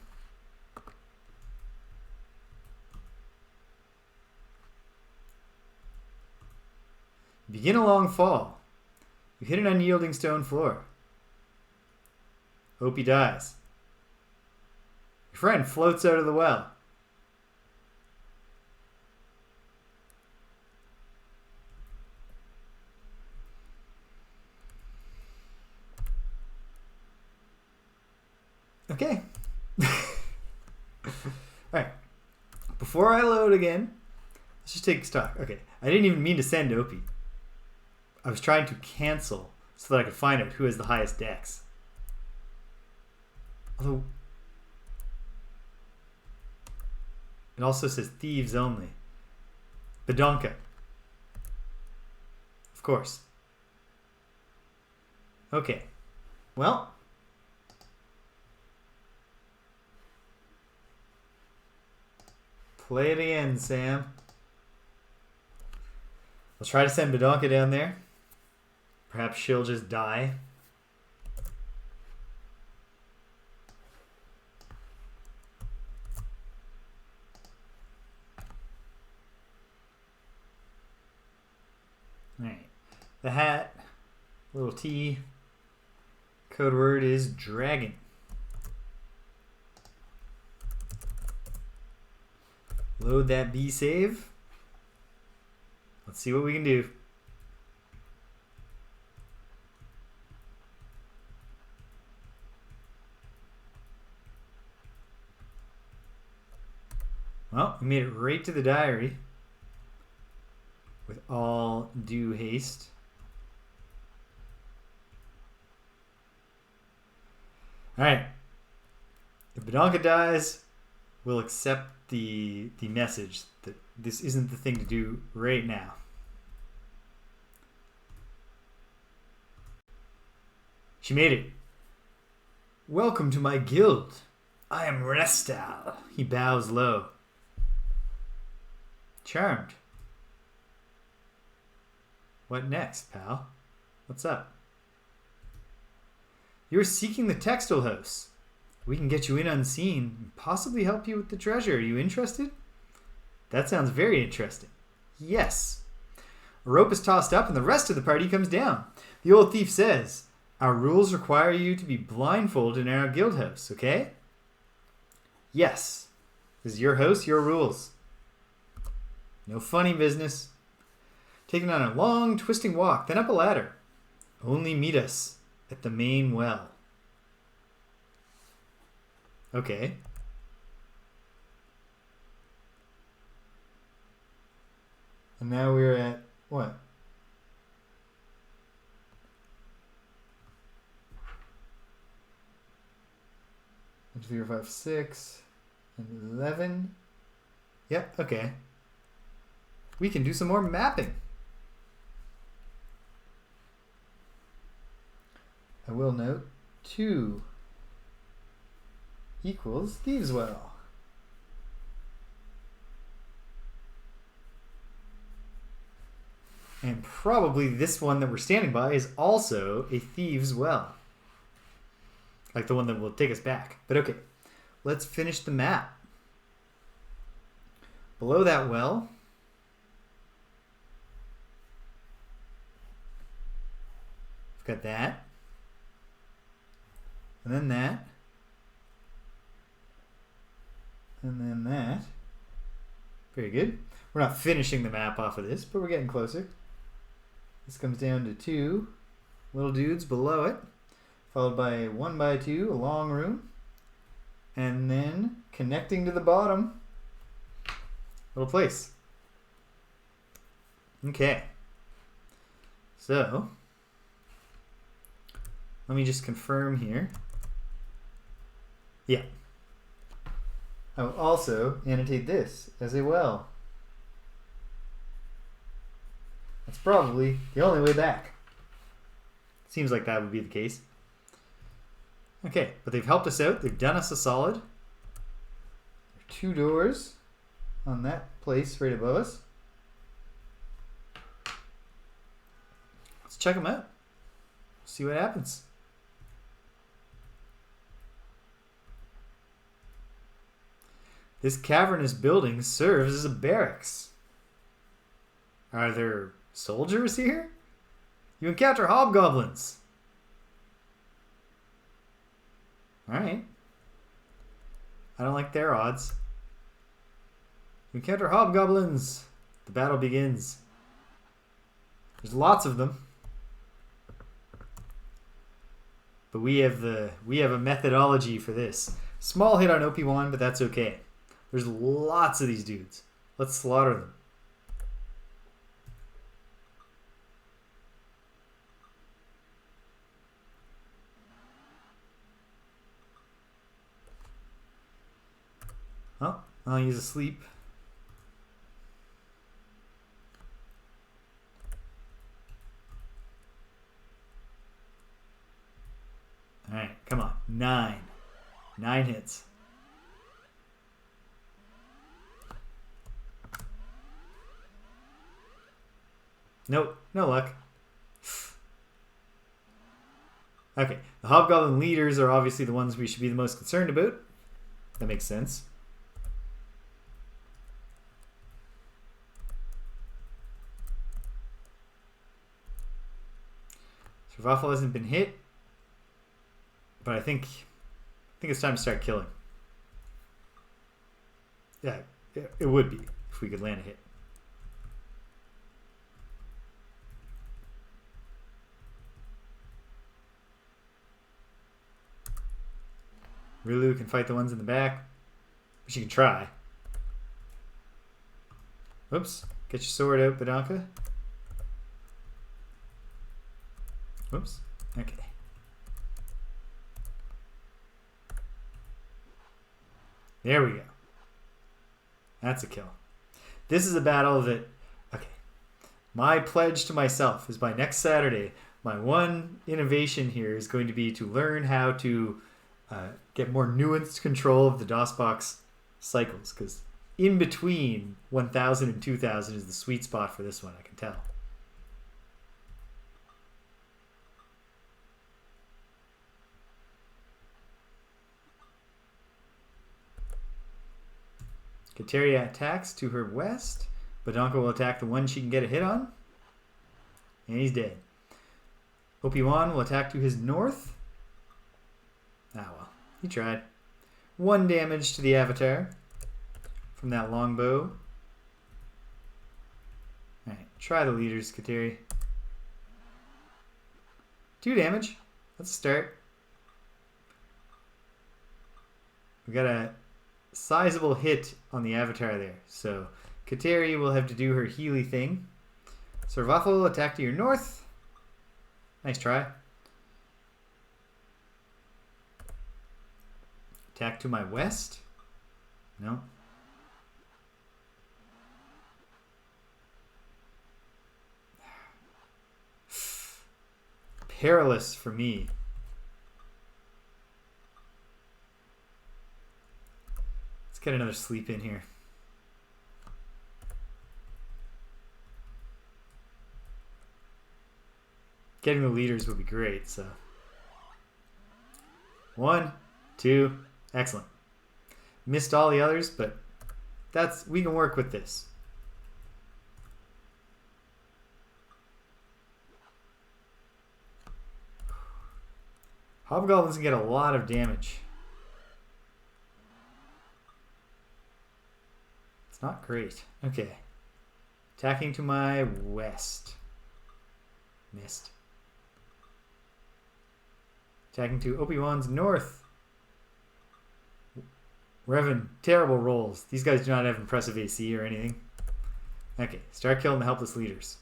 Begin a long fall. You hit an unyielding stone floor. Hope he dies. Your friend floats out of the well. Okay. Alright. Before I load again, let's just take stock. Okay. I didn't even mean to send Opie. I was trying to cancel so that I could find out who has the highest dex. Although it also says thieves only. Bedonka. Of course. Okay. Well. Play it again, Sam. Let's try to send Bedonka down there. Perhaps she'll just die. Alright. The hat, little T, code word is dragon. Load that B save. Let's see what we can do. Well, we made it right to the diary with all due haste. All right. If Bedonka dies, will accept the message that this isn't the thing to do right now. She made it. Welcome to my guild. I am Restal. He bows low. Charmed. What next, pal? What's up? You're seeking the textile house. We can get you in unseen and possibly help you with the treasure. Are you interested? That sounds very interesting. Yes. A rope is tossed up and the rest of the party comes down. The old thief says, our rules require you to be blindfolded in our guild house, okay? Yes. This is your house, your rules. No funny business. Taking on a long, twisting walk, then up a ladder. Only meet us at the main well. Okay. And now we're at what? 1, 2, 3, 4, 5, 6, and 11. Yep, okay. We can do some more mapping. I will note 2 equals Thieves' Well. And probably this one that we're standing by is also a Thieves' Well. Like the one that will take us back. But okay, let's finish the map. Below that well, we've got that. And then that. And then that. Very good. We're not finishing the map off of this, but we're getting closer. This comes down to 2 little dudes below it, followed by 1 by 2, a long room, and then connecting to the bottom, little place. Okay. So, let me just confirm here. Yeah. I will also annotate this as a well. That's probably the only way back. Seems like that would be the case. Okay, but they've helped us out. They've done us a solid. There are 2 doors on that place right above us. Let's check them out. See what happens. This cavernous building serves as a barracks. Are there soldiers here? You encounter hobgoblins. Alright. I don't like their odds. You encounter hobgoblins. The battle begins. There's lots of them. But we have a methodology for this. Small hit on OP1, but that's okay. There's lots of these dudes. Let's slaughter them. Oh, I'll use a sleep. Alright, come on. 9. 9 hits. Nope, no luck. Okay, the hobgoblin leaders are obviously the ones we should be the most concerned about. That makes sense. Survival hasn't been hit, but I think it's time to start killing. Yeah, it would be if we could land a hit. Rilu can fight the ones in the back. She can try. Whoops. Get your sword out, Badanka. Whoops. Okay. There we go. That's a kill. This is a battle that... Okay. My pledge to myself is by next Saturday, my one innovation here is going to be to learn how to get more nuanced control of the DOSBox cycles, because in between 1000 and 2000 is the sweet spot for this one, I can tell. Kateria attacks to her west. Badonka will attack the one she can get a hit on. And he's dead. Opi-Wan will attack to his north. Ah well, he tried. 1 damage to the Avatar from that longbow. Alright, try the leaders, Kateri. 2 damage. Let's start. We got a sizable hit on the Avatar there. So Kateri will have to do her Healy thing. Servathal, attack to your north. Nice try. Attack to my west. No. Perilous for me. Let's get another sleep in here. Getting the leaders would be great, so. 1, 2, excellent. Missed all the others, but we can work with this. Hobgoblins can get a lot of damage. It's not great. Okay. Attacking to my west. Missed. Attacking to Obi-Wan's north. We're having terrible rolls. These guys do not have impressive AC or anything. Okay, start killing the helpless leaders.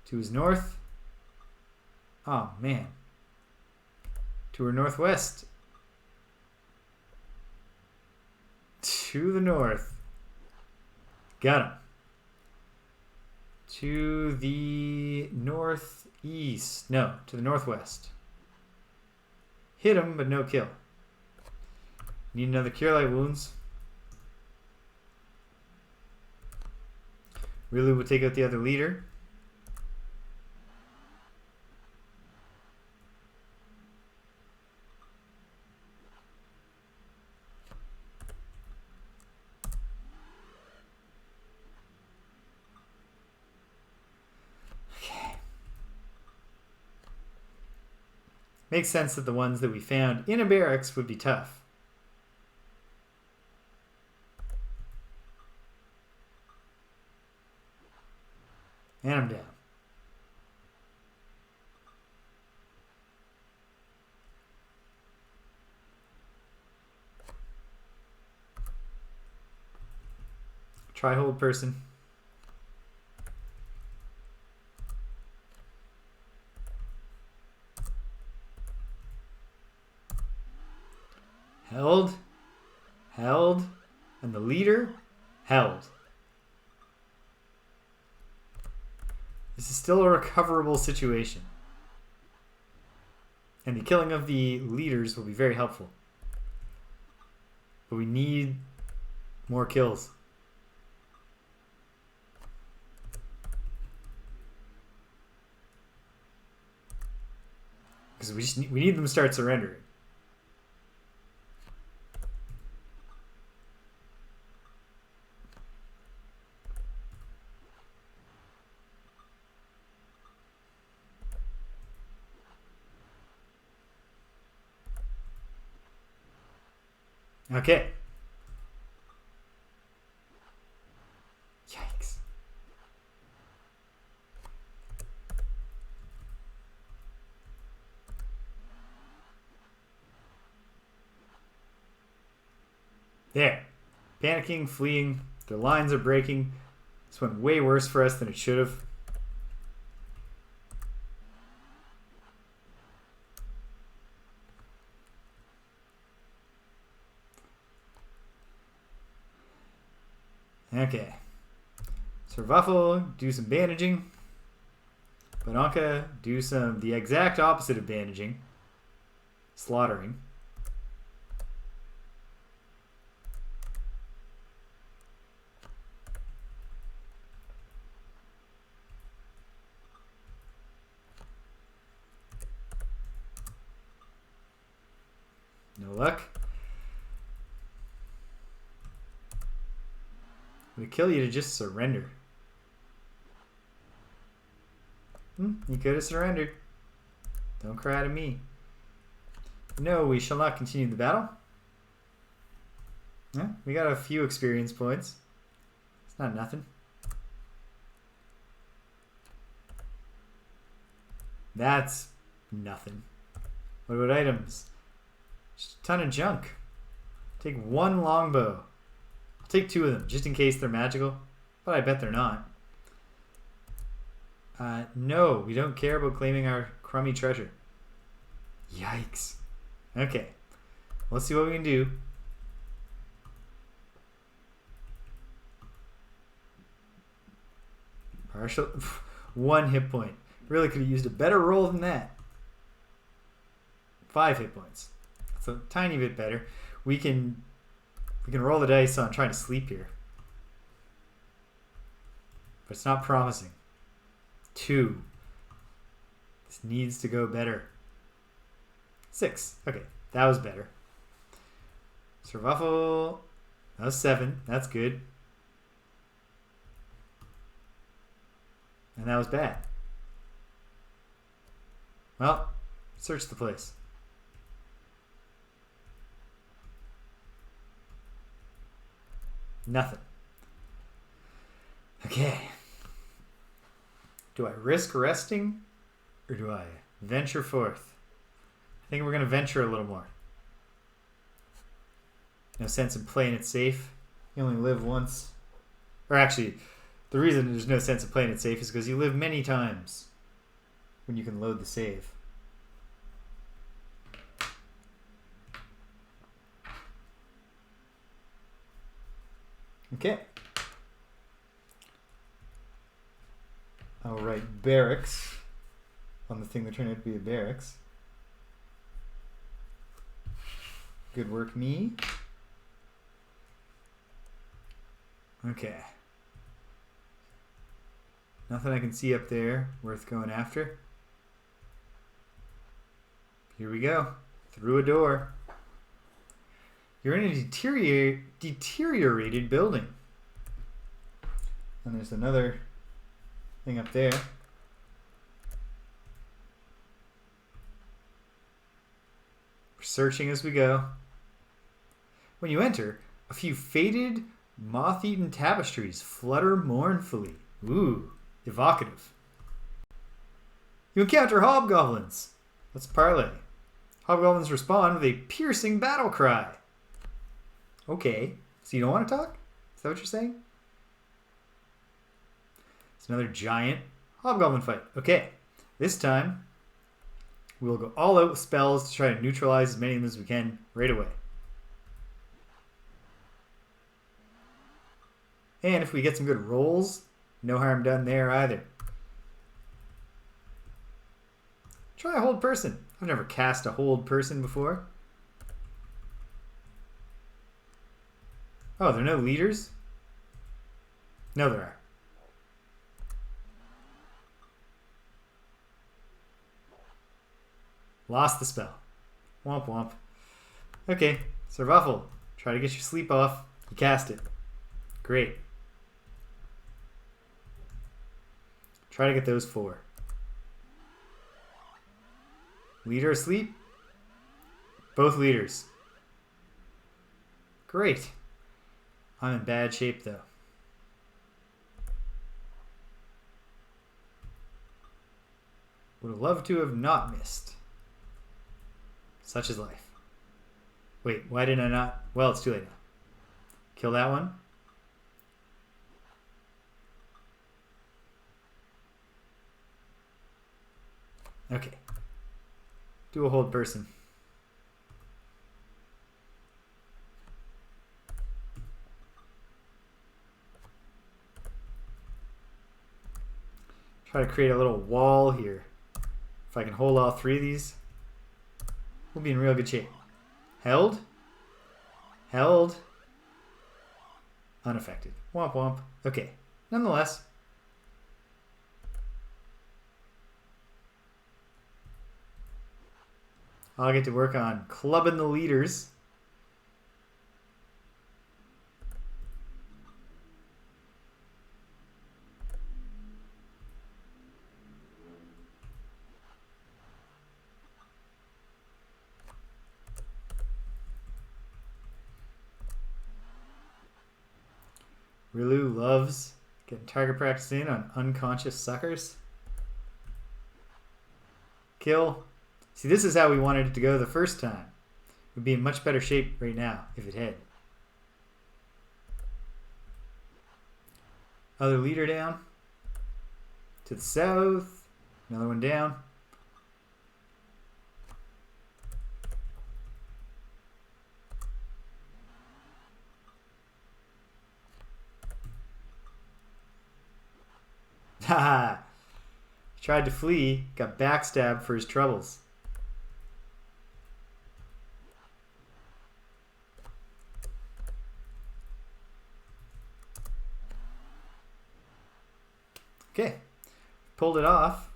To his north. Oh, man. To her northwest. To the north. Got him. To the northeast. No, to the northwest. Hit him, but no kill. Need another Cure Light Wounds. Really will take out the other leader. Makes sense that the ones that we found in a barracks would be tough. And I'm down. Try hold person. Held, held, and the leader held. This is still a recoverable situation. And the killing of the leaders will be very helpful. But we need more kills. Because we need them to start surrendering. Okay. Yikes. There. Panicking, fleeing. Their lines are breaking. This went way worse for us than it should have. Okay. Servaffel, do some bandaging. Bananka, do the exact opposite of bandaging. Slaughtering. No luck. Would it kill you to just surrender? You could have surrendered. Don't cry to me. No, we shall not continue the battle. Yeah, we got a few experience points. It's not nothing. That's nothing. What about items? Just a ton of junk. Take one longbow. I'll take 2 of them, just in case they're magical. But I bet they're not. No, we don't care about claiming our crummy treasure. Yikes. Okay. Let's see what we can do. Partial. 1 hit point. Really could have used a better roll than that. 5 hit points. That's a tiny bit better. We can roll the dice on trying to sleep here. But it's not promising. 2. This needs to go better. 6. Okay, that was better. Survival. That was 7. That's good. And that was bad. Well, search the place. Nothing. Okay. Do I risk resting or do I venture forth? I think we're going to venture a little more. No sense in playing it safe. You only live once. Or actually, the reason there's no sense in playing it safe is because you live many times when you can load the save. Okay. I'll write barracks on the thing that turned out to be a barracks. Good work, me. Okay. Nothing I can see up there worth going after. Here we go. Through a door. You're in a deteriorated building. And there's another thing up there. We're searching as we go. When you enter, a few faded, moth-eaten tapestries flutter mournfully. Ooh, evocative. You encounter hobgoblins. Let's parley. Hobgoblins respond with a piercing battle cry. Okay, so you don't want to talk? Is that what you're saying? It's another giant hobgoblin fight. Okay, this time we'll go all out with spells to try to neutralize as many of them as we can right away. And if we get some good rolls, no harm done there either. Try a hold person. I've never cast a hold person before. Oh, there are no leaders? No, there are. Lost the spell. Womp womp. Okay, Survival. Try to get your sleep off. You cast it. Great. Try to get those 4. Leader asleep? Both leaders. Great. I'm in bad shape though. Would have loved to have not missed. Such is life. Wait, why did I not? Well, it's too late now. Kill that one. Okay. Do a hold person. Try to create a little wall here. If I can hold all three of these, we'll be in real good shape. Held. Held. Unaffected. Womp womp. Okay. Nonetheless. I'll get to work on clubbing the leaders. Rilu loves getting target practice in on unconscious suckers. Kill. See, this is how we wanted it to go the first time. We'd be in much better shape right now if it had. Other leader down. To the south. Another one down. Haha. He tried to flee, got backstabbed for his troubles. Okay. Pulled it off.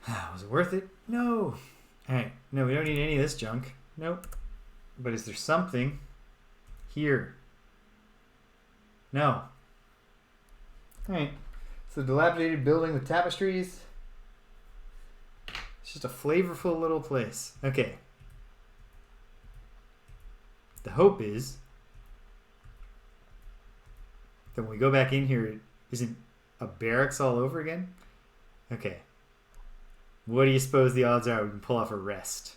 Was it worth it? No. Alright. No, we don't need any of this junk. Nope. But is there something here? No. Alright. It's a dilapidated building with tapestries. It's just a flavorful little place. Okay. The hope is that when we go back in here, it isn't a barracks all over again. Okay. What do you suppose the odds are we can pull off a rest?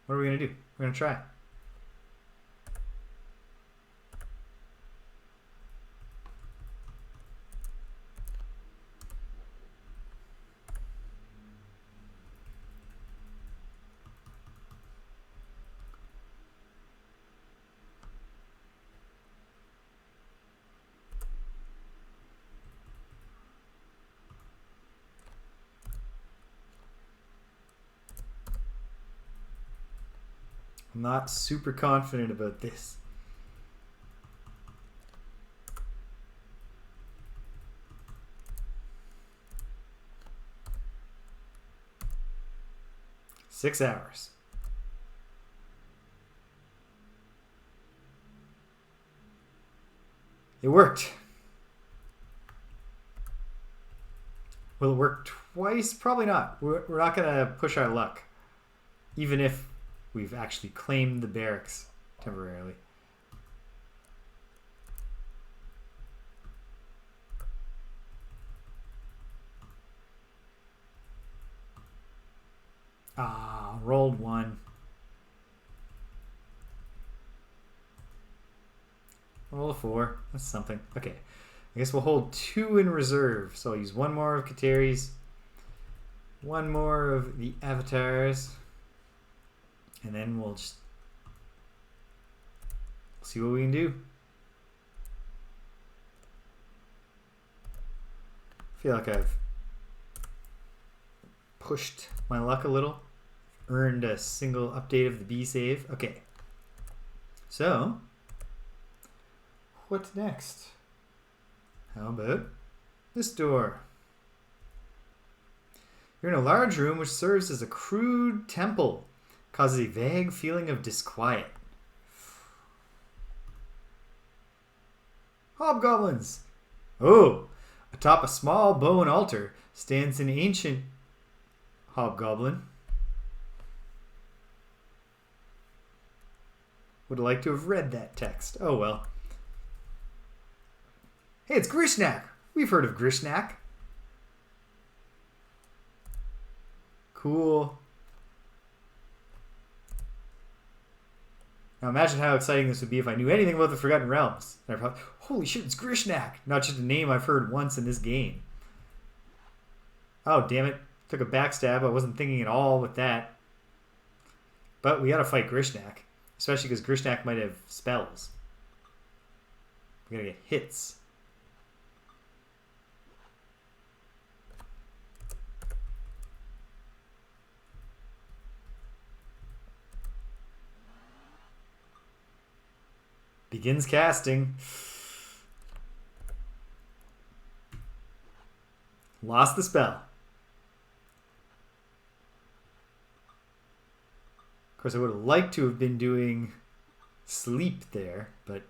What are we going to do? We're going to try. I'm not super confident about this. Six hours. It worked. Will it work twice? Probably not. We're not going to push our luck. Even if we've actually claimed the barracks temporarily. Ah, rolled one. Roll a 4. That's something. Okay. I guess we'll hold 2 in reserve. So I'll use one more of Kateri's, one more of the avatars, and then we'll just see what we can do. I feel like I've pushed my luck a little. Earned a single update of the B save. Okay. So, what's next? How about this door? You're in a large room which serves as a crude temple. Causes a vague feeling of disquiet. Hobgoblins! Oh! Atop a small bone altar stands an ancient hobgoblin. Would have liked to have read that text. Oh well. Hey, it's Grishnak! We've heard of Grishnak. Cool. Now imagine how exciting this would be if I knew anything about the Forgotten Realms. And I thought, holy shit, it's Grishnak! Not just a name I've heard once in this game. Oh, damn it. Took a backstab. I wasn't thinking at all with that. But we gotta fight Grishnak. Especially because Grishnak might have spells. We gotta get hits. Begins casting. Lost the spell. Of course, I would have liked to have been doing sleep there, but...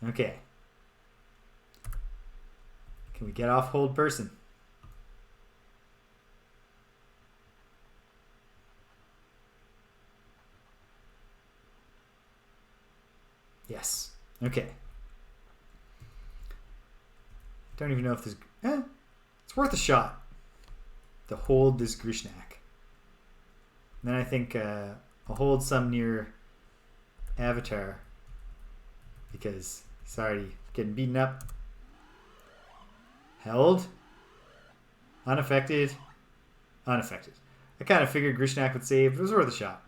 Okay. Can we get off hold person? Yes. Okay. Don't even know if this... it's worth a shot to hold this Grishnak. Then I think I'll hold some near Avatar. Because it's already getting beaten up. Held. Unaffected. Unaffected. I kind of figured Grishnak would save. It was worth a shot.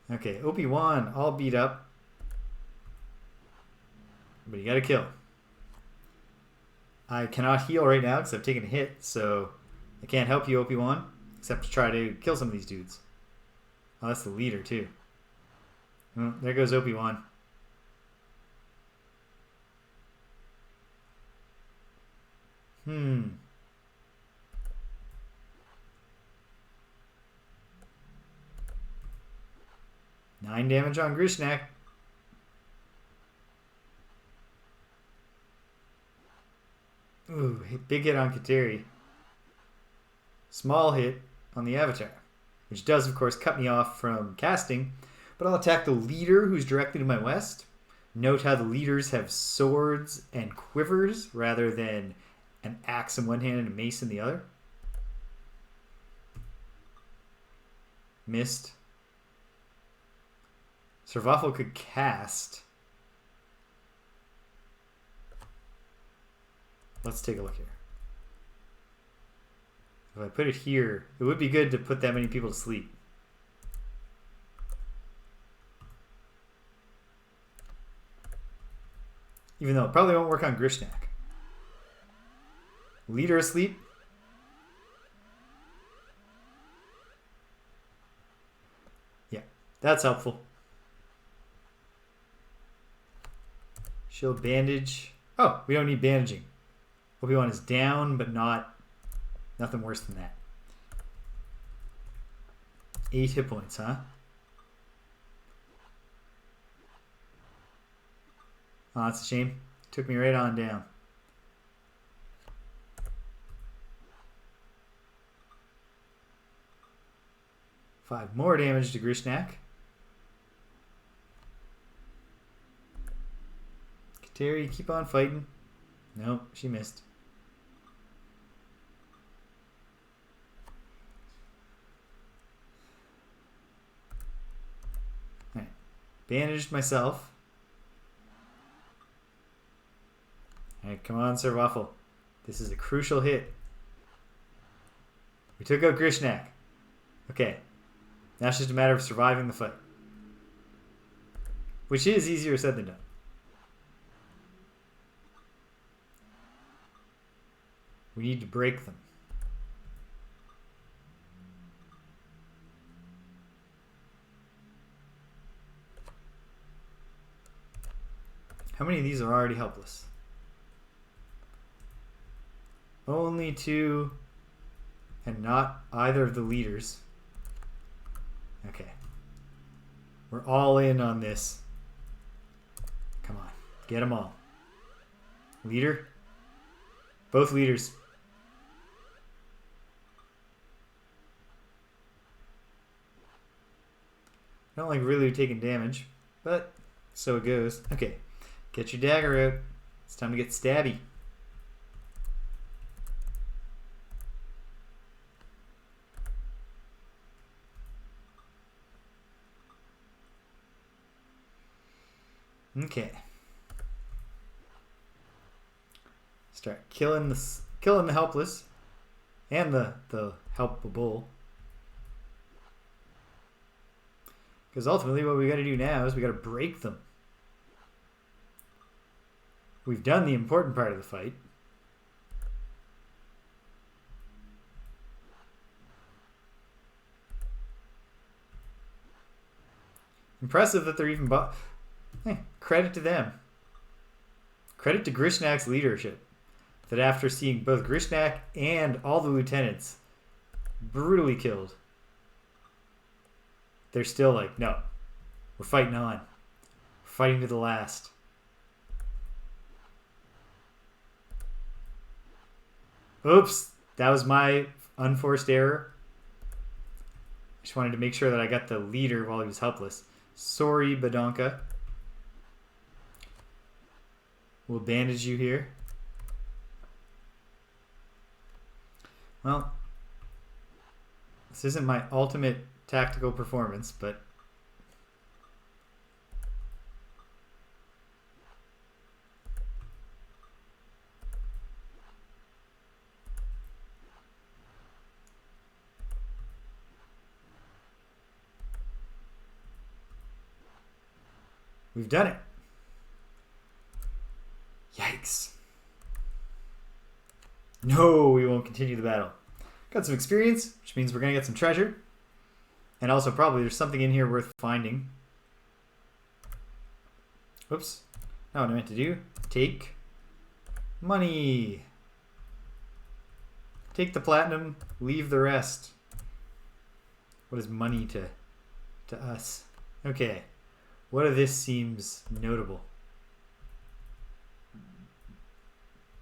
Okay, Obi-Wan all beat up. But you gotta kill. I cannot heal right now because I've taken a hit, so I can't help you, Obi-Wan, except to try to kill some of these dudes. Oh, that's the leader, too. Oh, there goes Obi-Wan. Hmm. Nine damage on Grishnak. Ooh, big hit on Kateri. Small hit on the Avatar, which does, of course, cut me off from casting, but I'll attack the leader who's directly to my west. Note how the leaders have swords and quivers rather than an axe in one hand and a mace in the other. Missed. Servathal could cast. Let's take a look here. If I put it here, it would be good to put that many people to sleep. Even though it probably won't work on Grishnak. Leader asleep. Yeah, that's helpful. Shield bandage. Oh, we don't need bandaging. Obi-Wan is down, but nothing worse than that. 8 hit points, huh? Oh, that's a shame. Took me right on down. Five more damage to Grishnak. Kateri, keep on fighting. Nope, she missed. Alright. Bandaged myself. Alright, come on, Servathal. This is a crucial hit. We took out Grishnak. Okay. Now it's just a matter of surviving the fight. Which is easier said than done. We need to break them. How many of these are already helpless? Only 2, and not either of the leaders. Okay. We're all in on this. Come on. Get them all. Leader. Both leaders. I don't like really taking damage, but so it goes. Okay. Get your dagger out. It's time to get stabby. Okay. Start killing the helpless and the helpable. Because ultimately what we got to do now is we got to break them. We've done the important part of the fight. Impressive that they're even hey, credit to them. Credit to Grishnak's leadership. That after seeing both Grishnak and all the lieutenants brutally killed, they're still like, no, we're fighting on. We're fighting to the last. Oops, that was my unforced error. Just wanted to make sure that I got the leader while he was helpless. Sorry, Badonka. We'll bandage you here. Well, this isn't my ultimate tactical performance, but we've done it. Yikes. No, we won't continue the battle. Got some experience, which means we're going to get some treasure. And also probably there's something in here worth finding. Oops. Not what I meant to do. Take money. Take the platinum, leave the rest. What is money to us? Okay. What of this seems notable?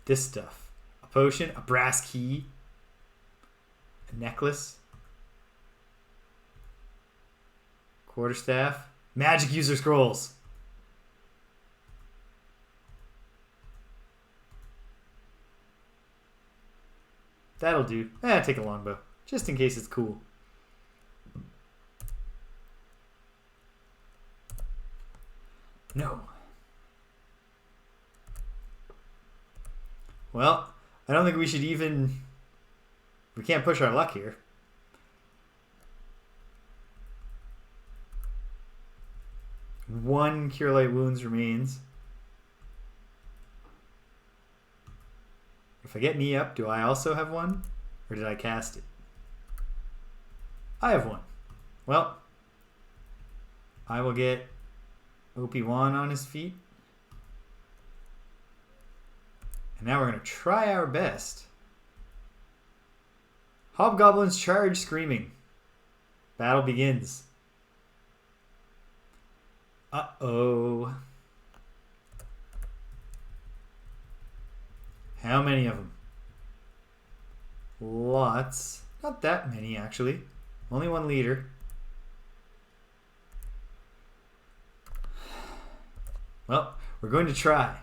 This stuff. A potion, a brass key, a necklace, quarterstaff, magic user scrolls. That'll do. Take a longbow, just in case it's cool. No. Well, I don't think we should even... We can't push our luck here. One Cure Light Wounds remains. If I get knee up, do I also have one? Or did I cast it? I have one. Well, I will get OP1 on his feet. And now we're going to try our best. Hobgoblins charge screaming. Battle begins. Uh-oh. How many of them? Lots. Not that many, actually. Only one leader. Well, we're going to try.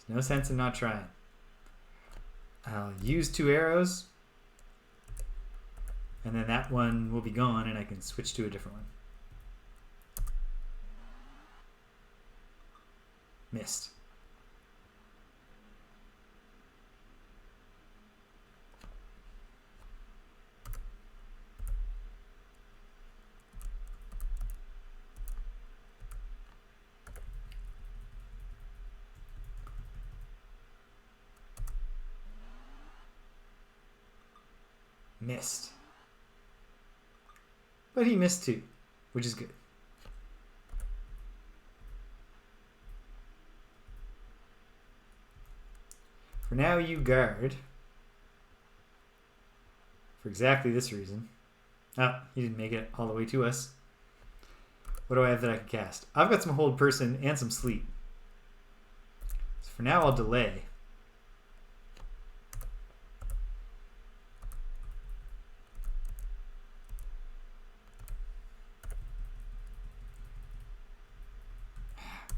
There's no sense in not trying. I'll use 2 arrows. And then that one will be gone and I can switch to a different one. Missed. Missed. But he missed 2, which is good. For now, you guard. For exactly this reason. Ah, he didn't make it all the way to us. What do I have that I can cast? I've got some Hold Person and some Sleep. So for now, I'll delay.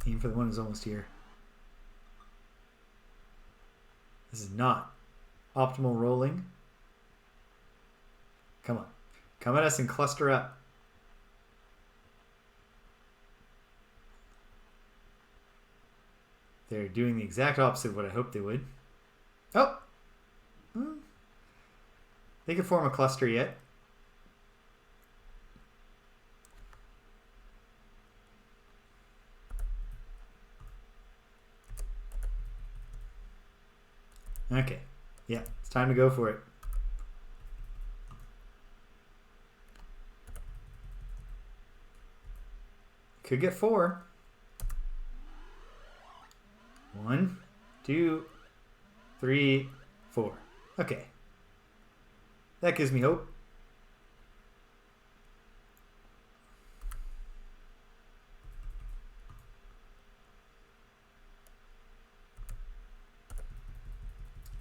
Aim for the one who's almost here. This is not optimal rolling. Come on. Come at us and cluster up. They're doing the exact opposite of what I hoped they would. Oh! They could form a cluster yet. Okay. Yeah, it's time to go for it. Could get 4. 1, 2, 3, 4. Okay. That gives me hope.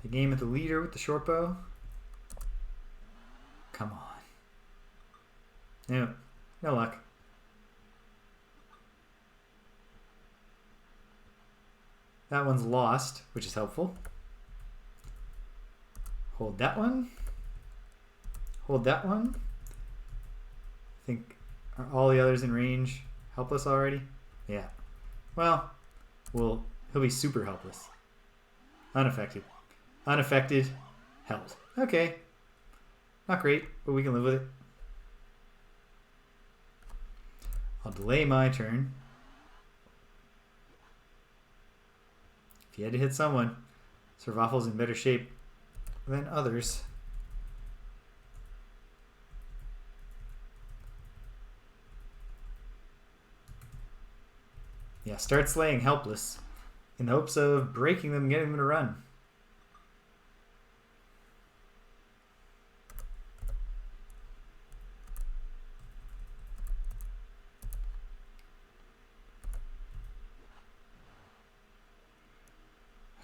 The game at the leader with the short bow. Come on. No. No luck. That one's lost, which is helpful. Hold that one. Hold that one. I think, are all the others in range helpless already? Yeah. Well, he'll be super helpless. Unaffected. Unaffected. Held. Okay. Not great, but we can live with it. I'll delay my turn. If you had to hit someone, Sir Waffle's in better shape than others. Yeah, start slaying helpless in the hopes of breaking them, getting them to run.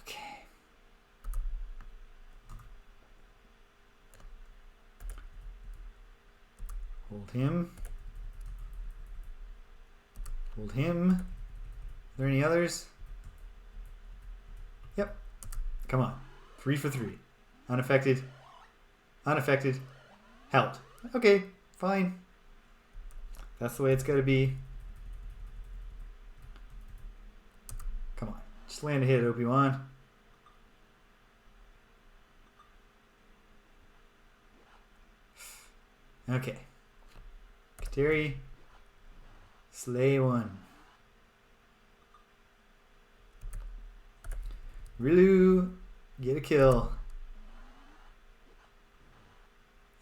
Okay. Hold him. Hold him. Are there any others? Yep. Come on. 3 for 3. Unaffected. Unaffected. Held. Okay, fine. That's the way it's got to be. Come on. Just land a hit, Obi-Wan. Okay. Kateri. Slay one. Rilu, get a kill.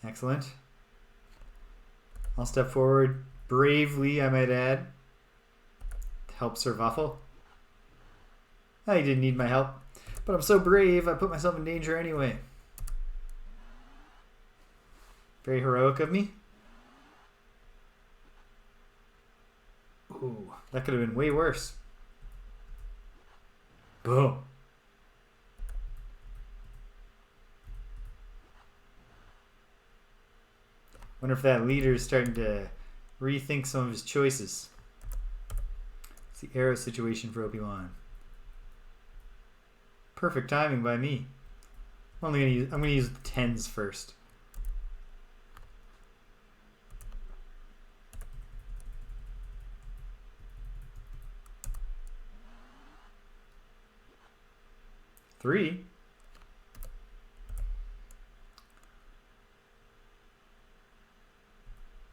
Excellent. I'll step forward bravely, I might add, to help Sir Waffle. I didn't need my help, but I'm so brave I put myself in danger anyway. Very heroic of me. Ooh, that could have been way worse. Boom. Wonder if that leader is starting to rethink some of his choices. It's the arrow situation for Obi-Wan. Perfect timing by me. I'm gonna use the 10s first. Three.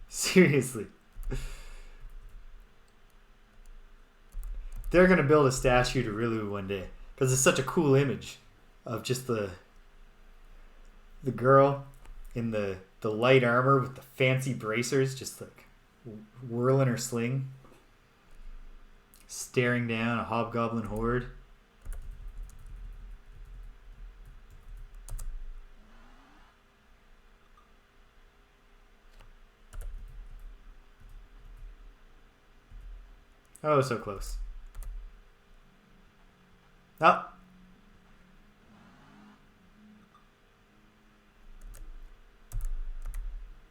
Seriously. They're going to build a statue to Rilu one day because it's such a cool image of just the girl in the light armor with the fancy bracers just like whirling her sling, staring down a hobgoblin horde. Oh, so close. Oh.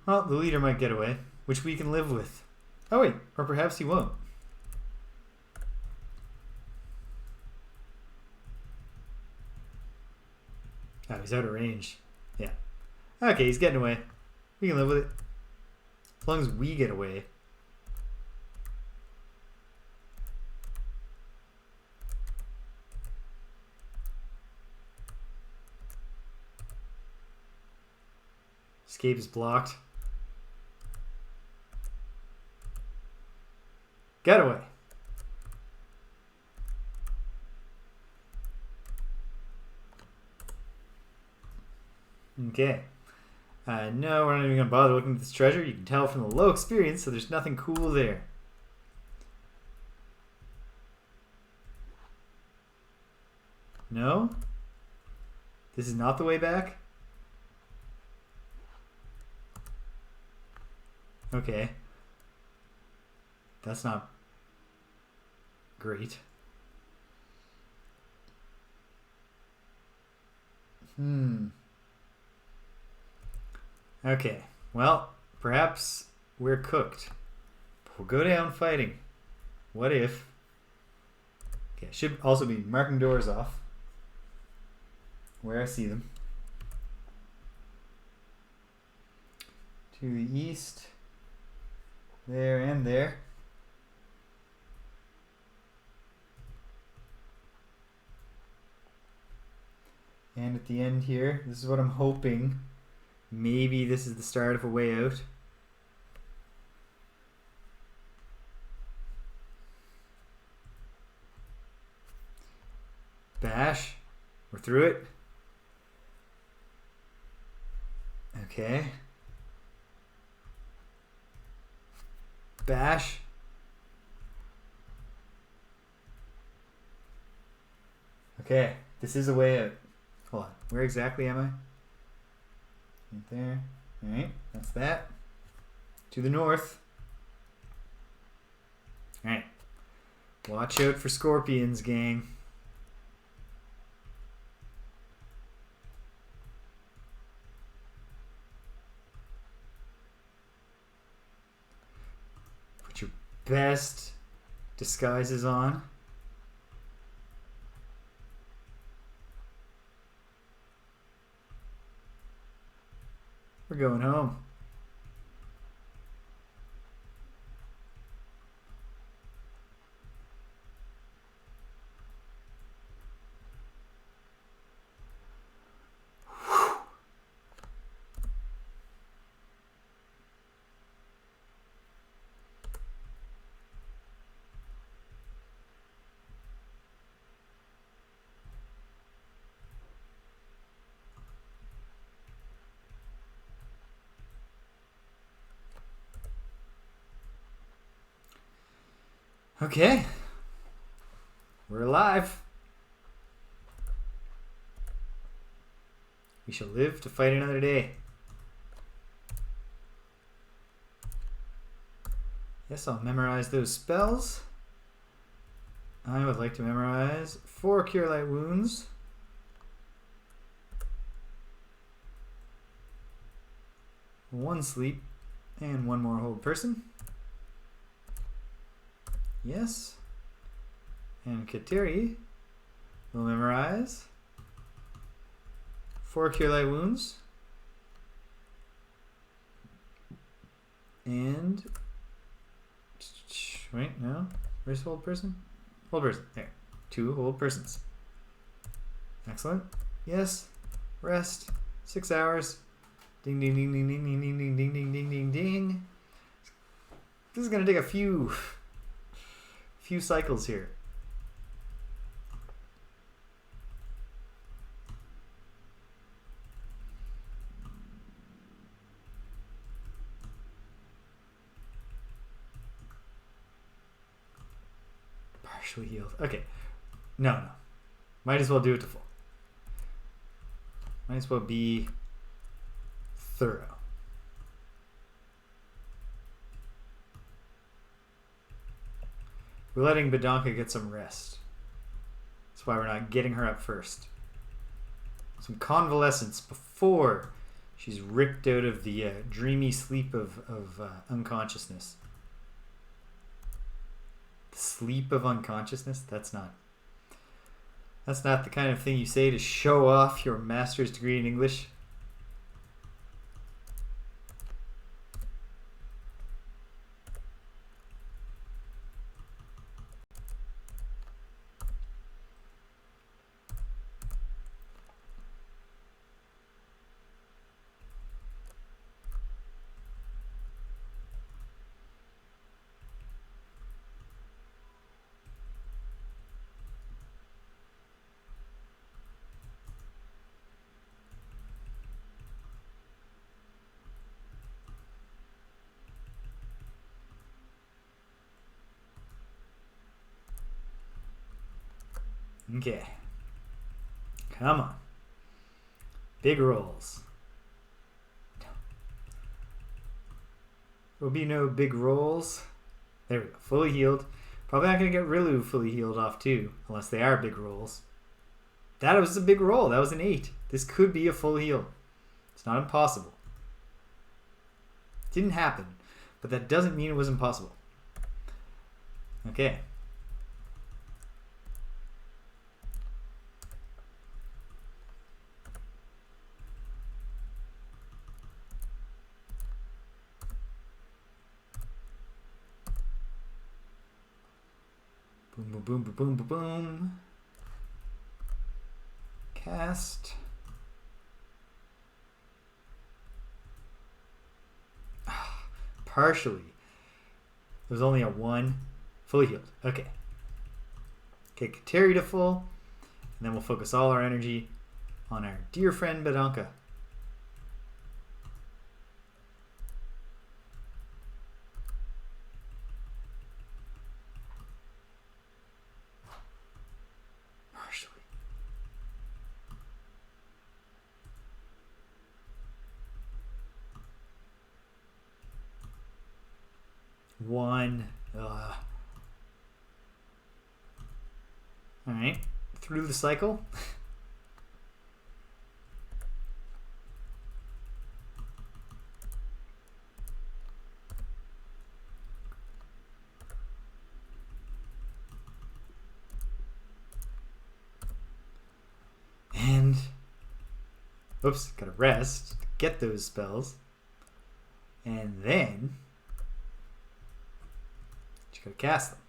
Well, the leader might get away, which we can live with. Oh wait, or perhaps he won't. Oh, he's out of range. Yeah. Okay, he's getting away. We can live with it. As long as we get away. Escape is blocked. Get away. Okay. No, we're not even going to bother looking at this treasure. You can tell from the low experience, so there's nothing cool there. No? This is not the way back? Okay. That's not great. Okay. Well, perhaps we're cooked. We'll go down fighting. What if... Okay, should also be marking doors off where I see them. To the east, there and there. And at the end here, this is what I'm hoping. Maybe this is the start of a way out. Bash. We're through it. Okay. Bash. Okay, this is a way out. Hold on, where exactly am I? Right there. Alright, that's that. To the north. Alright. Watch out for scorpions, gang. Put your best disguises on. We're going home. Okay. We're alive. We shall live to fight another day. Yes, I'll memorize those spells. I would like to memorize 4 Cure Light Wounds. One sleep and 1 more hold person. Yes. And Kateri will memorize 4 Cure Light Wounds. And... Wait, no. Where's hold person? Hold person. There. 2 hold persons. Excellent. Yes. Rest. 6 hours. Ding, ding, ding, ding, ding, ding, ding, ding, ding, ding, ding, ding, ding. This is going to take a few cycles here. Partially healed. Okay. No. Might as well do it to full. Might as well be thorough. We're letting Badonka get some rest. That's why we're not getting her up first. Some convalescence before she's ripped out of the dreamy sleep of unconsciousness. The sleep of unconsciousness? That's not the kind of thing you say to show off your master's degree in English. Okay. Come on. Big rolls. There'll be no big rolls. There we go. Fully healed. Probably not going to get Rilu fully healed off too, unless they are big rolls. That was a big roll. That was an 8. This could be a full heal. It's not impossible. Didn't happen, but that doesn't mean it was impossible. Okay. Boom, boom, boom, boom, boom, boom, boom. Cast. Partially. There was only a 1. Fully healed. Okay. Okay, Kateri to full. And then we'll focus all our energy on our dear friend Badanka. Partially. One. Alright. Through the cycle. And oops, gotta rest to get those spells. And then you gotta cast them.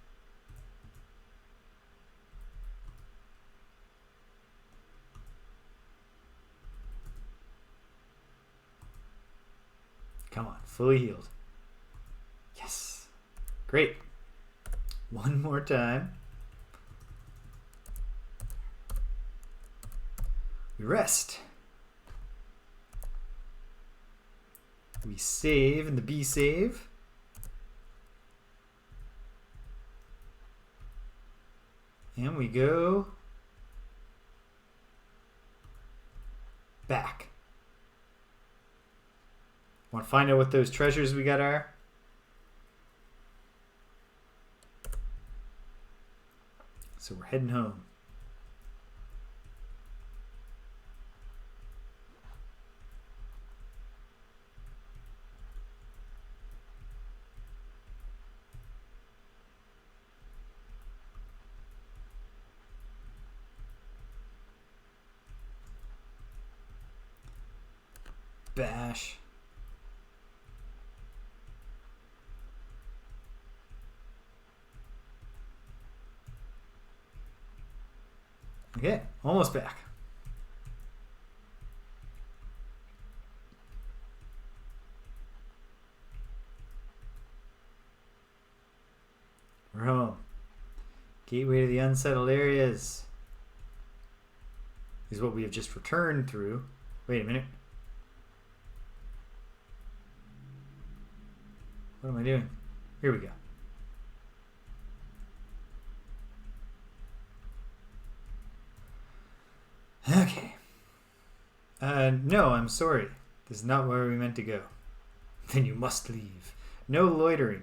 Come on, fully healed. Yes. Great. One more time. We rest. We save in the B save. And we go back. Want to find out what those treasures we got are? So we're heading home. Bash. Okay, almost back. We're home. Gateway to the unsettled areas is what we have just returned through. Wait a minute. What am I doing? Here we go. Okay. No, I'm sorry. This is not where we meant to go. Then you must leave. No loitering.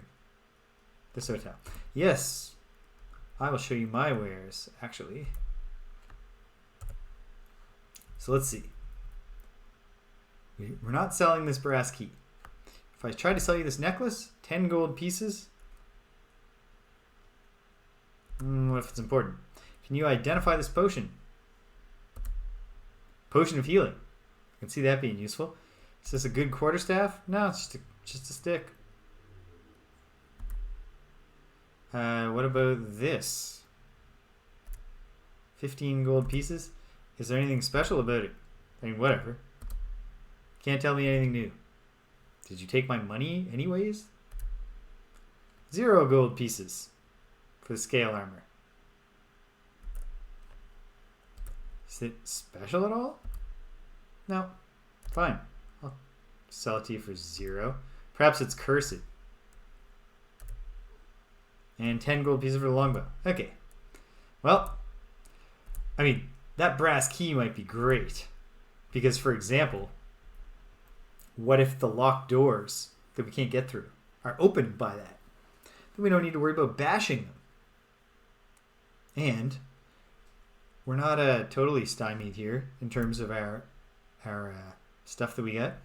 This hotel. Yes. I will show you my wares, actually. So let's see. We're not selling this brass key. If I try to sell you this necklace, 10 gold pieces. What if it's important? Can you identify this potion? Potion of healing. I can see that being useful. Is this a good quarterstaff? No, it's just a stick. What about this? 15 gold pieces. Is there anything special about it? I mean, whatever. Can't tell me anything new. Did you take my money anyways? 0 gold pieces for the scale armor. Is it special at all? No. Fine. I'll sell it to you for 0. Perhaps it's cursed. And 10 gold pieces for the longbow. Okay. Well, I mean, that brass key might be great. Because, for example, what if the locked doors that we can't get through are opened by that? Then we don't need to worry about bashing them. And we're not totally stymied here in terms of our stuff that we get.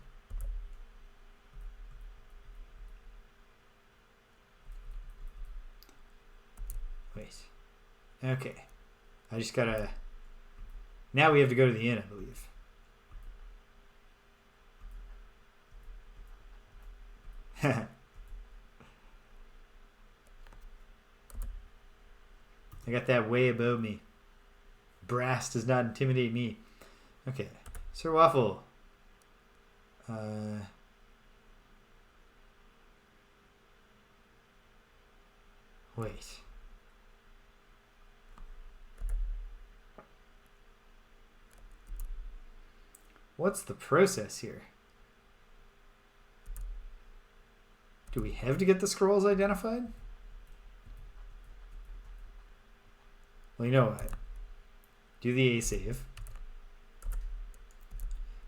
Wait. Okay. I just gotta... Now we have to go to the inn, I believe. I got that way above me. Brass does not intimidate me. Okay. Sir Waffle. Wait. What's the process here? Do we have to get the scrolls identified? Well, you know what? Do the A save.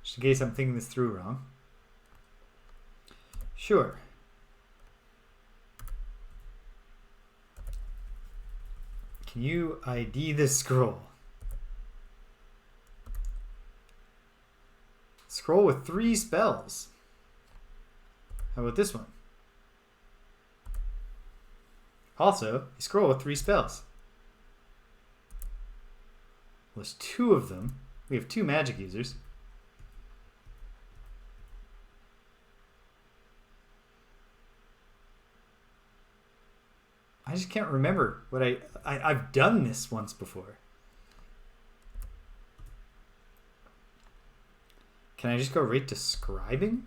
Just in case I'm thinking this through wrong. Sure. Can you ID this scroll? Scroll with 3 spells. How about this one? Also, a scroll with 3 spells. Well, there's 2 of them. We have 2 magic users. I just can't remember what I've done this once before. Can I just go right to scribing?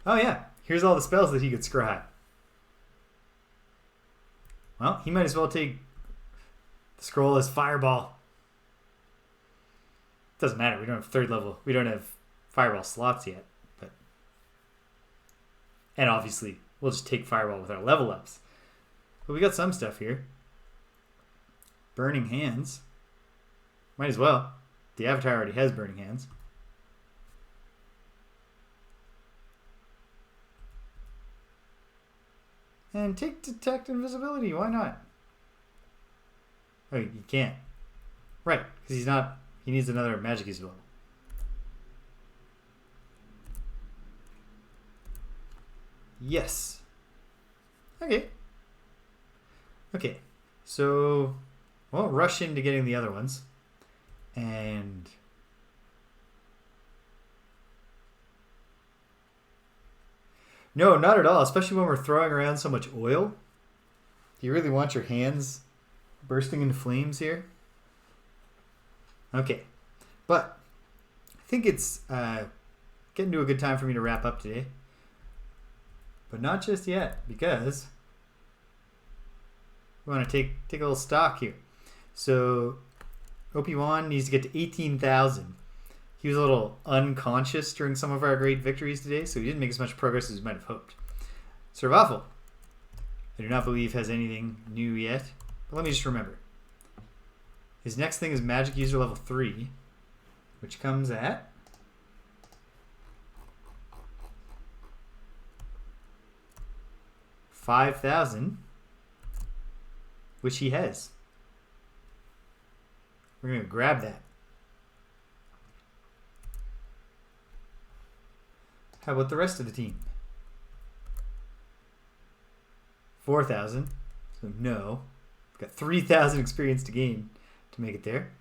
Oh yeah, here's all the spells that he could scribe. Well, he might as well take the scroll as Fireball. Doesn't matter, we don't have 3rd level. We don't have Fireball slots yet. And obviously, we'll just take Fireball with our level ups. But we got some stuff here. Burning Hands. Might as well. The avatar already has Burning Hands. And take Detect Invisibility. Why not? Oh, you can't. Right, because he's not... He needs another magic use level. Yes. Okay. Okay. So, I won't rush into getting the other ones. And... No, not at all. Especially when we're throwing around so much oil. Do you really want your hands bursting into flames here? Okay. But I think it's getting to a good time for me to wrap up today. But not just yet, because we want to take a little stock here. So Obi-Wan needs to get to 18,000. He was a little unconscious during some of our great victories today, so he didn't make as much progress as we might have hoped. Sir Waffle, I do not believe has anything new yet, but let me just remember. His next thing is Magic User level 3, which comes at 5,000, which he has. We're going to grab that. How about the rest of the team? 4,000. So no. We've got 3,000 experience to gain to make it there.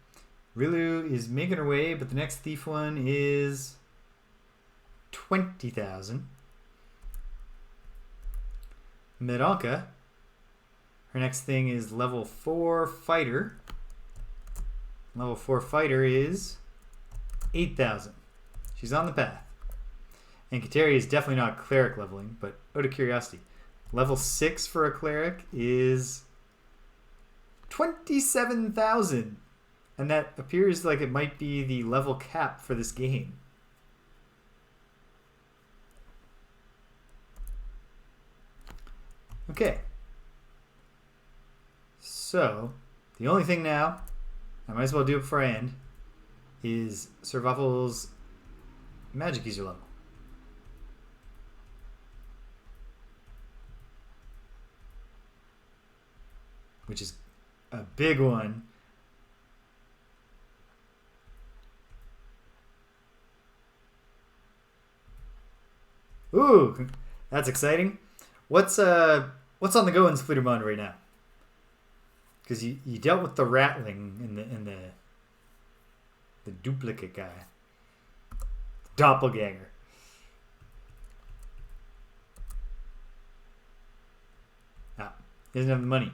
Rilu is making her way, but the next thief one is 20,000. Medalka, her next thing is level 4 fighter. Level 4 fighter is 8,000. She's on the path. And Kateri is definitely not cleric leveling, but out of curiosity, level 6 for a cleric is 27,000. And that appears like it might be the level cap for this game. Okay. So, the only thing now, I might as well do it before I end, is Survival's magic user level. Which is a big one. Ooh, that's exciting. What's on the go in Splittermond right now? Because you dealt with the rattling and the duplicate guy. Doppelganger. Ah, he doesn't have the money.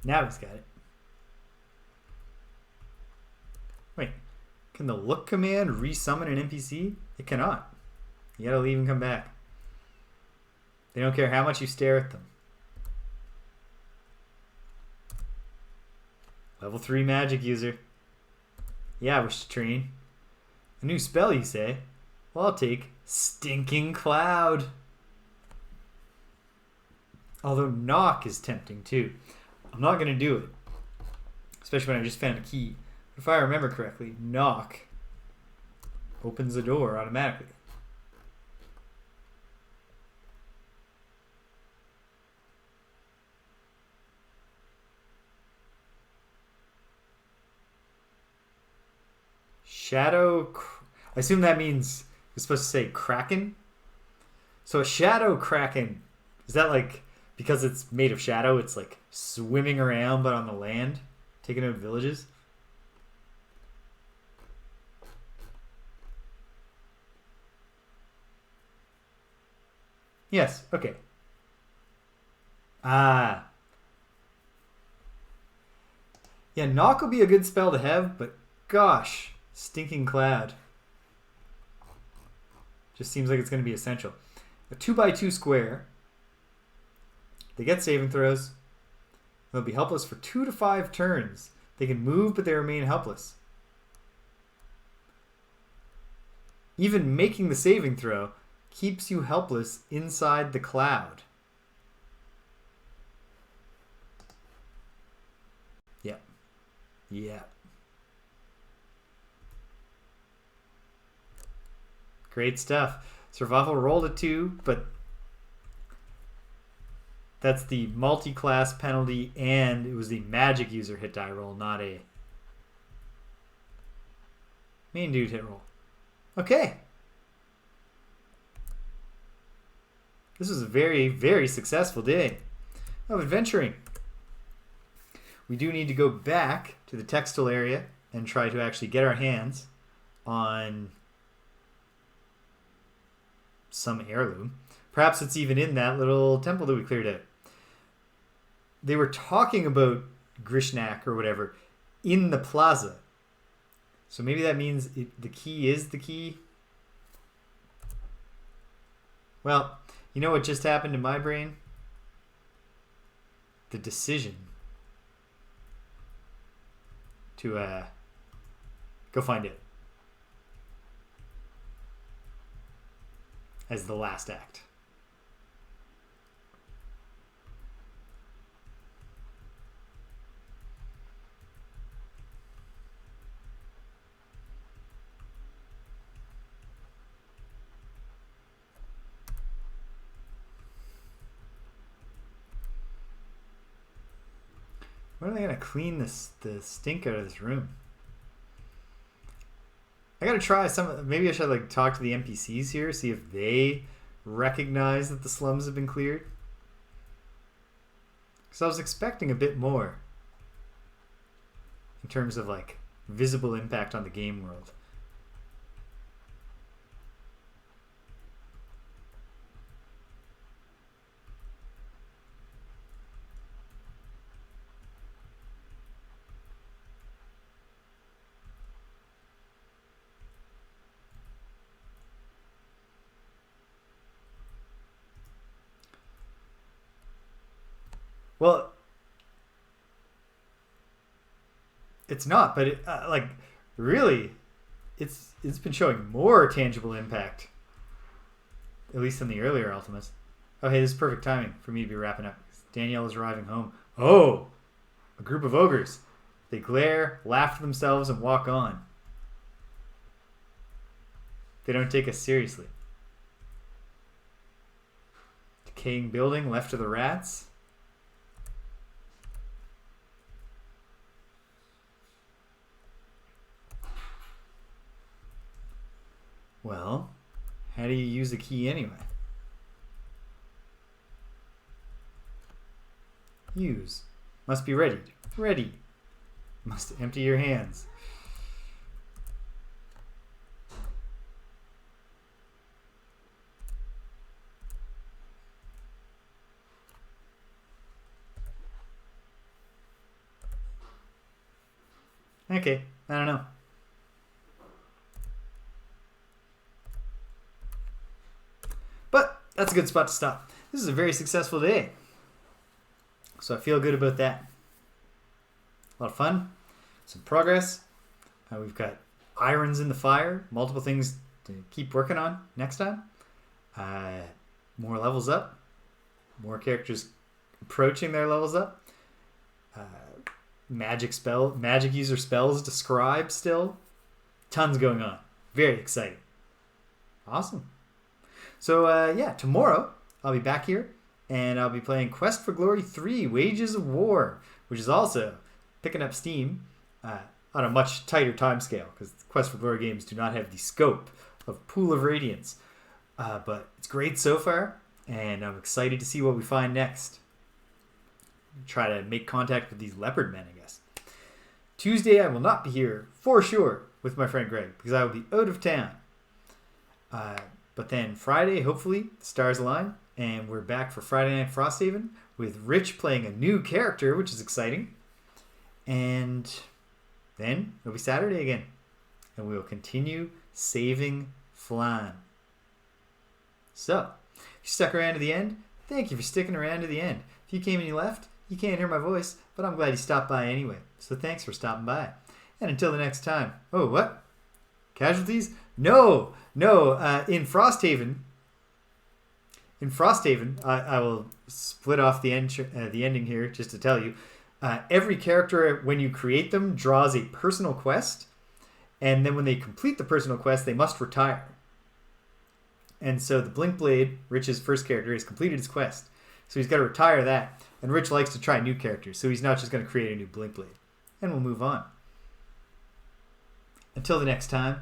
Now he's got it. Wait, can the look command resummon an NPC? It cannot. You gotta leave and come back. They don't care how much you stare at them. Level 3 magic user. Yeah, I wish to train. A new spell, you say? Well, I'll take Stinking Cloud. Although knock is tempting too. I'm not going to do it. Especially when I just found a key. If I remember correctly, knock opens the door automatically. I assume that means you're supposed to say kraken. So a shadow kraken, is that like because it's made of shadow, it's like swimming around but on the land, taking out villages? Yes, okay. Ah. Yeah, knock will be a good spell to have, but gosh, Stinking Cloud just seems like it's going to be essential. A 2x2 square. They get saving throws. They'll be helpless for 2 to 5 turns. They can move, but they remain helpless. Even making the saving throw keeps you helpless inside the cloud. Yeah. Yeah. Great stuff. Survival rolled a 2, but that's the multi-class penalty, and it was the magic user hit die roll, not a main dude hit roll. Okay. This was a very, very successful day of adventuring. We do need to go back to the textile area and try to actually get our hands on some heirloom. Perhaps it's even in that little temple that we cleared out. They were talking about Grishnak or whatever in the plaza. So maybe that means the key is the key. Well, you know what just happened in my brain? The decision to go find it as the last act. When are they going to clean the stink out of this room? I got to try some. Maybe I should like talk to the NPCs here, see if they recognize that the slums have been cleared. Because I was expecting a bit more in terms of like visible impact on the game world. Well, it's not, but really, it's been showing more tangible impact, at least in the earlier Ultimas. Oh, hey, this is perfect timing for me to be wrapping up. Danielle is arriving home. Oh, a group of ogres. They glare, laugh to themselves, and walk on. They don't take us seriously. Decaying building left to the rats. Well, how do you use the key anyway? Use. Must be ready. Ready. Must empty your hands. Okay, I don't know. But that's a good spot to stop. This is a very successful day. So I feel good about that. A lot of fun. Some progress. We've got irons in the fire. Multiple things to keep working on next time. More levels up. More characters approaching their levels up. Magic user spells to scribe still. Tons going on. Very exciting. Awesome. So tomorrow I'll be back here and I'll be playing Quest for Glory 3 Wages of War, which is also picking up steam on a much tighter time scale because Quest for Glory games do not have the scope of Pool of Radiance. But it's great so far, and I'm excited to see what we find next. Try to make contact with these leopard men, I guess. Tuesday I will not be here for sure with my friend Greg because I will be out of town. But then Friday, hopefully, the stars align, and we're back for Friday Night Frosthaven with Rich playing a new character, which is exciting. And then it'll be Saturday again, and we will continue saving Flan. So, if you stuck around to the end, thank you for sticking around to the end. If you came and you left, you can't hear my voice, but I'm glad you stopped by anyway. So thanks for stopping by. And until the next time. Oh, what? Casualties? No. In Frosthaven, I will split off the ending here just to tell you. Every character, when you create them, draws a personal quest, and then when they complete the personal quest, they must retire. And so the Blink Blade, Rich's first character, has completed his quest, so he's got to retire that. And Rich likes to try new characters, so he's not just going to create a new Blink Blade. And we'll move on. Until the next time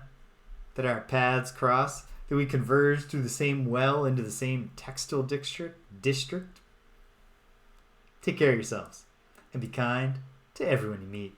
that our paths cross, that we converge through the same well into the same textile district. Take care of yourselves and be kind to everyone you meet.